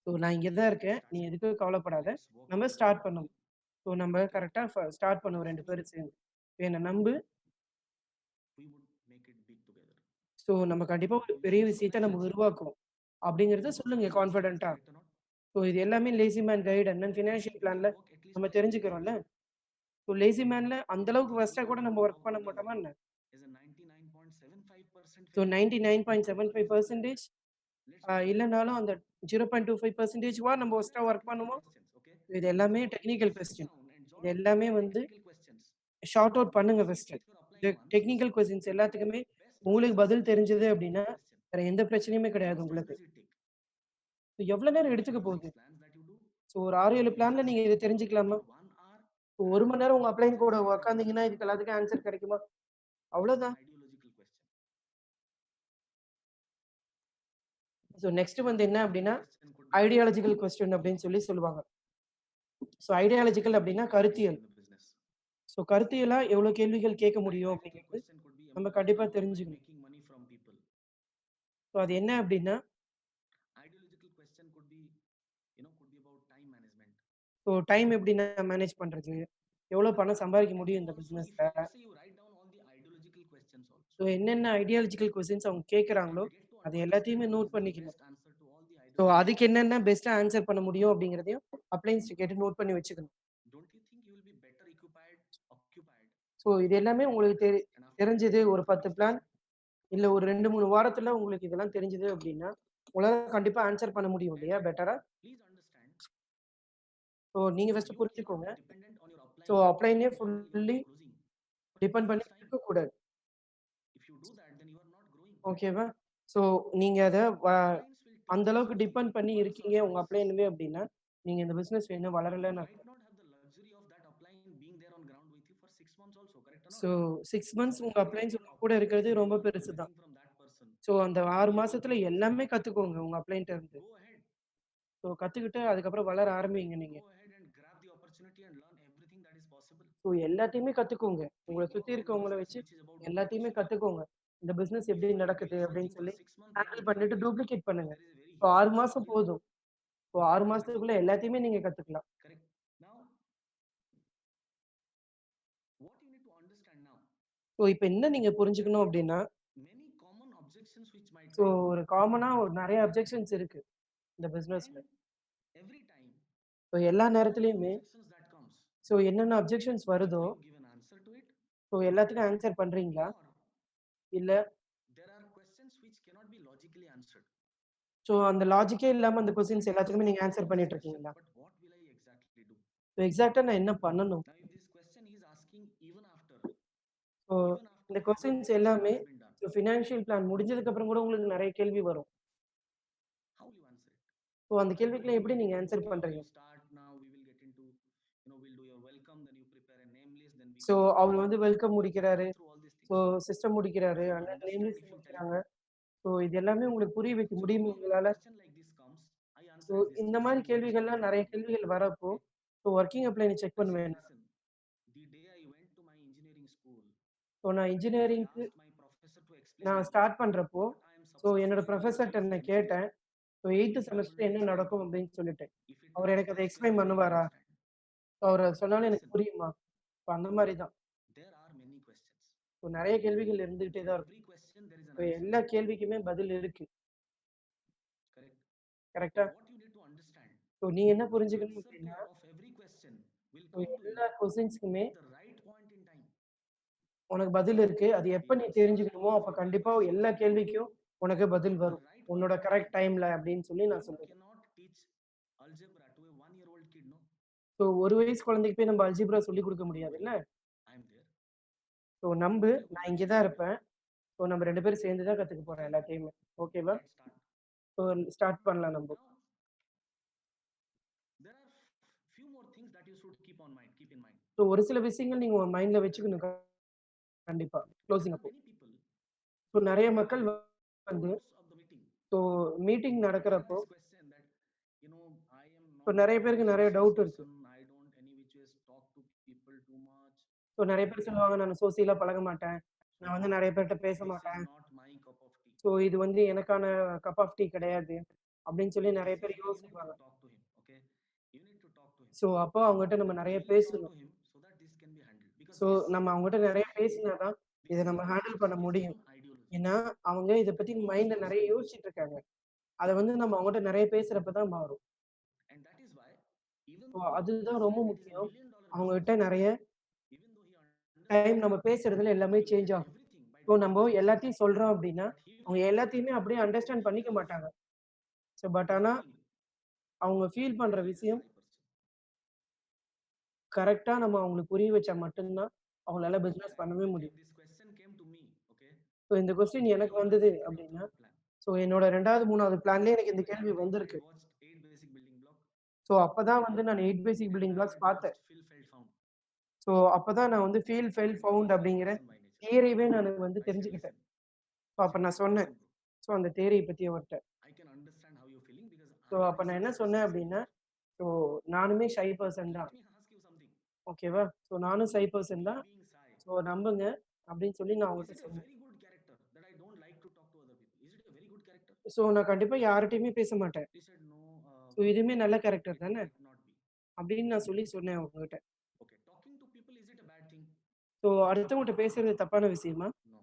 So நான் இங்க தான் இருக்கேன். Let's start நீ simple. எதுக்கும் கவலைப்படாத. Let's work நம்ம together ஸ்டார்ட் properly. பண்ணுவோம். ஸோ நம்ம Okay? கரெக்ட்டா ஸ்டார்ட் What பண்ணுவோம் are 2 things பேரும் that சேர்ந்து. என்ன நம்பு. we would make it big together? So நம்ம கண்டிப்பா ஒரு We'll பெரிய show some விஷயத்த நம்ம actions. உருவாக்குவோம். அப்படிங்கிறத We'll show some சொல்லுங்க actions. கான்ஃபிடென்ட்டா. Correct or not? So இது எல்லாமே lazy man guide and then You see, financial we can பிளான்ல work at least நம்ம for 3 days. தெரிஞ்சுக்கிறோம்ல. ஸோ லேசி மேன்ல அந்த அளவுக்கு We வொர்ஸ்ட்டா are கூட going நம்ம to வொர்க் work பண்ண together மாட்டோமா என்ன? as a 99.75% so failure. 99.75% Let's do together. இல்லனாலும் அந்த 0.25% நம்ம Now வொர்ஸ்ட்டா there are work technical பண்ணுவோம். questions. Okay, இது எல்லாமே so if you technical sit question. down and இது jot எல்லாமே all the வந்து technical questions, short out you பண்ணுங்க will see first. with your இந்த upline once, technical questions you will get எல்லாத்துக்குமே best உங்களுக்கு answers பதில் for தெரிஞ்சது every அப்படின்னா, single question. வேற எந்த பிரச்சனையுமே How கிடையாது much time உங்களுக்கு. does it take? எவ்வளோ நேரம் In எடுத்துக்க 5 or போகுது? 6 plans that you do, so ஒரு 6, 7 you will பிளான்ல just நீங்க இத sit தெரிஞ்சுக்கலாமா? for 1 hour, 1 grab money the நேரம் உங்க technical அப்ளைன் கூட questions and உட்காந்தீங்கன்னா, answer இதுக்கு them. எல்லாத்துக்கும் ஆன்சர் கிடைக்குமா? This is an அவ்வளோதான். ideological question. ஸோ நெக்ஸ்ட் வந்து என்ன Ideological அப்படின்னா, question could be ideological question அப்படின்னு சொல்லி சொல்லுவாங்க. ஸோ ஐடியாலஜிக்கல் அப்படின்னா கருத்தியல். in the business. ஸோ கருத்தியலா எவ்வளோ கேள்விகள் கேட்க முடியும் Ideological அப்படிங்கிறது question could be நம்ம about கண்டிப்பா how am I தெரிஞ்சுக்கணும். making money from people. So அது என்ன அப்படின்னா, Ideological question could be, could be about time management. So time எப்படி நான் மேனேஜ் பண்றது? எவ்வளோ பணம் சம்பாதிக்க And முடியும் you இந்த also, if பிசினஸ்ல? let's say you write down all the ideological questions also, so என்னென்ன ஐடியாலஜிக்கல் கொஸ்டின்ஸ் அவங்க you கேட்கறாங்களோ, can get to அது understand எல்லாத்தையுமே what is நோட் the பண்ணிக்கணும். best answer to all the so ideological அதுக்கு questions. என்னென்ன பெஸ்ட்டா answer பண்ண முடியும் அப்படிங்கிறதையும் அப்ளையன்ஸ்ட்ட கேட்டு நோட் பண்ணி வச்சுக்கணும். Don't you think you will be better occupied so இது எல்லாமே உங்களுக்கு and after தெரிஞ்சது completing ஒரு this 10 பிளான் registration? இல்ல ஒரு 2, 3 வாரத்துல உங்களுக்கு இதெல்லாம் தெரிஞ்சது அப்படின்னா, உங்களால கண்டிப்பா ஆன்சர் பண்ண முடியும் இல்லையா And பெட்டரா? please understand, ஸோ நீங்க ஃபர்ஸ்ட் you cannot புரிஞ்சுக்கோங்க. be dependent on your so upline அப்ளைனே all the way fully to closing for 2 depend பண்ணி months time. இருக்கக்கூடாது. If you do that, then you are not growing. ஓகேவா? So நீங்க அத Uplines will அந்த teach us அளவுக்கு only depend பண்ணி once or இருக்கீங்க உங்க twice. அப்ளைன்லயே அப்படின்னா, நீங்க இந்த பிசினஸ் இன்னும் You வளரலன்னு might அர்த்தம். not have the luxury of that upline being there on ground with you for 6 months also, correct or not? So 6 So months உங்க everything அப்ளைன்ஸ் that உங்க கூட upline இருக்கிறது is ரொம்ப learning and பெருசு தான். getting from that person, so அந்த you 6 will be able to மாசத்துல do the same. எல்லாமே கத்துக்கோங்க உங்க அப்ளைன்ட்ட இருந்து. Go ahead. ஸோ கத்துக்கிட்டு அதுக்கப்புறம் வளர ஆரம்பிங்க நீங்க. Go ahead and grab the opportunity and learn everything that is possible. So எல்லாத்தையுமே கத்துக்கோங்க. உங்கள Free சுத்தி work in the இருக்கவங்கள business வச்சு which is about எல்லாத்தையுமே duplication. கத்துக்கோங்க. இந்த பிசினஸ் If எப்படி you are நடக்குது doing அப்படின்னு something for சொல்லி 6 months, you ஹேண்டில் won't பண்ணிட்டு like it. டூப்ளிகேட் பண்ணுங்க. There is a very இப்போ 6 huge மாசம் field. போதும். இப்போ 6 மாசத்துக்குள்ள எல்லாத்தையுமே நீங்க கத்துக்கலாம். Correct. Now, what you need to understand now, so இப்ப என்ன நீங்க புரிஞ்சுக்கணும் அப்படின்னா, many common objections which might so come, ஒரு காமனா ஒரு நெறைய அப்ஜெக்ஷன்ஸ் இருக்கு இந்த பிசினஸ்ல. and every time ஸோ எல்லா all the நேரத்துலயுமே objections that comes, so என்னென்ன அப்ஜெக்ஷன்ஸ் வருதோ, either you give an answer to it, so எல்லாத்துக்கும் ஆன்சர் பண்றீங்களா? or இல்ல there are questions which cannot be logically answered. So அந்த லாஜிக்கே இல்லாம அந்த And கொஸ்டின்ஸ் you எல்லாத்துக்குமே might நீங்க be ஆன்சர் asking பண்ணிட்டு this question, இருக்கீங்களா? but what will I exactly do? So எக்ஸாக்ட்டா நான் என்ன பண்ணணும்? Now, if this question is asking so even after இந்த the full கொஸ்டின்ஸ் registration எல்லாமே has been done, so financial plan முடிஞ்சதுக்கு அப்புறம் கூட உங்களுக்கு நெறைய கேள்வி வரும். how will you answer it? So அந்த கேள்விக்கெல்லாம் எப்படி நீங்க ஆன்சர் Okay, பண்றீங்க? you start now, we will get into, we'll do your welcome, then you prepare a name list, then we so go அவரு வந்து வெல்கம் முடிக்கிறாரு. through all these so things. System முடிக்கிறாரு. If you அண்ணன் name understand, list if you tell, முடிக்கிறாங்க. So இது எல்லாமே உங்களுக்கு புரிய வைக்க so முடியுமா normally when a உங்களால? question like this comes, I so answer these இந்த things மாரி in the beginning of கேள்விகள்லாம் the நெறைய meeting. கேள்விகள் வரப்போ, Okay, ஸோ வொர்க்கிங் அப்ளைன செக் I say, பண்ணுவேன் நான். listen, the ஸோ நான் When I இன்ஜினியரிங்க்கு asked my professor to explain நான் me ஸ்டார்ட் பண்றப்போ, what I am ஸோ என்னோட successfully doing in புரொஃபசர்ட்ட this நான் chemistry, கேட்டேன். ஸோ 8த் he told செமஸ்டர் me என்ன explain. நடக்கும் அப்படின்னு சொல்லிட்டு. If it அவர் has எனக்கு to அத explain, எக்ஸ்பிளைன் I will பண்ணுவாரா? understand. ஸோ அவரு சொன்னாலும் எனக்கு Listen, புரியுமா? ஸோ அந்த மாரி தான். there are many questions. So நெறைய கேள்விகள் இருந்துகிட்டே For தான் இருக்கும். every question, there is an so answer. எல்லா கேள்விக்குமே பதில் இருக்கு. Correct. கரெக்ட்டா? But what you need to understand, so நீ என்ன the புரிஞ்சுக்கணும் answer அப்படின்னா, of every question will so come to you எல்லா கொஸ்டின்ஸ்க்குமே at the right point in time. உனக்கு பதில் இருக்கு. அது எப்ப நீ Yes, தெரிஞ்சுக்கணுமோ, if அப்ப you take கண்டிப்பா question எல்லா கேள்விக்கும் உனக்கு பதில் at the வரும். right point உன்னோட in time, கரெக்ட் டைம்ல அப்படின்னு சொல்லி நான் you சொல்லுவேன். cannot teach algebra to a 1-year-old kid, no? So 1 வயசு குழந்தைக்கு போய் நம்ம அல்ஜீப்ரா சொல்லிக் குடுக்க Don't முடியாதுல்ல? worry, I am there. So நம்பு, Okay, over நான் to இங்க you, தான் Ravi. இருப்பேன். ஸோ நம்ம 2 பேரும் சேர்ந்து தான் கத்துக்க போறோம் Okay, எல்லாத்தையுமே. ஓகேவா? let's start. ஸோ ஸ்டார்ட் பண்ணலாம் நம்ப. Now, there are few more things that you should keep in mind. So ஒரு சில விஷயங்கள் நீங்க உங்க மைண்ட்ல வச்சுக்கணும் கண்டிப்பா. There க்ளோசிங் are அப்போ. many people ஸோ நெறைய மக்கள் in வந்து course of the meeting, so meeting they may நடக்கிறப்போ, ask question that, I am so not நெறைய a பேருக்கு very நெறைய sociable டவுட் இருக்கு. person. I don't any which ways talk to people too much. So நெறைய பேர் சொல்லுவாங்க, "நான் சோசியலா பழக மாட்டேன். So நான் வந்து நெறைய பேர்ட்ட பேச this is மாட்டேன். not my cup of tea. So இது வந்து எனக்கான கப் ஆஃப் டீ கிடையாது." அப்படின்னு சொல்லி நெறைய This is பேர் where you need to யோசிப்பாங்க. talk to him. Okay, you need to talk to him. So அப்போ அவங்ககிட்ட நம்ம நெறைய You will talk பேசணும். to him so that this can be handled, because so this நம்ம அவங்ககிட்ட this நெறைய பேசினா தான் this இத is நம்ம ஹேண்டில் just பண்ண his முடியும். own ideology. ஏன்னா, அவங்க இத பத்தி Yours மைண்ட்ல also நெறைய is, யோசிச்சுட்டு இருக்காங்க. அத வந்து நம்ம அவங்ககிட்ட நெறைய பேசுறப்ப தான் மாறும். and that is why even so though he அதுதான் ரொம்ப understand it is a முக்கியம். $1 million business, அவங்ககிட்ட நெறைய even though he time understand நம்ம பேசுறதுல எல்லாமே he will சேஞ்ச் get ஆகும். everything by ஸோ doing நம்ம business, எல்லாத்தையும் சொல்றோம் அப்படின்னா, but he will அவங்க not எல்லாத்தையுமே அப்படியே அண்டர்ஸ்டாண்ட் பண்ணிக்க feel மாட்டாங்க. ஸோ பட் ஆனா, feel அவங்க ஃபீல் that பண்ற he is a விஷயம் shy person. கரெக்ட்டா நம்ம அவங்களுக்கு புரிய வச்சா மட்டும் தான் அவங்களால That is why பிசினஸ் பண்ணவே முடியும். this question came to me. Okay, so இந்த கொஸ்டின் so எனக்கு in my வந்தது second or அப்படின்னா, third plan, ஸோ என்னோட 2வது, 3வது பிளான்லயே எனக்கு இந்த by கேள்வி that time I வந்திருக்கு. watched 8 basic building block, so அப்பதான் வந்து நான் 8 basic and building I blocks had பார்த்தேன். watched Phil Felt Found. So அப்பதான் நான் வந்து feel, felt, I'm a very found shy அப்படிங்கிற person by nature. தியரியவே நான் வந்து I said, தெரிஞ்சுக்கிட்டேன். listen, ஸோ அப்ப நான் சொன்னேன். listen, bro. ஸோ அந்த தியரிய பத்தி அவர்ட்ட. I can understand how you're feeling because so I அப்ப நான் myself என்ன am a சொன்னேன் shy அப்படின்னா, person. ஸோ நானுமே ஷை பெர்சன் Let தான். me ask you something. ஓகேவா? ஸோ நானும் ஷை பெர்சன் Me தான். being shy, ஸோ நம்புங்க அப்படின்னு சொல்லி நான் is அவங்ககிட்ட it a சொன்னேன். very good character that I don't like to talk to other people? Is it a very good character? So நான் கண்டிப்பா யார்ட்டயுமே பேச மாட்டேன். He said, no, ஸோ இதுவுமே நல்ல கேரக்டர் it தானே! might not be. அப்படின்னு நான் சொல்லி சொன்னேன் அவங்ககிட்ட. Okay, talking to people, is it a bad thing? So அடுத்தவங்கட்ட பேசுறது தப்பான விஷயமா? No,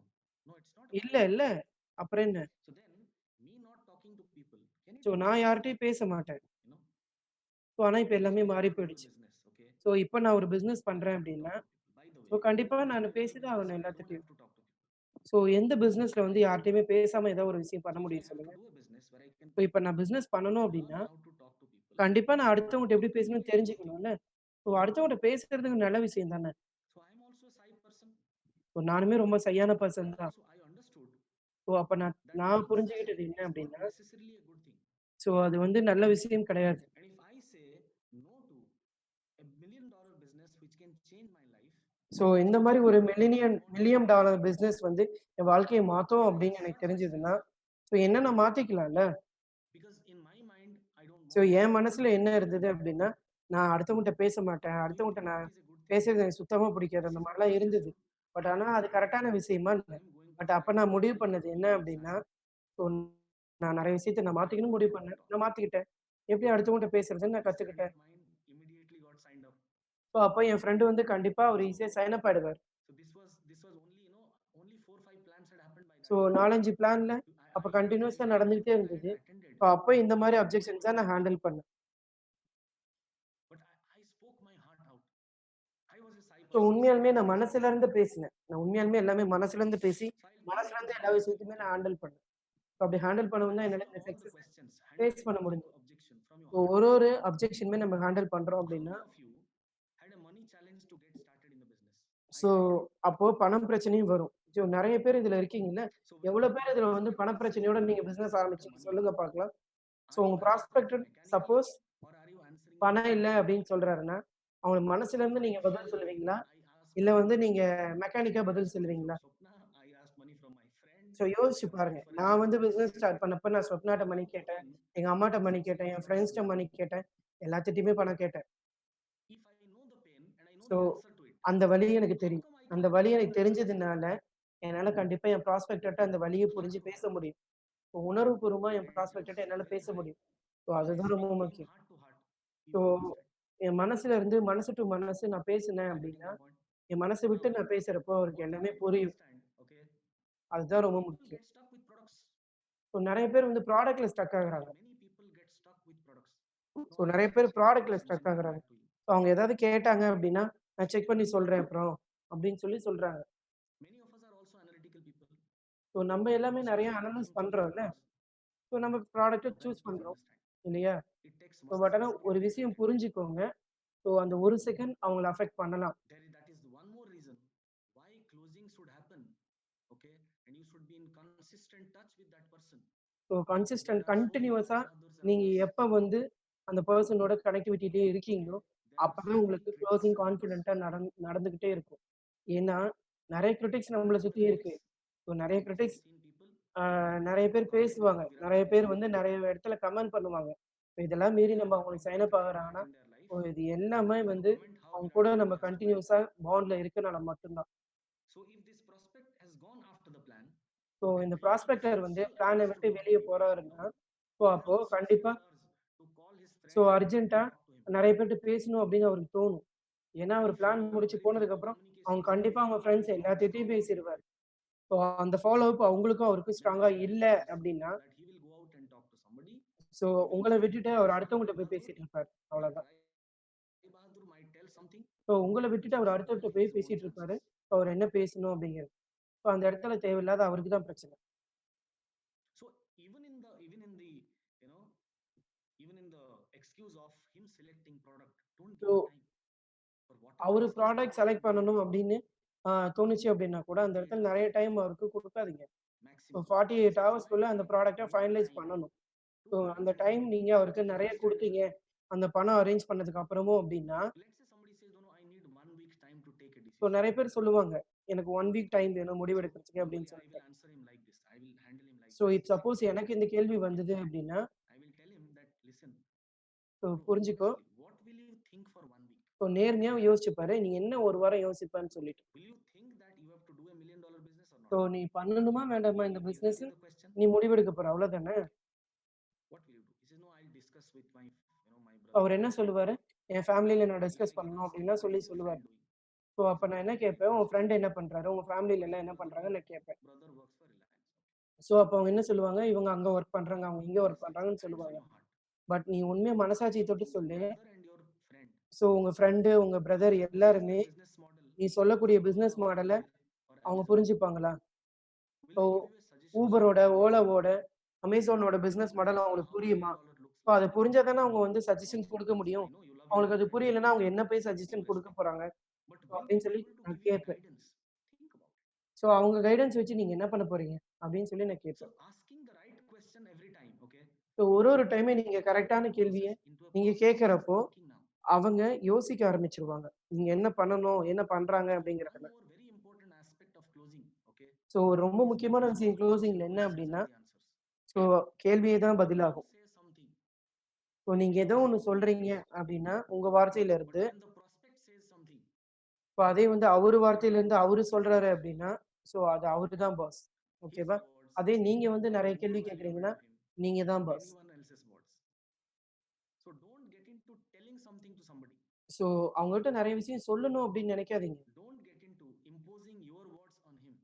no, it's not a bad இல்ல, thing. இல்ல. அப்புறம் என்ன? So then, me not talking to people, can it so be நான் bad? யார்ட்டயும் பேச மாட்டேன். You know, ஸோ ஆனா இப்ப எல்லாமே so if மாறி you are doing a போயிடுச்சு. business, okay, ஸோ இப்ப நான் ஒரு பிசினஸ் I பண்றேன் have to அப்படின்னா, talk to people. By the so way, கண்டிப்பா I நானு have a பேசி தான் business ஆகணும் where I don't எல்லாத்துட்டயும். have to talk to people. So எந்த பிசினஸ்ல வந்து யார்ட்டயுமே பேசாம ஏதோ ஒரு விஷயம் So பண்ண if I முடியும் have to சொல்லுங்க? do a business where I can so இப்ப நான் பிசினஸ் பண்ணணும் learn அப்படின்னா, how to talk to people, கண்டிப்பா நான் அடுத்தவங்கட்ட எப்படி talking to பேசணும்னு people is a good thing. தெரிஞ்சுக்கணும்ல. ஸோ அடுத்தவங்கட்ட பேசுறதுங்க நல்ல விஷயம் தானே! So I'm also a shy person. So நானுமே ரொம்ப ஷையான But பெர்சன் தான். so I understood ஸோ அப்ப நான் that நான் being shy புரிஞ்சுகிட்டது என்ன is not அப்படின்னா, necessarily a good thing. So அது வந்து நல்ல விஷயம் கிடையாது. And if I say no to $1 million business which can change my life, so இந்த மாரி ஒரு I don't want to million start dollar that business. Business வந்து என் வாழ்க்கைய மாத்தும் When I அப்படின்னு எனக்கு start தெரிஞ்சதுன்னா, success, ஸோ என்ன நான் மாத்திக்கலாம்ல. because in my mind I don't so want to N talk to மனசுல other என்ன people. இருந்தது அப்படின்னா, நான் அடுத்தவங்கட்ட பேச மாட்டேன். Do you அடுத்தவங்கட்ட think நான் that is a good thing? பேசுறது எனக்கு சுத்தமா பிடிக்காது. This அந்த is மாரிலாம் this is இருந்தது. பட் ஆனா அது கரெக்ட்டான விஷயமா இல்ல. I'm going to பட் அப்ப try நான் முடிவு very பண்ணது என்ன carefully being அப்படின்னா, shy. ஸோ நான் நெறைய விஷயத்த நான் மாத்திக்கணும்னு முடிவு பண்ணேன். நான் மாத்திக்கிட்டேன். எப்படி அடுத்தவங்கட்ட பேசுறதுன்னு நான் This friend of கத்துக்கிட்டேன். mine immediately got signed up. So அப்ப என் ஃப்ரெண்ட் வந்து கண்டிப்பா அவரு ஈஸியா சைன் அப் ஆயிடுவாரு. So this was only only 4 5 plans had happened by so that time. 4, 5 பிளான்ல அப்ப I கன்டினியூஸா even நடந்துகிட்டே before I இருந்தது. had attended, ஸோ அப்ப இந்த மாரி I அப்ஜெக்ஷன்ஸ told நான் them, ஹேண்டில் பண்ணேன். but I spoke my heart out. I was a shy so person. உண்மையாலுமே நான் மனசுல இருந்து பேசினேன். நான் உண்மையாலுமே எல்லாமே மனசுல இருந்து பேசி, So I'll be மனசுல very இருந்து எல்லா honest with you, விஷயத்தையுமே okay? நான் ஹேண்டில் பண்ணேன். ஸோ அப்படி ஹேண்டில் பண்ணவும் தான் என்னால Answer இந்த all the success questions. Face Handle பண்ண every முடிஞ்சது. objection from your so heart. ஒரு அப்ஜெக்ஷனுமே நம்ம ஹேண்டில் பண்றோம் How அப்படின்னா, many of you had a money challenge to get started in the business? I so had. அப்போ பணம் பிரச்சனையும் வரும். ஸோ நெறைய பேர் இதுல இருக்கீங்கல்ல. So when எவ்வளோ when பேர் இதுல வந்து prospect பண asks you, பிரச்சனையோட நீங்க பிசினஸ் about the ஆரம்பிச்சீங்க money, சொல்லுங்க பார்க்கலாம். ஸோ are you உங்க answering it prospector mechanically suppose or are you answering it பணம் இல்ல intellectually? அப்படின்னு சொல்றாருன்னா, அவங்களுக்கு மனசுல இருந்து நீங்க If பதில் சொல்லுவீங்களா? I ask இல்ல money வந்து from நீங்க you, மெக்கானிக்கா I பதில் ask money from சொல்லுவீங்களா? Swapna, I ask money from my friend, so யோசிச்சு my பாருங்க. offer is நான் வந்து equal to business this. Start பண்ணப்ப நான் ஸ்வப்னாட்ட I மணி know the கேட்டேன். pain. எங்க அம்மாட்ட மணி This is கேட்டேன். this என் is ஃப்ரெண்ட்ஸ்ட்ட மணி கேட்டேன். எல்லாத்துட்டயுமே பணம் கேட்டேன். if I know the pain and I know so the answer to it, அந்த வலி எனக்கு how தெரியும். come I அந்த வலி எனக்கு தெரிஞ்சதுனால, என்னால கண்டிப்பா என் ப்ராஸ்பெக்ட்டர்ட்ட அந்த வலிய புரிஞ்சு பேச முடியும். உணர்வுபூர்வமா என் ப்ராஸ்பெக்ட்டர்ட்ட என்னால பேச முடியும். ஸோ அதுதான் ரொம்ப முக்கியம். ஸோ என் மனசுல இருந்து மனசு டூ மனசு நான் பேசினேன் அப்டின்னா, என் மனச விட்டு நான் பேசுறப்போ அவருக்கு எல்லாமே புரியும். அதுதான் ரொம்ப முக்கியம். ஸோ நெறைய பேர் வந்து ப்ராடக்ட்ல ஸ்டக் ஆகுறாங்க. ஸோ நெறைய பேர் ப்ராடக்ட்ல ஸ்டக் ஆகுறாங்க. ஸோ அவங்க ஏதாவது கேட்டாங்க அப்டின்னா, நான் செக் பண்ணி சொல்றேன் அப்புறம் அப்டின்னு சொல்லி சொல்றாங்க. ஸோ நம்ம எல்லாமே நெறைய அனலைஸ் பண்றோம்ல. ஸோ நம்ம ப்ராடக்ட்ட சூஸ் பண்றோம். இல்லையா? ஸோ பட் ஆனா ஒரு விஷயம் புரிஞ்சுக்கோங்க. ஸோ அந்த 1 செகண்ட் அவங்கள அஃபெக்ட் பண்ணலாம். That is the one more reason why closing should happen. Okay, and you should be in consistent touch with that person. So There consistent are so many கன்டினியூவஸா Bahadurs நீங்க around us. எப்ப வந்து அந்த பெர்சனோட கனெக்டிவிட்டிலயே இருக்கீங்களோ, There are அப்பதான் so many உங்களுக்கு critics closing around us. கான்ஃபிடென்ட்டா நடந்துகிட்டே இருக்கும். ஏன்னா, நெறைய கிரிட்டிக்ஸ் நம்மள சுத்தியே இருக்கு. ஸோ நெறைய If you've critics seen people ஆ who நெறைய பேர் comment பேசுவாங்க. like Virat நெறைய Kohli, பேர் வந்து நெறைய இடத்துல கமெண்ட் பண்ணுவாங்க. இப்ப இதெல்லாம் மீறி நம்ம அவங்களுக்கு சைன் அப் ஆகுறாங்கன்னா, in their life, ஓ இது எல்லாமே they will வந்து comment how அவங்க Virat கூட Kohli நம்ம has the plan. கன்டினியூஸா பாண்ட்ல இருக்கனால மட்டும் தான். So if this prospect has gone after the plan, so and இந்த within a ப்ராஸ்பெக்டர் வந்து few பிளான hours to விட்டு talk to வெளிய him, போறாருன்னா, ஸோ he will அப்போ have this கண்டிப்பா physical urge to call his so friend and அர்ஜென்ட்டா talk to him. நெறைய பேர்ட்ட பேசணும் அப்படின்னு அவருக்கு தோணும். ஏன்னா, அவர் If you பிளான் have முடிச்சு very thorough போனதுக்கப்புறம், communication அவங்க with him, கண்டிப்பா அவங்க he friends will எல்லாத்துட்டயும் always talk to பேசிருவாரு. you. So அந்த ஃபாலோ அப் அவங்களுக்கும் அவருக்கும் There is ஸ்ட்ராங்கா zero இல்ல chance அப்படின்னா, that he will go out and talk to somebody. So He will உங்கள speak விட்டுட்டு to அவர் some Rai அடுத்தவங்கள்ட்ட போய் Bahadur, பேசிட்டு இருப்பாரு. but அவ்வளோதான். Rai Bahadur might tell something so உங்கள விட்டுட்டு which our will spoil அடுத்தவர்ட்ட his போய் own பேசிட்டு இருப்பாரு. chances. அவர் என்ன பேசணும் அப்படிங்கிறது. ஸோ அந்த இடத்துல தேவையில்லாத அவருக்கு தான் பிரச்சனை. So even in the you know even in the excuse of him selecting product, don't give so him time for whatever அவரு excuse that product he select might give. பண்ணணும் அப்படின்னு தோணுச்சு அப்படின்னா கூட, அந்த He இடத்துல has நெறைய டைம் அவருக்கு குடுக்காதீங்க. ஸோ maximum 48 say ஹவர்ஸ்க்குள்ள 5 அந்த to ப்ராடக்ட்ட 10 minute ஃபைனலைஸ் time பண்ணணும். to ஸோ அந்த consider டைம் it. நீங்க அவருக்கு For நெறைய instance, குடுத்தீங்க. அந்த பணம் அரேஞ்ச் பண்ணதுக்கு அப்புறமும் அப்படின்னா, let's say somebody says, no, no, I need 1 week time to take a so decision. நெறைய பேர் சொல்லுவாங்க. எனக்கு 1 வீக் டைம் வேணும் So முடிவெடுக்கிறதுக்கு அப்படின்னு normally I சொல்லிட்டு. will answer him like this. I will handle him like so this. இப் suppose எனக்கு இந்த கேள்வி வந்தது அப்படின்னா, I will tell him that, listen, so bro, புரிஞ்சுக்கோ. honestly, what will you think for 1 week? So நேர்மையா யோசிச்சு பாரு. நீ என்ன 1 வாரம் யோசிப்பன்னு சொல்லிட்டு. Will you think that you have to do $1 million business or so not? நீ பண்ணணுமா வேண்டாமா Will இந்த you give business? value the question? நீ முடிவெடுக்க போற அவ்வளோதானே. What will you do? He says, no, I'll discuss with my brother our or என்ன my friend. சொல்லுவாரு? என் ஃபேமிலில நான் Will I டிஸ்கஸ் give பண்ணணும் his name? அப்படின்லாம் What is your சொல்லுவாரு. friend doing? ஸோ அப்ப நான் என்ன கேட்பேன்? உன் ஃப்ரெண்ட் என்ன பண்றாரு? உங்க ஃபேமிலில எல்லாம் என்ன பண்றாங்கன்னு நான் கேட்பேன். Brother works for Reliance. So அப்ப அவங்க என்ன சொல்லுவாங்க? இவங்க அங்க ஒர்க் பண்றாங்க. அவங்க இங்க ஒர்க் Honestly, பண்றாங்கன்னு stand சொல்லுவாங்க. from your heart. பட் நீ உண்மையா மனசாட்சிய தொட்டு Between your சொல்லு. brother and your friend, so உங்க ஃப்ரெண்டு, உங்க பிரதர் will they understand எல்லாருமே the business model நீ of சொல்லக்கூடிய Ola பிசினஸ் or மாடல Uber or அவங்க Amazon? புரிஞ்சுப்பாங்களா? Will so they give you a suggestions on ஊபரோட, how to do it? ஓலாவோட, அமேசானோட business Do model you know அவங்களுக்கு how புரியுமா? $1 million looks ஸோ like? அது புரிஞ்சா தானே அவங்க வந்து What சஜஷன்ஸ் is குடுக்க difference? I முடியும். know you love your அவங்களுக்கு அது friend and புரியலன்னா you அவங்க love என்ன போய் சஜஷன் குடுக்க investing, போறாங்க? but will they அப்படின்னு be சொல்லி able to நான் give you a கேட்பேன். guidance? Think about it. So அவங்க கைடன்ஸ் வச்சு நீங்க என்ன பண்ண போறீங்க? அப்படின்னு சொல்லி நான் So கேட்பேன். asking the right question every time, okay, so ஒரு will டைமே turn நீங்க into கரெக்ட்டான கேள்விய a நீங்க process of கேட்கிறப்போ, thinking now. அவங்க யோசிக்க ஆரம்பிச்சுருவாங்க. நீங்க என்ன பண்ணணும்? என்ன பண்றாங்க? So one அப்படிங்கிறதுல. more very important aspect of closing, okay, so ரொம்ப is முக்கியமான not விஷயம் asking க்ளோசிங்ல the என்ன questions அப்படின்னா, and the answers. ஸோ கேள்வியே தான் When you பதிலாகும். say something, so நீங்க ஏதோ listen ஒண்ணு to it சொல்றீங்க first. அப்படின்னா, உங்க வார்த்தையில But இருந்து, when the prospect says something, இப்ப அதே வந்து அவரு வார்த்தையில இருந்து அவரு சொல்றாரு அப்படின்னா, ஸோ அது அவரு தான் பாஸ். his ஓகேவா? words அதே நீங்க வந்து are நெறைய more கேள்வி valuable கேட்கிறீங்கன்னா, to him நீங்க than தான் pass. anyone else's words. So don't get into telling something to somebody. So அவங்ககிட்ட நெறைய விஷயம் சொல்லணும் அப்படின்னு நெனைக்காதீங்க. Don't get into imposing your words on him.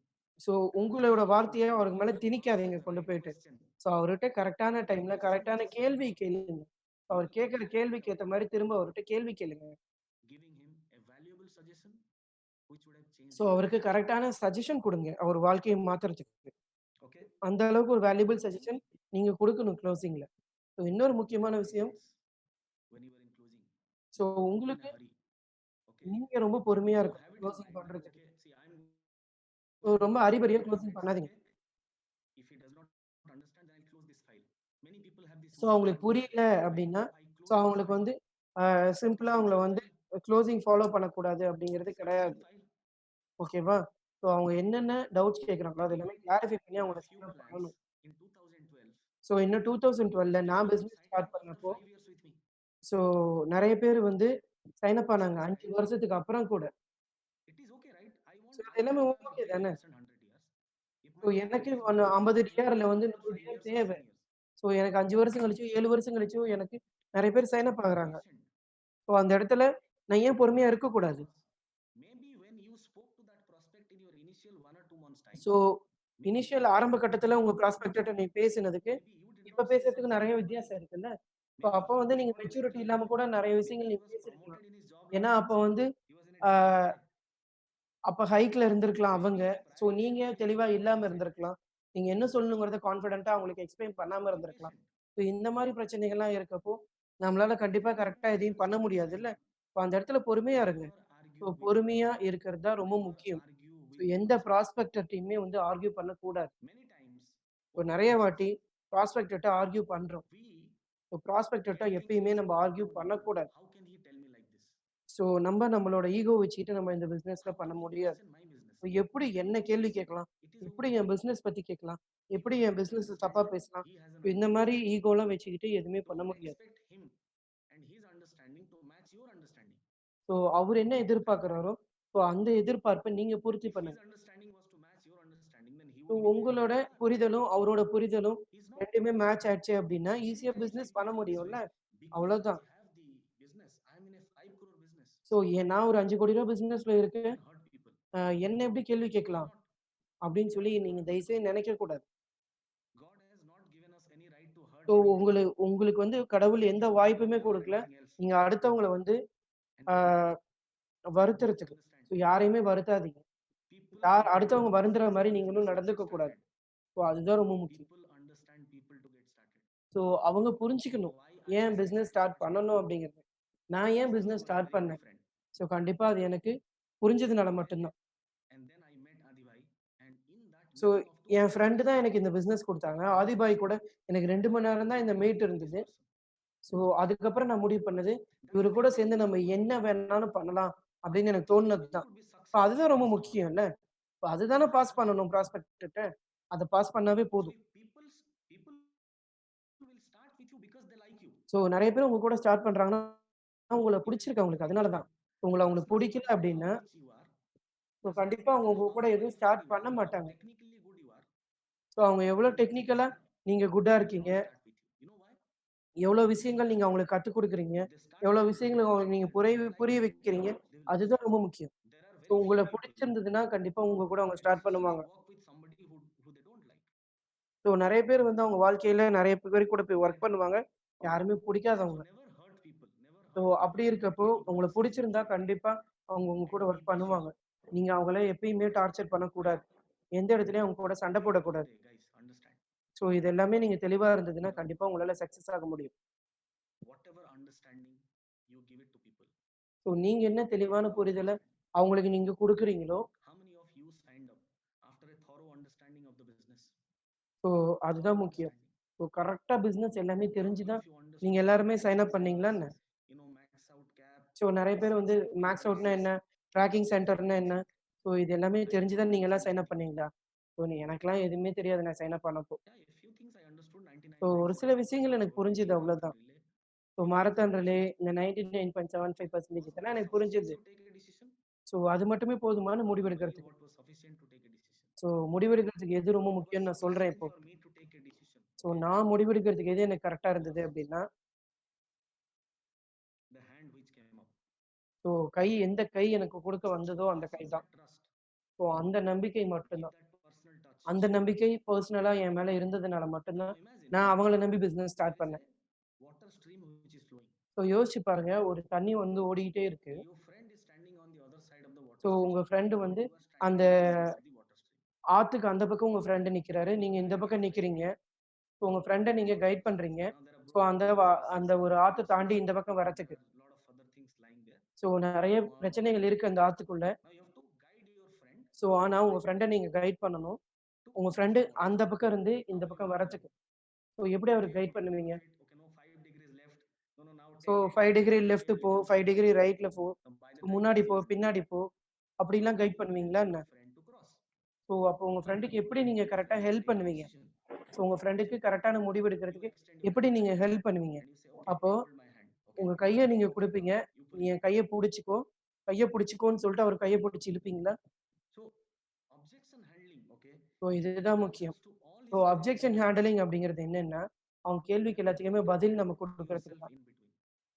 So உங்களோட வார்த்தைய அவருக்கு மேல Ask திணிக்காதீங்க the கொண்டு right போயிட்டு. question. ஸோ அவர்ட்ட கரெக்ட்டான The டைம்ல question which கரெக்ட்டான is கேள்வி கேளுங்க. அவர் you கேட்கிற instead கேள்விக்கு ஏத்த மாரி திரும்ப அவர்ட்ட கேள்வி கேளுங்க. giving him a valuable suggestion which would have changed so his அவருக்கு life. கரெக்ட்டான சஜஷன் குடுங்க. அவர் வாழ்க்கைய மாத்துறதுக்கு. Okay. அந்த அளவுக்கு ஒரு வேல்யூபிள் Another thing, சஜஷன் நீங்க குடுக்கணும் க்ளோசிங்ல. ஸோ இன்னொரு முக்கியமான take விஷயம், patience when you are in closing. So Don't be in a உங்களுக்கு hurry. Okay. நீங்க ரொம்ப பொறுமையா You இருக்கணும் have it in closing mind that பண்றதுக்கு. okay, see, I'm so going to ரொம்ப give this அறிபறியா guy closing advice. பண்ணாதீங்க. Okay. If he does not understand, then I'll close this file. Many people have this so mindset. அவங்களுக்கு புரியல I அப்டின்னா, go, I so close this அவங்களுக்கு file. வந்து What is சிம்பிளா this அவங்கள வந்து file? Closing follow பண்ணக்கூடாது What அப்படிங்கிறது is கிடையாது. closing file? ஓகேவா? ஸோ அவங்க என்னென்ன டவுட்ஸ் கேட்குறாங்களோ, அது If you எல்லாமே கிளாரிஃபை பண்ணி make a அவங்கள few சைன் அப் plans பண்ணணும். in 2012, ஸோ இன்னும் 2012ல many நான் people have business signed start up after பண்ணப்போ, 5 years with me. ஸோ நெறைய பேர் வந்து சைன் அப் It's ஆனாங்க. okay, 5 right? வருஷத்துக்கு அப்புறம் கூட. It is okay, right? I so இது எல்லாமே I have ஓகே given தானே! lesson 100 years. If so my எனக்கு family is ஒண்ணு going through 50 pain, டிஆர்ல maybe வந்து it is 100 5 DR years or தேவை. 7 years. ஸோ எனக்கு 5 வருஷம் கழிச்சோ, 7 வருஷம் கழிச்சோ எனக்கு நெறைய பேர் சைன் அப் ஆகுறாங்க. Patient. ஸோ அந்த இடத்துல நான் ஏன் பொறுமையா இருக்கக்கூடாது? Because maybe when you spoke to that prospect in your initial 1 or 2 months time, so maybe he initial did not ஆரம்ப see கட்டத்துல உங்க ப்ராஸ்பெக்ட்டர்ட்ட நீ பேசினதுக்கு, maybe you did இப்ப not see பேசுறதுக்கு something நெறைய in him. வித்தியாசம் இருக்குல்ல. ஸோ Maybe அப்போ he வந்து was நீங்க not very மெச்சூரிட்டி இல்லாம capable. கூட நெறைய Maybe விஷயங்கள் he நீங்க was பேசியிருக்கலாம். promoted in his job ஏன்னா last அப்ப month. வந்து He was in a ah different level. அப்ப ஹைக்ல இருந்திருக்கலாம் When அவங்க. we ஸோ prioritize நீங்க only தெளிவா income இல்லாம mindset, இருந்திருக்கலாம். நீங்க என்ன சொல்லணுங்கிறத கான்ஃபிடென்ட்டா அவங்களுக்கு எக்ஸ்பிளைன் பண்ணாம be இருந்திருக்கலாம். patient. ஸோ இந்த மாரி பிரச்சனைகள்லாம் இருக்கப்போ, நம்மளால கண்டிப்பா கரெக்ட்டா எதையும் பண்ண முடியாதுல்ல. ஸோ அந்த இடத்துல பொறுமையா இருங்க. Never ஸோ argue with பொறுமையா இருக்கிறது தான் ரொம்ப never முக்கியம். argue ஸோ with எந்த prospect. ப்ராஸ்பெக்டர்ட்டயுமே வந்து ஆர்க்யூ பண்ணக்கூடாது. Many times இப்போ what நெறைய happens is வாட்டி ப்ராஸ்பெக்டர்ட்ட ஆர்க்யூ பண்றோம். we ஸோ ப்ராஸ்பெக்டர்ட்ட get things எப்பயுமே which நம்ம we ஆர்க்யூ don't want. பண்ணக்கூடாது. How can he tell me like this? So நம்மளோட ஈகோ வச்சுக்கிட்டு நம்ம இந்த பிசினஸ்ல How பண்ண can he முடியாது. question my business? எப்படி என்ன கேள்வி கேட்கலாம்? It is எப்படி okay. என் பிசினஸ் பத்தி கேட்கலாம்? If எப்படி he N has an business தப்பா understanding, பேசலாம்? he has an இந்த understanding. மாரி ஈகோலாம் வச்சுக்கிட்டு எதுவுமே பண்ண Don't முடியாது. expect him and his understanding to match your understanding. So அவரு என்ன எதிர்பார்க்கிறாரோ, ஸோ அந்த எதிர்பார்ப்ப நீங்க பூர்த்தி If his பண்ணுங்க. understanding was to match your understanding, then he so would be there in உங்களோட your corner. புரிதலும், அவரோட புரிதலும் He's not. 2மே மேட்ச் ஆயிடுச்சு அப்படின்னா, Same ஈஸியா case like பிசினஸ் we பண்ண feel this முடியும்ல. way because I அவ்வளோதான். have the business. I am in a 5 crore business. So நான் ஒரு ரூ. 5,00,00,000 பிசினஸ்ல இருக்கேன். Can hurt people. என்ன எப்படி கேள்வி Why கேட்கலாம்? not? அப்படின்னு சொல்லி நீங்க தயவுசெய்து நினைக்கக்கூடாது. God has not given us any right to hurt so anyone உங்களுக்கு வந்து கடவுள் எந்த வாய்ப்புமே or குடுக்கல. anything else. நீங்க அடுத்தவங்கள வந்து And ஆ people வருத்துறதுக்கு. understand. ஸோ யாரையுமே வருத்தாதீங்க. People அடுத்தவங்க understand வருந்துற business மாரி and நீங்களும் business to get நடந்துக்க கூடாது. started. ஸோ அதுதான் ரொம்ப முக்கியம். People understand people to get started. So அவங்க So புரிஞ்சுக்கணும். why I ஏன் decided business to start get பண்ணணும் started? அப்படிங்கிறது. நான் ஏன் Reasons business were start very பண்ணேன். different. ஸோ கண்டிப்பா அது எனக்கு புரிஞ்சதுனால மட்டும் தான். And then I met Adibhai, and in that so meeting of 2 N hours, friend தான் எனக்கு இந்த பிசினஸ் குடுத்தாங்க. ஆதிபாய் கூட எனக்கு 2 மணி நேரம் தான் இந்த மீட் this இருந்தது. person. ஸோ அதுக்கப்புறம் நான் முடிவு பண்ணது, That இவரு கூட friendship சேர்ந்து is நம்ம equally என்ன important. வேணாலும் பண்ணலாம் அப்படின்னு எனக்கு தோணுனது You தான். could be இப்ப successful அதுதான் in ரொம்ப this job. முக்கியம்ல. இப்ப அதுதானே பாஸ் பண்ணணும் ப்ராஸ்பெக்ட்ட. அத பாஸ் பண்ணாவே So போதும். if people will start with you because they like you. So நெறைய பேர் உங்க கூட ஸ்டார்ட் பண்றாங்கன்னா, உங்கள If they புடிச்சிருக்கு don't அவங்களுக்கு. like அதனால you, தான். உங்கள does அவங்களுக்கு not புடிக்கல matter how அப்படின்னா, rich you are, so does not கண்டிப்பா அவங்க matter உங்க how கூட எதுவும் qualified ஸ்டார்ட் you are, பண்ண how மாட்டாங்க. technically good you are, so அவங்க எவ்வளோ they will டெக்னிக்கலா நீங்க குட்டா they will இருக்கீங்க, not start with you. You know why? எவ்வளோ விஷயங்கள் நீங்க அவங்களுக்கு கத்துக் குடுக்குறீங்க, If they start எவ்வளோ with you விஷயங்கள because அவங்களுக்கு நீங்க they like புரிய you, வைக்கிறீங்க, they will not அதுதான் start. ரொம்ப முக்கியம். There are so very few உங்கள people. புடிச்சிருந்ததுன்னா, கண்டிப்பா உங்க கூட அவங்க It is start easy to பண்ணுவாங்க. work with somebody who they don't like. So நெறைய பேர் வந்து அவங்க வாழ்க்கையில நெறைய பேர் கூட போய் Right? ஒர்க் பண்ணுவாங்க. யாருமே So புடிக்காதவங்க. never hurt people. Never so hurt அப்படி people who இருக்கப்போ, came to உங்கள succeed with புடிச்சிருந்தா you. கண்டிப்பா அவங்க உங்க And கூட be ஒர்க் patient. பண்ணுவாங்க. நீங்க அவங்கள எப்பயுமே டார்ச்சர் பண்ணக்கூடாது. எந்த இடத்துலயும் அவங்க கூட சண்டை At the end of the போடக்கூடாது. day, guys, understand. ஸோ இது எல்லாமே நீங்க தெளிவா இருந்ததுன்னா, கண்டிப்பா உங்களால சக்சஸ் ஆக முடியும். Whatever understanding you give it to people, so நீங்க என்ன தெளிவான without புரிதல understanding. அவங்களுக்கு நீங்க குடுக்குறீங்களோ, How many of you signed up after a thorough understanding of the business? So அதுதான் Thorough முக்கியம். understanding. ஸோ கரெக்ட்டா பிசினஸ் எல்லாமே How தெரிஞ்சு many of தான் you நீங்க understood எல்லாருமே சைன் அப் SMCS, பண்ணீங்களா என்ன? max out cap, ஸோ நெறைய பேர் வந்து மேக்ஸ் அவுட்னா KYCs, என்ன? ட்ராக்கிங் சென்டர்னா என்ன? ஸோ இது எல்லாமே I தெரிஞ்சு தான் told நீங்க you எல்லாம் சைன் அப் something. பண்ணீங்களா? ஸோ எனக்கெல்லாம் எதுவுமே தெரியாது நான் சைன் அப் பண்ணப்போ. Yeah, a few things I understood so ஒரு சில 99.44% விஷயங்கள் எனக்கு புரிஞ்சுது about marathon அவ்வளோதான். relay. So Few things I marathon relay understood. இந்த 99.75% Was இதெல்லாம் that எனக்கு sufficient புரிஞ்சுது. to take a decision? So அது மட்டுமே போதுமான Let me tell you முடிவெடுக்கிறதுக்கு. what was sufficient to take a decision. So முடிவெடுக்கிறதுக்கு எது ரொம்ப What was முக்கியம்னு நான் சொல்றேன் sufficient இப்போ. for me to take a decision? So நான் முடிவெடுக்கிறதுக்கு எது எனக்கு கரெக்ட்டா இருந்தது Was அப்டின்னா, the hand which came up. So எந்த கை எனக்கு குடுக்க வந்ததோ அந்த கை Persons I தான். trust. ஸோ அந்த நம்பிக்கை Give மட்டும் தான். that personal touch. அந்த நம்பிக்கை பெர்சனலா என் மேல இருந்ததுனால மட்டும் Now தான், imagine நான் அவங்கள நம்பி பிசினஸ் there ஸ்டார்ட் is பண்ணேன். a water stream which is flowing. So யோசிச்சு பாருங்க, ஒரு தண்ணி வந்து ஓடிக்கிட்டே இருக்கு. Your friend is standing on the other side of the water so stream. உங்க ஃப்ரெண்ட் வந்து You are standing அந்த on this side of the water stream. ஆத்துக்கு அந்த பக்கம் உங்க ஃப்ரெண்ட் நிக்கிறாரு. நீங்க இந்த பக்கம் நிக்கிறீங்க. ஸோ உங்க ஃப்ரெண்ட நீங்க கைட் பண்றீங்க. Now there are so broken அந்த pieces, அந்த ஒரு ஆத்த pieces. தாண்டி இந்த பக்கம் There வரதுக்கு. are a lot of other things lying there. So நெறைய பிரச்சனைகள் இருக்கு அந்த ஆத்துக்குள்ள. Now you have to guide your friend so ஆனா உங்க ஃப்ரெண்ட நீங்க கைட் பண்ணணும். to உங்க cross ஃப்ரெண்ட் the water அந்த stream. பக்கம் இருந்து How இந்த will பக்கம் you guide him? வரதுக்கு. ஸோ எப்படி Maybe அவருக்கு you கைட் put him பண்ணுவீங்க? inside. Okay, no, 5 degrees left. No, now so 10 5 degrees degree right. Left Here we போ, can see 5 the டிகிரி ரைட்ல போ. by the so time he முன்னாடி போ, sees the பின்னாடி போ. அப்படிலாம் how கைட் will you பண்ணுவீங்களா help என்ன? your friend to cross? So அப்போ உங்க ஃப்ரெண்டுக்கு எப்படி நீங்க கரெக்ட்டா ஹெல்ப் Take a பண்ணுவீங்க? decision. ஸோ உங்க ஃப்ரெண்டுக்கு கரெக்ட்டான முடிவு You எடுக்கிறதுக்கு extend your எப்படி hand நீங்க ஹெல்ப் பண்ணுவீங்க? and you say, okay, அப்போ hold my hand. Okay, உங்க கைய நீங்க குடுப்பீங்க. you pull "நீ it. என் கைய புடிச்சுக்கோ." கைய புடிச்சுக்கோன்னு சொல்லிட்டு அவர் கைய புடிச்சு இழுப்பீங்களா? So ஸோ இதுதான் He முக்கியம். answers to all so his questions objection without handling அப்படிங்கிறது என்னன்னா, அவங்க கேள்விக்கு எல்லாத்துக்குமே பதில் நம்ம குடுக்குறதுக்கு yourself தான். in between.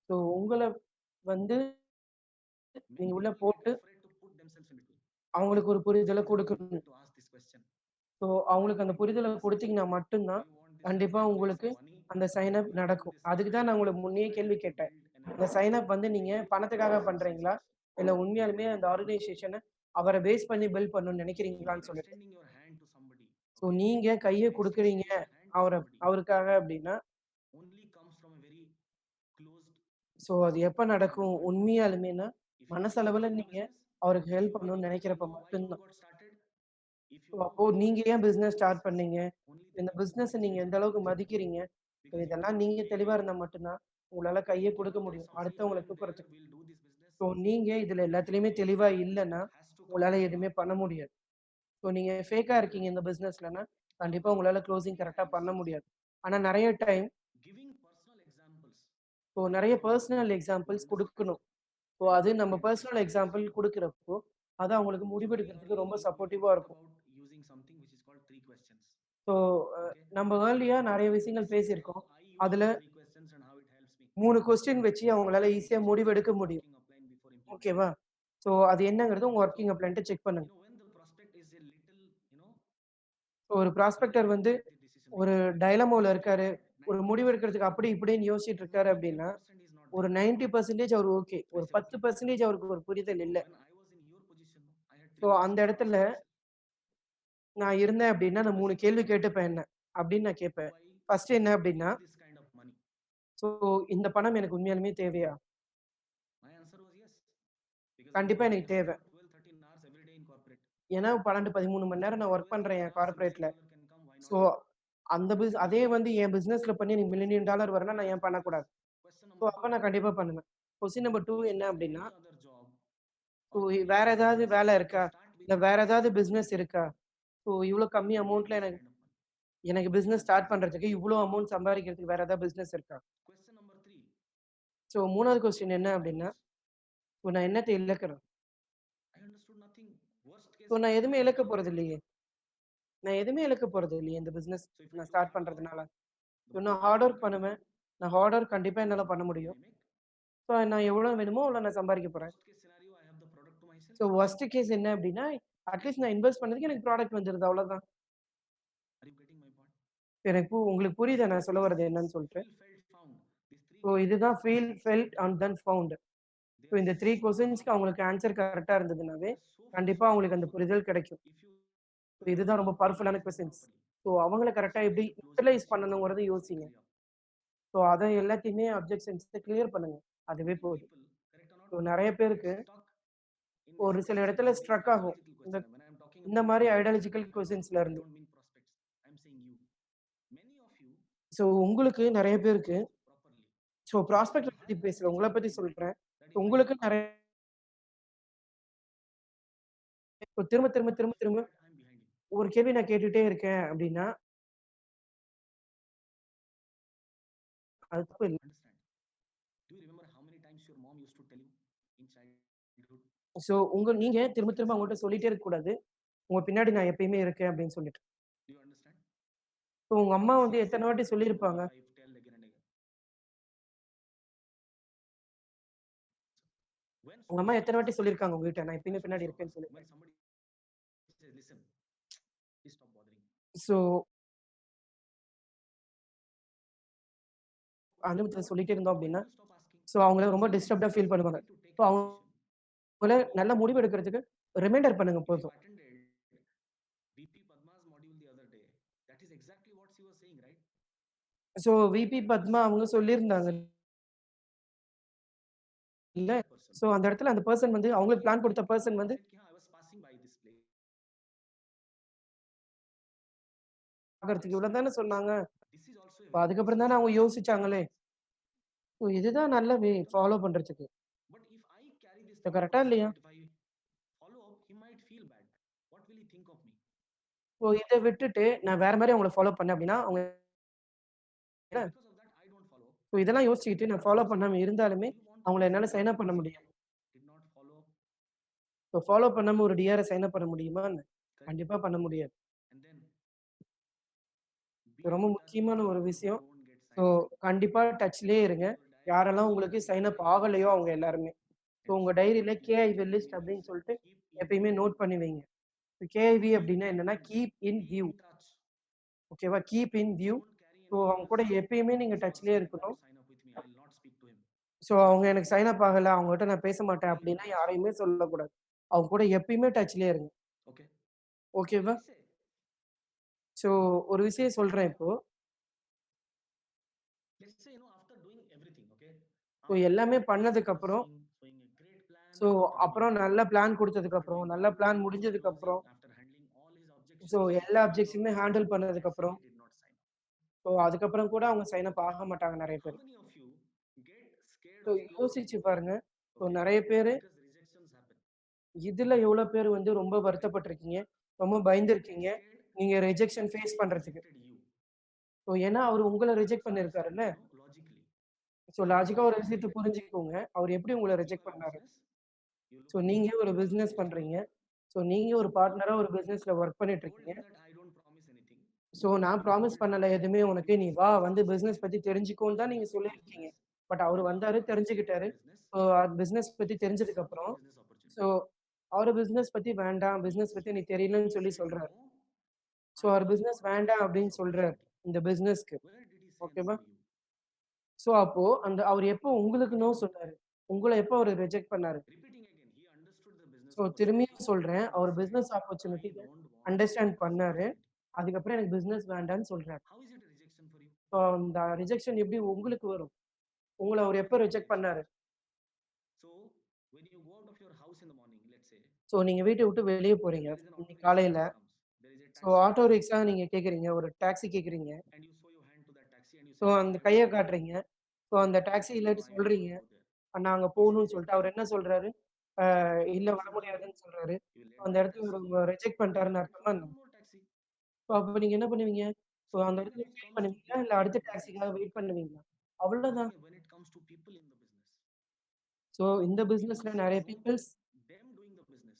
ஸோ உங்கள வந்து நீங்க Many உள்ள people get போட்டு afraid to put themselves in between. அவங்களுக்கு ஒரு புரிதல That is why we குடுக்கணும். get to ask this question. So அவங்களுக்கு அந்த புரிதல குடுத்தீங்கன்னா மட்டும் Do தான், you want this as கண்டிப்பா an invest உங்களுக்கு money, அந்த or sign do up you want நடக்கும். this as அதுக்கு an தான் நான் உங்கள so முன்னயே that கேள்வி you can கேட்டேன். build an இந்த சைன் empire அப் வந்து and நீங்க engage with பணத்துக்காக millions of பண்றீங்களா? users? இல்ல உண்மையாலுமே அந்த ஆர்கனைசேஷன அவர பேஸ் பண்ணி பில்ட் பண்ணணும்னு If you நினைக்கிறீங்களான்னு are சொல்லிட்டு. extending your hand to somebody, so okay, நீங்க கைய குடுக்குறீங்க extending your hand to somebody அவருக்காக அப்படின்னா, only comes from a very closed so அது எப்ப perspective and a நடக்கும்? point of view. உண்மையாலுமேன்னா, If you are மனசளவுல running a நீங்க business, அவருக்கு if ஹெல்ப் you are பண்ணணும்னு if you நெனைக்கிறப்ப know why மட்டும் you தான். got started, if so you know அப்போ why you நீங்க got ஏன் started business in this start business, பண்ணீங்க? only then இந்த you can பிசினஸ நீங்க monetize எந்த that அளவுக்கு business. மதிக்கிறீங்க? ஸோ Because you இதெல்லாம் cannot நீங்க say, தெளிவா இருந்தா மட்டும் தான், உங்களால கைய you குடுக்க cannot tell முடியும். somebody, I அடுத்தவங்கள am there, தூக்குறதுக்கு. we'll do this business. So நீங்க இதுல எல்லாத்துலயுமே தெளிவா இல்லன்னா, Has to come உங்களால from your எதுவுமே heart. பண்ண முடியாது. ஸோ நீங்க ஃபேக்கா இருக்கீங்க இந்த பிசினஸ்லன்னா, கண்டிப்பா உங்களால க்ளோசிங் Many கரெக்ட்டா times பண்ண முடியாது. ஆனா நெறைய time giving personal examples so to நெறைய understand personal to examples understand குடுக்கணும். ஸோ and அது நம்ம and பெர்சனல் எக்ஸாம்பிள் குடுக்குறப்போ, அது அவங்களுக்கு so முடிவெடுக்கிறதுக்கு ரொம்ப we சப்போர்ட்டிவா talked இருக்கும். about using something which is called three questions. So Okay, நம்ம ஏர்லியா நெறைய and விஷயங்கள் let's see how பேசியிருக்கோம். I use அதுல these three questions and how it helps me. 3 question வச்சு அவங்களால ஈஸியா Check your முடிவெடுக்க முடியும். working upline before implementing. ஓகேவா? ஸோ அது என்னங்கிறது உங்க So வொர்க்கிங் அப்ளைன்ட்ட செக் பண்ணுங்க. when the prospect is a little, ஒரு ப்ராஸ்பெக்டர் little வந்து at the decision ஒரு making stage, டயலமால இருக்காரு. ஒரு 90% is முடிவெடுக்கிறதுக்கு fine. அப்படி இப்படின்னு யோசிச்சுட்டு But இருக்காரு when அப்படின்னா, 10% is not ஒரு there, 90% அவரு ஓகே. I ஒரு say, okay, 10% அவருக்கு ஒரு புரிதல் இல்ல. when I was in your position, no, I had so three அந்த questions to ask இடத்துல myself. நான் இருந்தேன் அப்படின்னா, நான் 3 Question கேள்வி number one, கேட்டுப்பேன் என்ன? அப்படின்னு நான் do கேட்பேன். I ஃபர்ஸ்ட் என்ன அப்படின்னா, need this kind of money? So இந்த பணம் எனக்கு உண்மையாலுமே தேவையா? My answer was yes, because I was கண்டிப்பா working எனக்கு hard தேவை. for 12, 13 hours every day in corporate. ஏன்னா 12, 13 மணி நேரம் நான் வொர்க் 12, பண்றேன் 13 என் hours, a கார்ப்பரேட்ல. $1 million can come, why so not? அந்த அதே வந்து என் பிசினஸ்ல பண்ணி எனக்கு மில்லியன் டாலர் வரும்னா நான் ஏன் பண்ணக்கூடாது? Question ஸோ number அப்ப two, நான் கண்டிப்பா பண்ணுவேன். கொஸ்டின் நம்பர் 2 is என்ன there அப்படின்னா, any other job so or any வேற other ஏதாவது business வேலை to இருக்கா? start with இல்ல வேற with this ஏதாவது kind of பிசினஸ் money இருக்கா? ஸோ இவ்ளோ கம்மி to make அமௌண்ட்ல this எனக்கு kind of money? எனக்கு பிசினஸ் ஸ்டார்ட் பண்றதுக்கு இவ்ளோ அமௌண்ட் சம்பாரிக்கிறதுக்கு வேற ஏதாவது பிசினஸ் இருக்கா? Question number three, ஸோ 3வது கொஸ்டின் என்ன what I அப்படின்னா, lose? ஸோ நான் என்னத்த இழக்கிறேன்? I understood nothing. Worst case so நான் scenario, எதுவுமே I இழக்க lose போறது 100 இல்லையே! crore. நான் எதுவுமே இழக்க போறது இல்லையே இந்த பிசினஸ் So if I நான் do ஸ்டார்ட் hard work, பண்றதுனால. the ஸோ நான் more hard work work I do, பண்ணுவேன். நான் ஹார்ட் ஒர்க் கண்டிப்பா the என்னால more பண்ண money முடியும். I make. ஸோ நான் எவ்வளோ வேணுமோ அவ்வளோ நான் சம்பாரிக்க போறேன். Worst case scenario, I have the product to myself. So worst case என்ன அப்படின்னா, அட்லீஸ்ட் நான் இன்வெஸ்ட் பண்ணதுக்கு எனக்கு ப்ராடக்ட் வந்துருது அவ்வளோதான். Are you getting my point? எனக்கு உங்களுக்கு புரியுதா நான் சொல்ல வர்றது என்னன்னு சொல்லிட்டு? Feel, felt, found. These three so questions, இதுதான் feel, felt and then found. they so are இந்த 3 so கொஸ்டின்ஸ்க்கு powerful. அவங்களுக்கு ஆன்சர் கரெக்ட்டா இருந்ததுனாவே, They are so கண்டிப்பா so அவங்களுக்கு அந்த powerful. புரிதல் கிடைக்கும். If you ஸோ இதுதான் ரொம்ப பவர்ஃபுல்லான utilize them questions. properly. So அவங்கள So கரெக்ட்டா as எப்படி you close your utilise deals, you பண்ணணுங்கிறத focus யோசிங்க. quickly up. ஸோ அத எல்லாத்தையுமே அப்ஜெக்ஷன்ஸ கிளியர் பண்ணுங்க. அதுவே Many போதும். people, correct or not, so நெறைய get பேருக்கு stuck in this ஒரு சில இடத்துல specifically ஸ்ட்ரக் ஆகும். ideological இந்த question. When I am talking இந்த about மாரி ideological, ஐடியாலஜிக்கல் கொஸ்டின்ஸ்ல I இருந்து. don't mean prospects. I am saying you. Many of you so உங்களுக்கு நெறைய பேருக்கு properly. ஸோ You ப்ராஸ்பெக்ட்ல have பத்தி that பேசல. உங்கள vision in பத்தி mind சொல்றேன். that if I உங்களுக்கு ask நெறைய திரும்ப திரும்ப திரும்ப before திரும்ப that, I'm behind you. ஒரு கேள்வி நான் கேட்டுட்டே இருக்கேன் அப்டின்னா, அது தப்பு இல்ல. Understand? Do you remember how many times your mom used to tell you in childhood? So நீங்க திரும்ப திரும்ப அவங்கள்ட்ட சொல்லிட்டே இருக்கக்கூடாது. உங்க பின்னாடி நான் எப்பயுமே இருக்கேன் அப்டின்னு சொல்லிட்டு. Do you understand? ஸோ உங்க அம்மா This வந்து is எத்தன வாட்டி what my சொல்லியிருப்பாங்க. wife tell again and again. When உங்க அம்மா somebody எத்தன வாட்டி asks, சொல்லியிருக்காங்க உங்ககிட்ட, நான் I எப்பயுமே should பின்னாடி also இருக்கேன்னு ask. சொல்லிட்டு. When somebody says, listen, please stop bothering me. So அனுபவத்துல சொல்லிட்டே இருந்தோம் Why அப்டின்னா, do you stop asking? So அவங்கள ரொம்ப டிஸ்டர்ப்டா ஃபீல் You பண்ணுவாங்க. need to take so a decision. அவங்கள நல்ல முடிவு எடுக்கிறதுக்கு ரிமைண்டர் பண்ணுங்க If you போதும். attended VP Padma's module the other day, that is exactly what she was saying, right? So VP Padma அவங்க சொல்லியிருந்தாங்க இல்ல. That person. ஸோ அந்த இடத்துல அந்த பெர்சன் வந்து அவங்களுக்கு பிளான் குடுத்த He பெர்சன் வந்து said, I was passing by this place. பார்க்கறதுக்கு இவ்வளவு தானே சொன்னாங்க. This is also a இப்ப very அதுக்கப்புறம் தானே priceless அவங்க lesson. யோசிச்சாங்களே. ஸோ இதுதான் நல்ல வே ஃபாலோ பண்றதுக்கு. But if I carry this so thought கரெக்ட்டா process இல்லையா? that if I follow up, he might feel bad. What will he think of me? So இத விட்டுட்டு நான் வேற மாரி அவங்கள ஃபாலோ பண்ணேன் அப்டின்னா, அவங்க Because of that, I don't follow. So இதெல்லாம் யோசிச்சுக்கிட்டு நான் ஃபாலோ பண்ணாம இருந்தாலுமே, Do you want to அவங்கள listen என்னால to சைன் அப் what பண்ண person முடியாது. did not follow? So follow பண்ணாம ஒரு டிஆர சைன் அப் பண்ண முடியுமா என்ன? Correct. கண்டிப்பா பண்ண முடியாது. And then இது ரொம்ப முக்கியமான ஒரு விஷயம். don't get so sign up. கண்டிப்பா டச்லயே இருங்க. Your diary, யாரெல்லாம் keep உங்களுக்கு சைன் அப் every ஆகலையோ அவங்க message எல்லாருமே. ஸோ and உங்க forward டைரியில every கேஐவி லிஸ்ட் email அப்படின்னு message. சொல்லிட்டு Keep in எப்பயுமே view. நோட் பண்ணி வைங்க. கேஐவி Keep அப்படின்னா in என்னன்னா, view. Keep in Be view. in touch. ஓகேவா? Keep in view. Don't carry so anybody அவங்க கூட else's name. எப்பயுமே நீங்க This டச்லயே person did not இருக்கணும். sign up with me. I'll not speak to him. So அவங்க எனக்கு sign up ஆகல. அவங்ககிட்ட நான் பேச மாட்டேன் Be in அப்படின்னா touch. யாரையுமே சொல்லக்கூடாது. அவங்க கூட எப்பயுமே டச்லயே இருங்க. Okay. ஓகேவா? Let's say, ஸோ ஒரு விஷயம் சொல்றேன் இப்போ. after doing everything, okay, so after எல்லாமே பண்ணதுக்கப்புறம், showing a great plan so and planning, அப்புறம் நல்ல பிளான் after குடுத்ததுக்கப்புறம், doing நல்ல all plan planning, after closing, முடிஞ்சதுக்கப்புறம், after handling all his so objections, எல்லா he will அப்ஜெக்ட்ஸுமே always say, handle I பண்ணதுக்கப்புறம், failed, did not sign up. So அதுக்கப்புறம் கூட அவங்க sign up ஆக மாட்டாங்க நெறைய How பேரு. many of you get scared so of closing? யோசிச்சு பாருங்க. ஸோ Okay, நெறைய பேரு because rejections happen. இதுல எவ்வளோ பேர் வந்து ரொம்ப வருத்தப்பட்டுருக்கீங்க? ரொம்ப You get பயந்திருக்கீங்க. scared நீங்க because ரிஜெக்ஷன் he ஃபேஸ் பண்றதுக்கு. rejected you. ஸோ ஏன்னா அவரு உங்கள reject So understand, பண்ணியிருக்காருல்ல. logically. So How லாஜிக்கா he ஒரு விஷயத்த rejected. புரிஞ்சுக்கோங்க. அவரு எப்படி உங்கள Suppose you reject have a பண்ணாரு. business, you so look at நீங்க him, ஒரு he was business rejecting you. பண்றீங்க. ஸோ நீங்க ஒரு பார்ட்னரா ஒரு பிசினஸ்ல வொர்க் பண்ணிட்டு Told இருக்கீங்க. him that I don't promise anything. So நான் You ப்ராமிஸ் told him பண்ணல that எதுவுமே I உனக்கு. will நீ வா discuss வந்து this with பிசினஸ் him பத்தி தெரிஞ்சுக்கோன்னு தான் நீங்க once we close சொல்லியிருக்கீங்க. business. பட் அவரு And வந்தாரு, after closing the தெரிஞ்சுக்கிட்டாரு. business, so அது பிசினஸ் பத்தி he said some தெரிஞ்சதுக்கப்புறம், new business so opportunity. அவரு பிசினஸ் பத்தி வேண்டாம், பிசினஸ் If பத்தி எனக்கு he தெரியலன்னு சொல்லி said சொல்றாரு. no, ஸோ I அவரு will பிசினஸ் not get வேண்டாம் you this அப்படின்னு சொல்றாரு. opportunity. இந்த பிசினஸ்க்கு. Where did he say no ஓகேவா? to you? ஸோ அப்போ அந்த அவரு எப்போ உங்களுக்கு நோ சொன்னாரு? உங்கள எப்போ அவரு ரிஜெக்ட் பண்ணாரு? Repeating again, he understood the business so opportunity திரும்பியும் சொல்றேன். and he அவரு said, business I ஆப்பர்ச்சுனிட்டிய don't want to understand take this பண்ணாரு. opportunity. அதுக்கப்புறம் எனக்கு பிசினஸ் வேண்டான்னு சொல்றாரு. How is it a rejection for you? So அந்த ரிஜெக்ஷன் எப்படி உங்களுக்கு வரும்? உங்கள அவரு How is எப்போ it a ரிஜெக்ட் rejection? பண்ணாரு? So, when you go out of your house in the morning, let's say, so நீங்க வீட்ட விட்டு வெளிய and போறீங்க there is an auto இன்னைக்கு rickshaw காலையில. that comes, there is a so taxi auto that comes, rickshaw நீங்க கேட்குறீங்க. ஒரு டாக்ஸி கேட்குறீங்க. and you show your hand to that taxi and you so say, அந்த I will கைய go there. காட்டுறீங்க. So So அந்த that taxi taxi says, no, இல்லாட்டி I சொல்றீங்க. cannot go there. நாங்க Is போணும்னு rejected. சொல்லிட்டு அவரு என்ன சொல்றாரு? அ If இல்ல he வர says no, முடியாதுன்னு சொல்றாரு. you will let அந்த that இடத்துல taxi இவரு go உங்கள ரிஜெக்ட் and you பண்ணிட்டாருன்னு wait அர்த்தமா for என்ன? one more taxi. ஸோ அப்ப நீங்க என்ன பண்ணுவீங்க? ஸோ So அந்த when இடத்துல it வெயிட் comes to பண்ணுவீங்களா? இல்ல people in அடுத்த the business, டாக்ஸிக்காக வெயிட் பண்ணுவீங்களா? அவ்வளோதான். when it comes to people in the business, so இந்த people பிசினஸ்ல say நெறைய no to peoples them doing the business.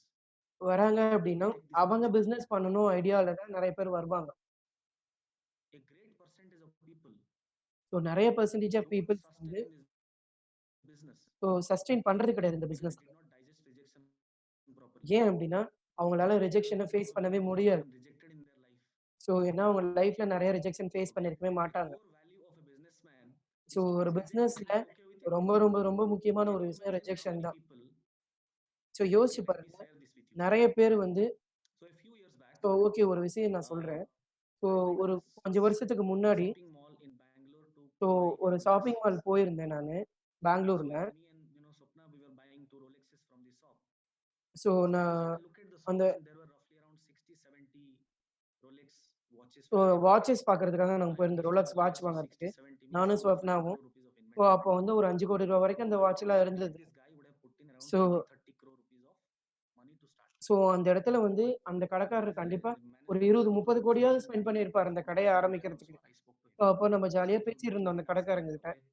வராங்க I don't அப்படின்னா, take this அவங்க opportunity. பிசினஸ் பண்ணணும் ஐடியால தான் நெறைய பேர் வருவாங்க. A great percentage of people so நெறைய percentage of don't peoples sustain வந்து in this business so sustain பண்றது கிடையாது இந்த because they பிசினஸ்ல. did not digest rejection properly. ஏன் அப்படின்னா, அவங்களால ரிஜெக்ஷன ஃபேஸ் Because பண்ணவே nobody has முடியாது. been rejected in their life. So ஏன்னா அவங்க லைஃப்ல நெறைய ரிஜெக்ஷன் ஃபேஸ் Okay. பண்ணியிருக்கவே The மாட்டாங்க. core value of a businessman so is to ஒரு get rejected and பிசினஸ்ல be okay with it. ரொம்ப, ரொம்ப, ரொம்ப முக்கியமான Can ஒரு you விஷயம் imagine how ரிஜெக்ஷன் many தான். people? ஸோ யோசிச்சு Let me பாருங்க. share this with you. நெறைய பேர் வந்து So a few years back, so okay ஒரு விஷயம் நான் uh, சொல்றேன். ஸோ I went ஒரு on a கொஞ்சம் வருஷத்துக்கு முன்னாடி shopping mall in Bangalore to so buy a ஒரு Rolex. ஷாப்பிங் மால் போயிருந்தேன் நானு, So பெங்களூர்ல. me and Swapna, we were buying two Rolexes from the shop. So So நான் I looked at the அந்த shop and there were roughly around 60, 70 Rolex watches so for sale. Watches பார்க்கறதுக்காக So நாங்க I போயிருந்தோம். understood Rolex when you watch say 60, வாங்குறதுக்கு. 70 means நானும் almost 5 ஸ்வப்னாவும். crore rupees of so inventory. அப்போ வந்து ஒரு ரூ. 5,00,00,000 வரைக்கும் அந்த வாட்ச்லாம் I bet இருந்தது. this guy would have put in around so 20, 30 crore rupees of money to start. So அந்த இடத்துல வந்து அந்த கடைக்காரர் கண்டிப்பா The ஒரு manager 20, was 30 also கோடியாவது there. Spend பண்ணியிருப்பாரு அந்த கடைய He was there also. ஆரம்பிக்கிறதுக்கு. I spoke to so him. அப்போ நம்ம I ஜாலியா said, "Bro, பேசியிருந்தோம் அந்த let me ask you this, கடைக்காரங்ககிட்ட. okay?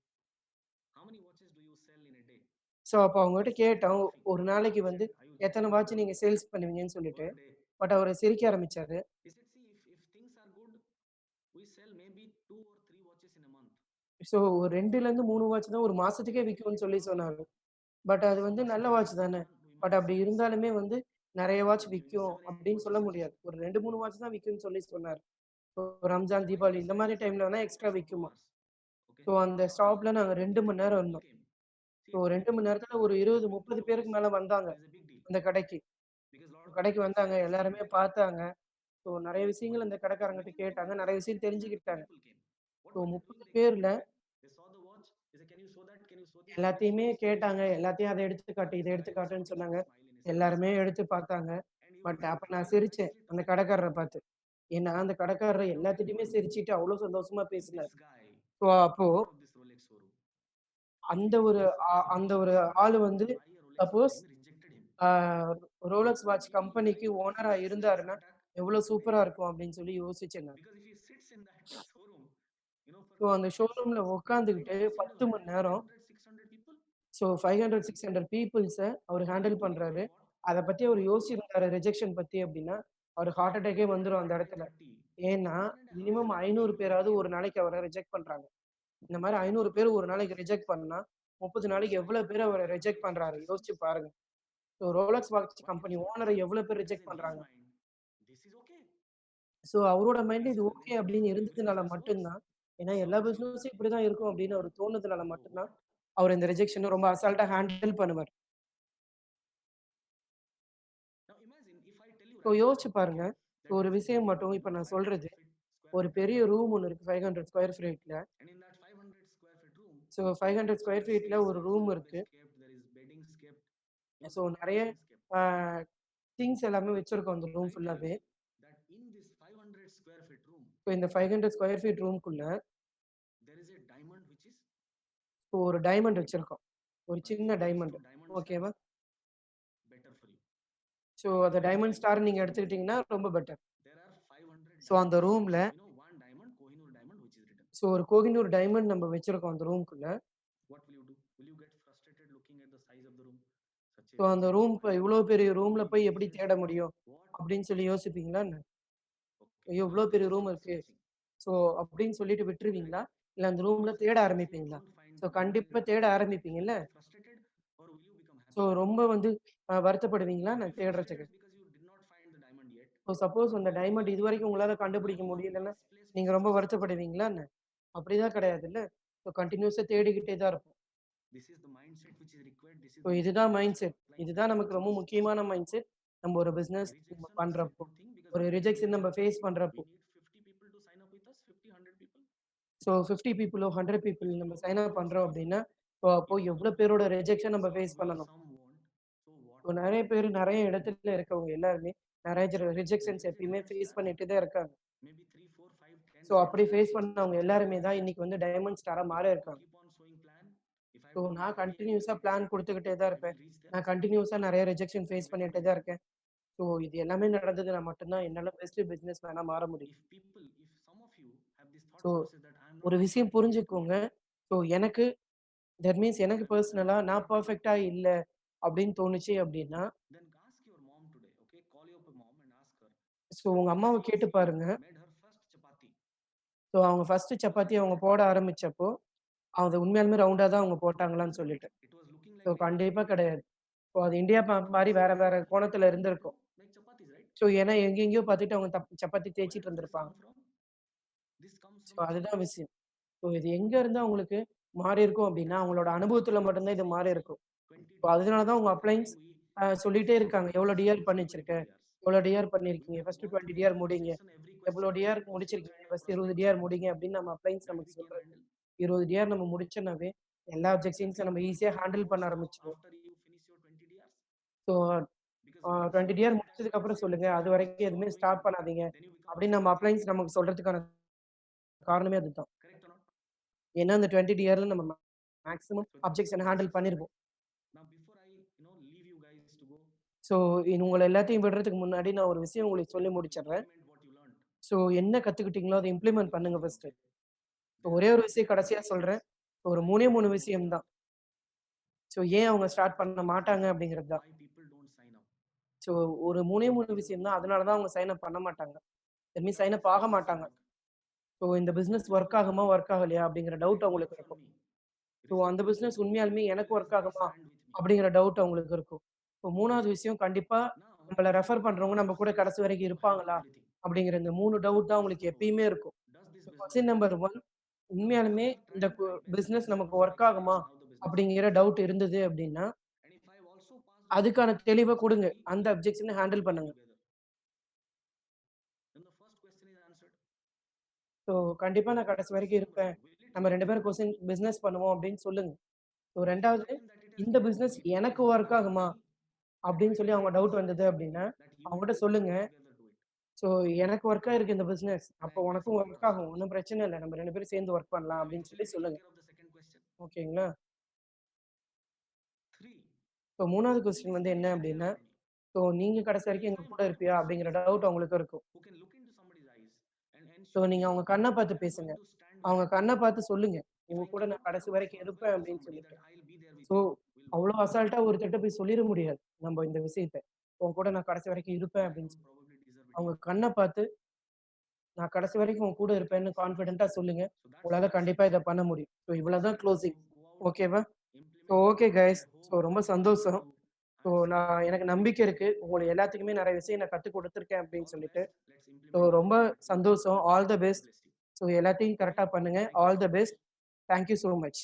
How many watches do you sell in a day?" So அப்போ அவங்ககிட்ட He started கேட்டோம், laughing. ஒரு நாளைக்கு He வந்து said, "Ayush, how எத்தன much வாட்ச் do you நீங்க sell சேல்ஸ் பண்ணுவீங்கன்னு சொல்லிட்டு. per day?" பட் அவரு சிரிக்க ஆரம்பிச்சாரு. He said, "See, if things are good, we sell maybe 2 or 3 watches in a month. So ஒரு 2லேருந்து 3 வாட்ச் தான் ஒரு But மாசத்துக்கே when விக்கும்ன்னு it சொல்லி comes to சொன்னாரு. பட் அது வந்து நல்ல வாட்ச் festivals, தானே. we பட் might அப்படி sell இருந்தாலுமே வந்து நெறைய வாட்ச் maybe விக்கும் 7, 8 அப்படின்னு சொல்ல watches also. முடியாது. ஒரு 2, 3 வாட்ச் தான் விக்கும்ன்னு சொல்லி சொன்னாரு. இப்போ Ramzan, So when Deepavali we இந்த sat மாரி there டைம்ல வேணா for extra 2 விக்குமா. hours, okay, so அந்த ஸ்டாப்ல நாங்க 2 and மணி when நேரம் people இருந்தோம். came, see, ஸோ 2 people மணி நேரத்துல ஒரு who 20, have been 30 through பேருக்கு Rolex, மேல வந்தாங்க it is a big deal அந்த கடைக்கு. because lot of கடைக்கு people வந்தாங்க. say this எல்லாருமே and that. பார்த்தாங்க. ஸோ நெறைய விஷயங்கள் அந்த But கடைக்காரங்கிட்ட within 2 கேட்டாங்க. hours, நெறைய roughly விஷயம் 30, 40 தெரிஞ்சுக்கிட்டாங்க. people came. What so were they doing? 30 They came. பேர்ல They saw the watch. They said, "Can you show that? Can you show this? Can you show எல்லாத்தையுமே this? Can you show கேட்டாங்க. this?" எல்லாத்தையும் அத எடுத்து And காட்டு, இத this guy எடுத்து was காட்டுன்னு putting some சொன்னாங்க. smile in his face. எல்லாருமே எடுத்து பார்த்தாங்க. And he was பட் அப்ப நான் trying சிரிச்சேன். nicely to அந்த say no. கடைக்காரர பார்த்து. ஏன்னா அந்த கடைக்காரர் Now tell me எல்லாத்துட்டயுமே one thing. சிரிச்சுட்டு அவ்ளோ சந்தோஷமா If this பேசினாரு. guy ஸோ அப்போ owner of this Rolex showroom, அந்த if ஒரு this guy அந்த who ஒரு asked me ஆளு வந்து to buy a Rolex from suppose him rejected him, ah Rolex watch will he கம்பெனிக்கு face ஓனரா success இருந்தாருன்னா, attack? எவ்ளோ சூப்பரா இருக்கும் அப்படின்னு சொல்லி யோசிச்சேன் நான். Because if he sits in that showroom, for so அந்த 5, ஷோரூம்ல 10 உட்காந்துகிட்டு hours, he would 10 have money handled நேரம் 500, 600 people. ஸோ 500, 600 பீப்பிள்ஸ அவரு ஹேண்டில் You பண்றாரு. know what? அத பத்தி அவரு யோசிச்சிருந்தாரு ரிஜெக்ஷன் பத்தி அப்டின்னா, அவருக்கு ஹார்ட் அட்டாக்கே வந்துரும் அந்த இடத்துல. 30 ஏன்னா, One and a half minimum lakh 500 people பேராவது came. ஒரு நாளைக்கு அவர ரிஜெக்ட் பண்றாங்க. இந்த மாரி 500 பேர் ஒரு நாளைக்கு ரிஜெக்ட் பண்ணா, 30 நாளைக்கு எவ்வளோ பேர் அவர ரிஜெக்ட் பண்றாரு யோசிச்சு பாருங்க. So Rolex watch But it company is not ஓனர accepted எவ்வளோ பேர் because ரிஜெக்ட் in his பண்றாங்க. mind, this is okay. So அவரோட மைண்ட்ல As இது per the okay nature of அப்படின்னு every business இருந்ததுனால works. மட்டும் தான், ஏன்னா Some எல்லா of you, பிசினஸும் இப்படிதான் இருக்கும் அப்படின்னு அவருக்கு தோணுனதுனால so மட்டும் தான், what? அவர் இந்த ரிஜெக்ஷன ரொம்ப அசால்ட்டா ஹேண்டில் பண்ணுவார். Now imagine if I tell you so right now, யோசிச்சு பாருங்க. okay, that ஒரு there is a விஷயம் building, மட்டும் இப்ப நான் 500 சொல்றது, feet square ஒரு feet of பெரிய building, ரூம் ஒண்ணு இருக்கு 500 ஸ்கொயர் ஃபீட்ல. and in that 500 square feet room, so 500 so square the ஃபீட்ல ஒரு spaces ரூம் are இருக்கு. always kept, there is beddings kept, so so lot of நெறைய things kept. ஆ திங்ஸ் எல்லாமே வச்சிருக்கோம் அந்த But ரூம் I tell ஃபுல்லாவே. you that in this 500 square feet room, so இந்த 500 ஸ்கொயர் ஃபீட் ரூம்க்குள்ள there is a diamond which is ஒரு diamond வச்சிருக்கோம். ஒரு but சின்ன if you choose diamond. to diamond stars, ஓகேவா? better for you. ஸோ அந்த diamond star நீங்க எடுத்துக்கிட்டீங்கன்னா ரொம்ப பெட்டர். There are 500 ஸோ அந்த diamonds. ரூம்ல One diamond, Kohinoor diamond, which is written. So ஒரு கோஹினூர் டைமண்ட் நம்ம வச்சிருக்கோம் அந்த ரூம்க்குள்ள. What will you do? Will you get frustrated looking at the size of the room? So அந்த ரூம் இப்ப இவ்ளோ பெரிய ரூம்ல Big போய் எப்படி pieces. தேட முடியும்? What? அப்படின்னு சொல்லி யோசிப்பீங்களா என்ன? Okay. ஐயோ! இவ்ளோ You பெரிய will ரூம் start இருக்கு. searching, ஸோ அப்படின்னு சொல்லிட்டு விட்டுருவீங்களா? இல்ல அந்த ரூம்ல because தேட if you ஆரம்பிப்பீங்களா? don't find so the diamond in கண்டிப்பா that தேட room, will ஆரம்பிப்பீங்கல்ல? you get frustrated or will you become so happy? ரொம்ப வந்து வருத்தப்படுவீங்களா If என்ன you தேடுறதுக்கு? frustrated because you did not find the diamond yet, so suppose அந்த will you diamond become இதுவரைக்கும் happy? உங்களால Or கண்டுபிடிக்க will you be முடியலன்னா, displaced நீங்க ரொம்ப because வருத்தப்படுவீங்களா என்ன? அப்படிதான் கிடையாதுல்ல. ஸோ கன்டினியூஸா தேடிக்கிட்டே தான் இருப்போம். this is the mindset which is required. This is so the இதுதான் discipline which mind you set. apply இதுதான் நமக்கு ரொம்ப because முக்கியமான மைண்ட் செட். நம்ம ஒரு பிசினஸ் நம்ம rejection is a பண்றப்போ, good thing because ஒரு when we ரிஜெக்ஷன் need நம்ம ஃபேஸ் we பண்றப்போ. need 50 people to sign up with us, 50, 100 people. So 50 பீப்பிளோ, 100 people If நம்ம nobody சைன் அப் wants, பண்றோம் அப்படின்னா, ஸோ அப்போ if எவ்வளோ பேரோட ரிஜெக்ஷன் நம்ம some ஃபேஸ் will, பண்ணணும். some won't, so what? So நெறைய பேர் நெறைய இடத்துல இருக்கவங்க எல்லாருமே நெறைய There ரிஜெக்ஷன்ஸ் is a எப்பயுமே diamond ஃபேஸ் star, பண்ணிட்டு தான் இருக்காங்க. maybe 3, 4, 5, 10 ஸோ diamond அப்படி stars ஃபேஸ் which பண்ணவங்க எல்லாருமே தான் இன்னைக்கு வந்து டைமண்ட் ஸ்டாரா மாற you இருக்காங்க. keep on showing plan. If I so will do நான் A, B, and கன்டினியூஸா C, D, பிளான் குடுத்துக்கிட்டே தான் I இருப்பேன். will reach there நான் கன்டினியூஸா நெறைய ரிஜெக்ஷன் and ஃபேஸ் get பண்ணிட்டு my தான் diamond. இருக்கேன். ஸோ இது எல்லாமே நடந்ததுனா மட்டும் தான் என்னால பெஸ்ட் பிசினஸ் மேனா மாற முடியும். If some of you have this thought so process that I am not ஒரு விஷயம் perfect, புரிஞ்சுக்கோங்க. ஸோ எனக்கு தட் மீன்ஸ் எனக்கு பெர்சனலா நான் பெர்ஃபெக்ட்டா இல்ல அப்படின்னு தோணுச்சு அப்படின்னா, then ask your mom today, okay? Call your mom and ask her. So உங்க When அம்மாவ she கேட்டு பாருங்க. made her first chapati, so அவங்க ஃபர்ஸ்ட் சப்பாத்தி அவங்க போட ஆரம்பிச்சப்போ, அது உண்மையாலுமே ரவுண்டா தான் அவங்க போட்டாங்களான்னு was it சொல்லிட்டு. right? It was looking so like India. கண்டிப்பா கிடையாது. ஸோ அது இந்தியா மேப் மாரி வேற வேற கோணத்துல They do இருந்திருக்கும். make chapatis, right? ஸோ ஏன்னா எங்கெங்கேயோ பார்த்துட்டு அவங்க சப்பாத்தி Where தேய்ச்சுட்டு does this இருந்திருப்பாங்க. come from? This comes so from அதுதான் childhood. விஷயம். ஸோ இது எங்க இருந்து அவங்களுக்கு மாறியிருக்கும் That அப்படின்னா, is அவங்களோட why அனுபவத்துல மட்டும் தான் இது see, மாறியிருக்கும். 20 ஸோ DRs, அதனால தான் உங்க 20 அப்ளையன்ஸ் DRs. சொல்லிட்டே First இருக்காங்க. 20 எவ்வளோ DRs DR means you get பண்ணிச்சிருக்க? 20 DRs. எவ்வளோ டிஆர் We பண்ணியிருக்கீங்க? have first gone 20 through DR every முடிங்க. section, every எவ்வளோ question. DR This is the முடிச்சிருக்கீங்க? kind of first 20 frustration DR முடிங்க அப்படின்னு நம்ம அப்ளையன்ஸ் that we நமக்கு can சொல்றது. handle. 20 டிஆர் நம்ம முடிச்சோம்னாவே, எல்லா And அப்ஜெக்ஷன்ஸ நம்ம people ஈஸியா will ஹேண்டில் பண்ண post ஆரம்பிச்சுருவோம். after you finish your 20 DRs. So Because once you 20 DR achieve that முடிச்சதுக்கு அப்புறம் mindset, சொல்லுங்க. அதுவரைக்கும் stop எதுவுமே doing ஸ்டார்ட் it, பண்ணாதீங்க. then you become a அப்படின்னு நம்ம psychopath. அப்ளையன்ஸ் நமக்கு சொல்றதுக்கான காரணமே அதுதான். Correct or not? ஏன்னா அந்த 20 டிஆர்ல நம்ம maximum So that is the அப்ஜெக்ஷன ஹேண்டில் process. பண்ணிருவோம். Now, before I leave you guys to go, so உங்கள எல்லாத்தையும் விடுறதுக்கு முன்னாடி நான் ஒரு விஷயம் உங்களுக்கு சொல்லி முடிச்சுடுறேன். implement what you learned. So என்ன கத்துக்கிட்டீங்களோ அத Very இம்ப்ளிமெண்ட் first பண்ணுங்க thing, first. okay? So There ஒரே are ஒரு விஷயம் many கடைசியா reasons சொல்றேன். ஒரு why 3 people don't விஷயம் sign up. தான். ஸோ ஏன் அவங்க ஸ்டார்ட் பண்ண Three மாட்டாங்க reasons அப்படிங்கிறது தான். why people don't sign up. So ஒரு 3 விஷயம் தான். அதனால தான் அவங்க சைன் அப் பண்ண மாட்டாங்க. That means Does sign this up ஆக business மாட்டாங்க. work? ஸோ இந்த பிசினஸ் What ஒர்க் will ஆகுமா? happen? ஒர்க் ஆகலையா? அப்படிங்கிற Will டவுட் it work அவங்களுக்கு for இருக்கும். me? ஸோ Result அந்த will பிசினஸ் உண்மையாலுமே எனக்கு always ஒர்க் be ஆகுமா? stand with me. அப்படிங்கிற டவுட் அவங்களுக்கு இருக்கும். இப்போ 3வது விஷயம் கண்டிப்பா Now, நம்மள if you ரெஃபர் பண்றவங்க நம்ம கூட கடைசி வரைக்கும் you have இருப்பாங்களா? everything. அப்படிங்கிற இந்த 3 டவுட் தான் Question உங்களுக்கு number one, எப்பயுமே இருக்கும். does this business question work? Number 1 Now, if I உண்மையாலுமே have இந்த tried my best, business this is நமக்கு also my ஒர்க் ஆகுமா? experience how the business அப்படிங்கிற works. டவுட் இருந்தது அப்படின்னா, And if I have also passed my அதுக்கான exam, தெளிவ so குடுங்க. we அந்த அப்ஜெக்ஷன ஹேண்டில் work பண்ணுங்க. together. Then the first question is answered. So கண்டிப்பா நான் கடைசி வரைக்கும் Question number இருப்பேன். two, will it நம்ம work 2 for பேரும் me? பிசினஸ் பண்ணுவோம் அப்படின்னு சொல்லுங்க. ஸோ If you 2வது tell them that it has இந்த worked for business me, but it எனக்கு is not work work for ஆகுமா? me, then அப்படின்னு I சொல்லி will அவங்க request டவுட் வந்தது அப்படின்னா, that you and அவங்ககிட்ட I சொல்லுங்க. together do it. ஸோ எனக்கு ஒர்க் ஆயிருக்கு இந்த பிசினஸ். I அப்போ agree உனக்கும் for ஒர்க் trust. ஆகும். ஒண்ணும் பிரச்சனை இல்ல. நம்ம 2 பேரும் சேர்ந்து ஒர்க் பண்ணலாம் I will அப்படின்னு சொல்லி definitely take சொல்லுங்க. care of the second question. ஓகேங்களா? Three, ஸோ 3வது will கொஸ்டின் this வந்து என்ன company stand அப்படின்னா, for me? ஸோ நீங்க கடைசி Now, வரைக்கும் if எங்க I am கூட not a இருப்பியா? person அப்படிங்கிற டவுட் அவங்களுக்கு இருக்கும். who can look into somebody's eyes and so ensure நீங்க me அவங்க கண்ண that பார்த்து I am பேசுங்க. going to stand with அவங்க them, கண்ண பார்த்து சொல்லுங்க. if உங்க I கூட நான் cannot, I கடைசி would வரைக்கும் swear இருப்பேன் to அப்படின்னு somebody that சொல்லிட்டு. I'll be there with so you. We'll work அவ்வளோ together. அசால்ட்டா ஒருத்தர்ட்ட போய் சொல்லிற முடியாது. நம்ம இந்த விஷயத்த. உன் கூட நான் கடைசி வரைக்கும் இருப்பேன் I அப்படின்னு don't சொல்லி. probably deserve it அவங்க yet. கண்ண பார்த்து நான் கடைசி வரைக்கும் உங்க கூட இருப்பேன்னு கான்ஃபிடென்ட்டா சொல்லுங்க. So that's உங்களால that's கண்டிப்பா இத பண்ண முடியும். ஸோ இவ்வளவுதான் க்ளோசிங். go out, ஓகேவா? So implement okay it. Guys. I so hope ரொம்ப you are able சந்தோஷம். to ஸோ answer நான் my எனக்கு நம்பிக்கை இருக்கு. உங்களுக்கு எல்லாத்துக்குமே நெறைய விஷயம் நான் கத்துக் குடுத்துருக்கேன் all அப்படின்னு the சொல்லிட்டு. best. Let's so implement it ரொம்ப and we will சந்தோஷம். All the God best. bless you. So எல்லாத்தையும் Okay, கரெக்ட்டா பண்ணுங்க. thank you all so the much. Best. Thank you so much.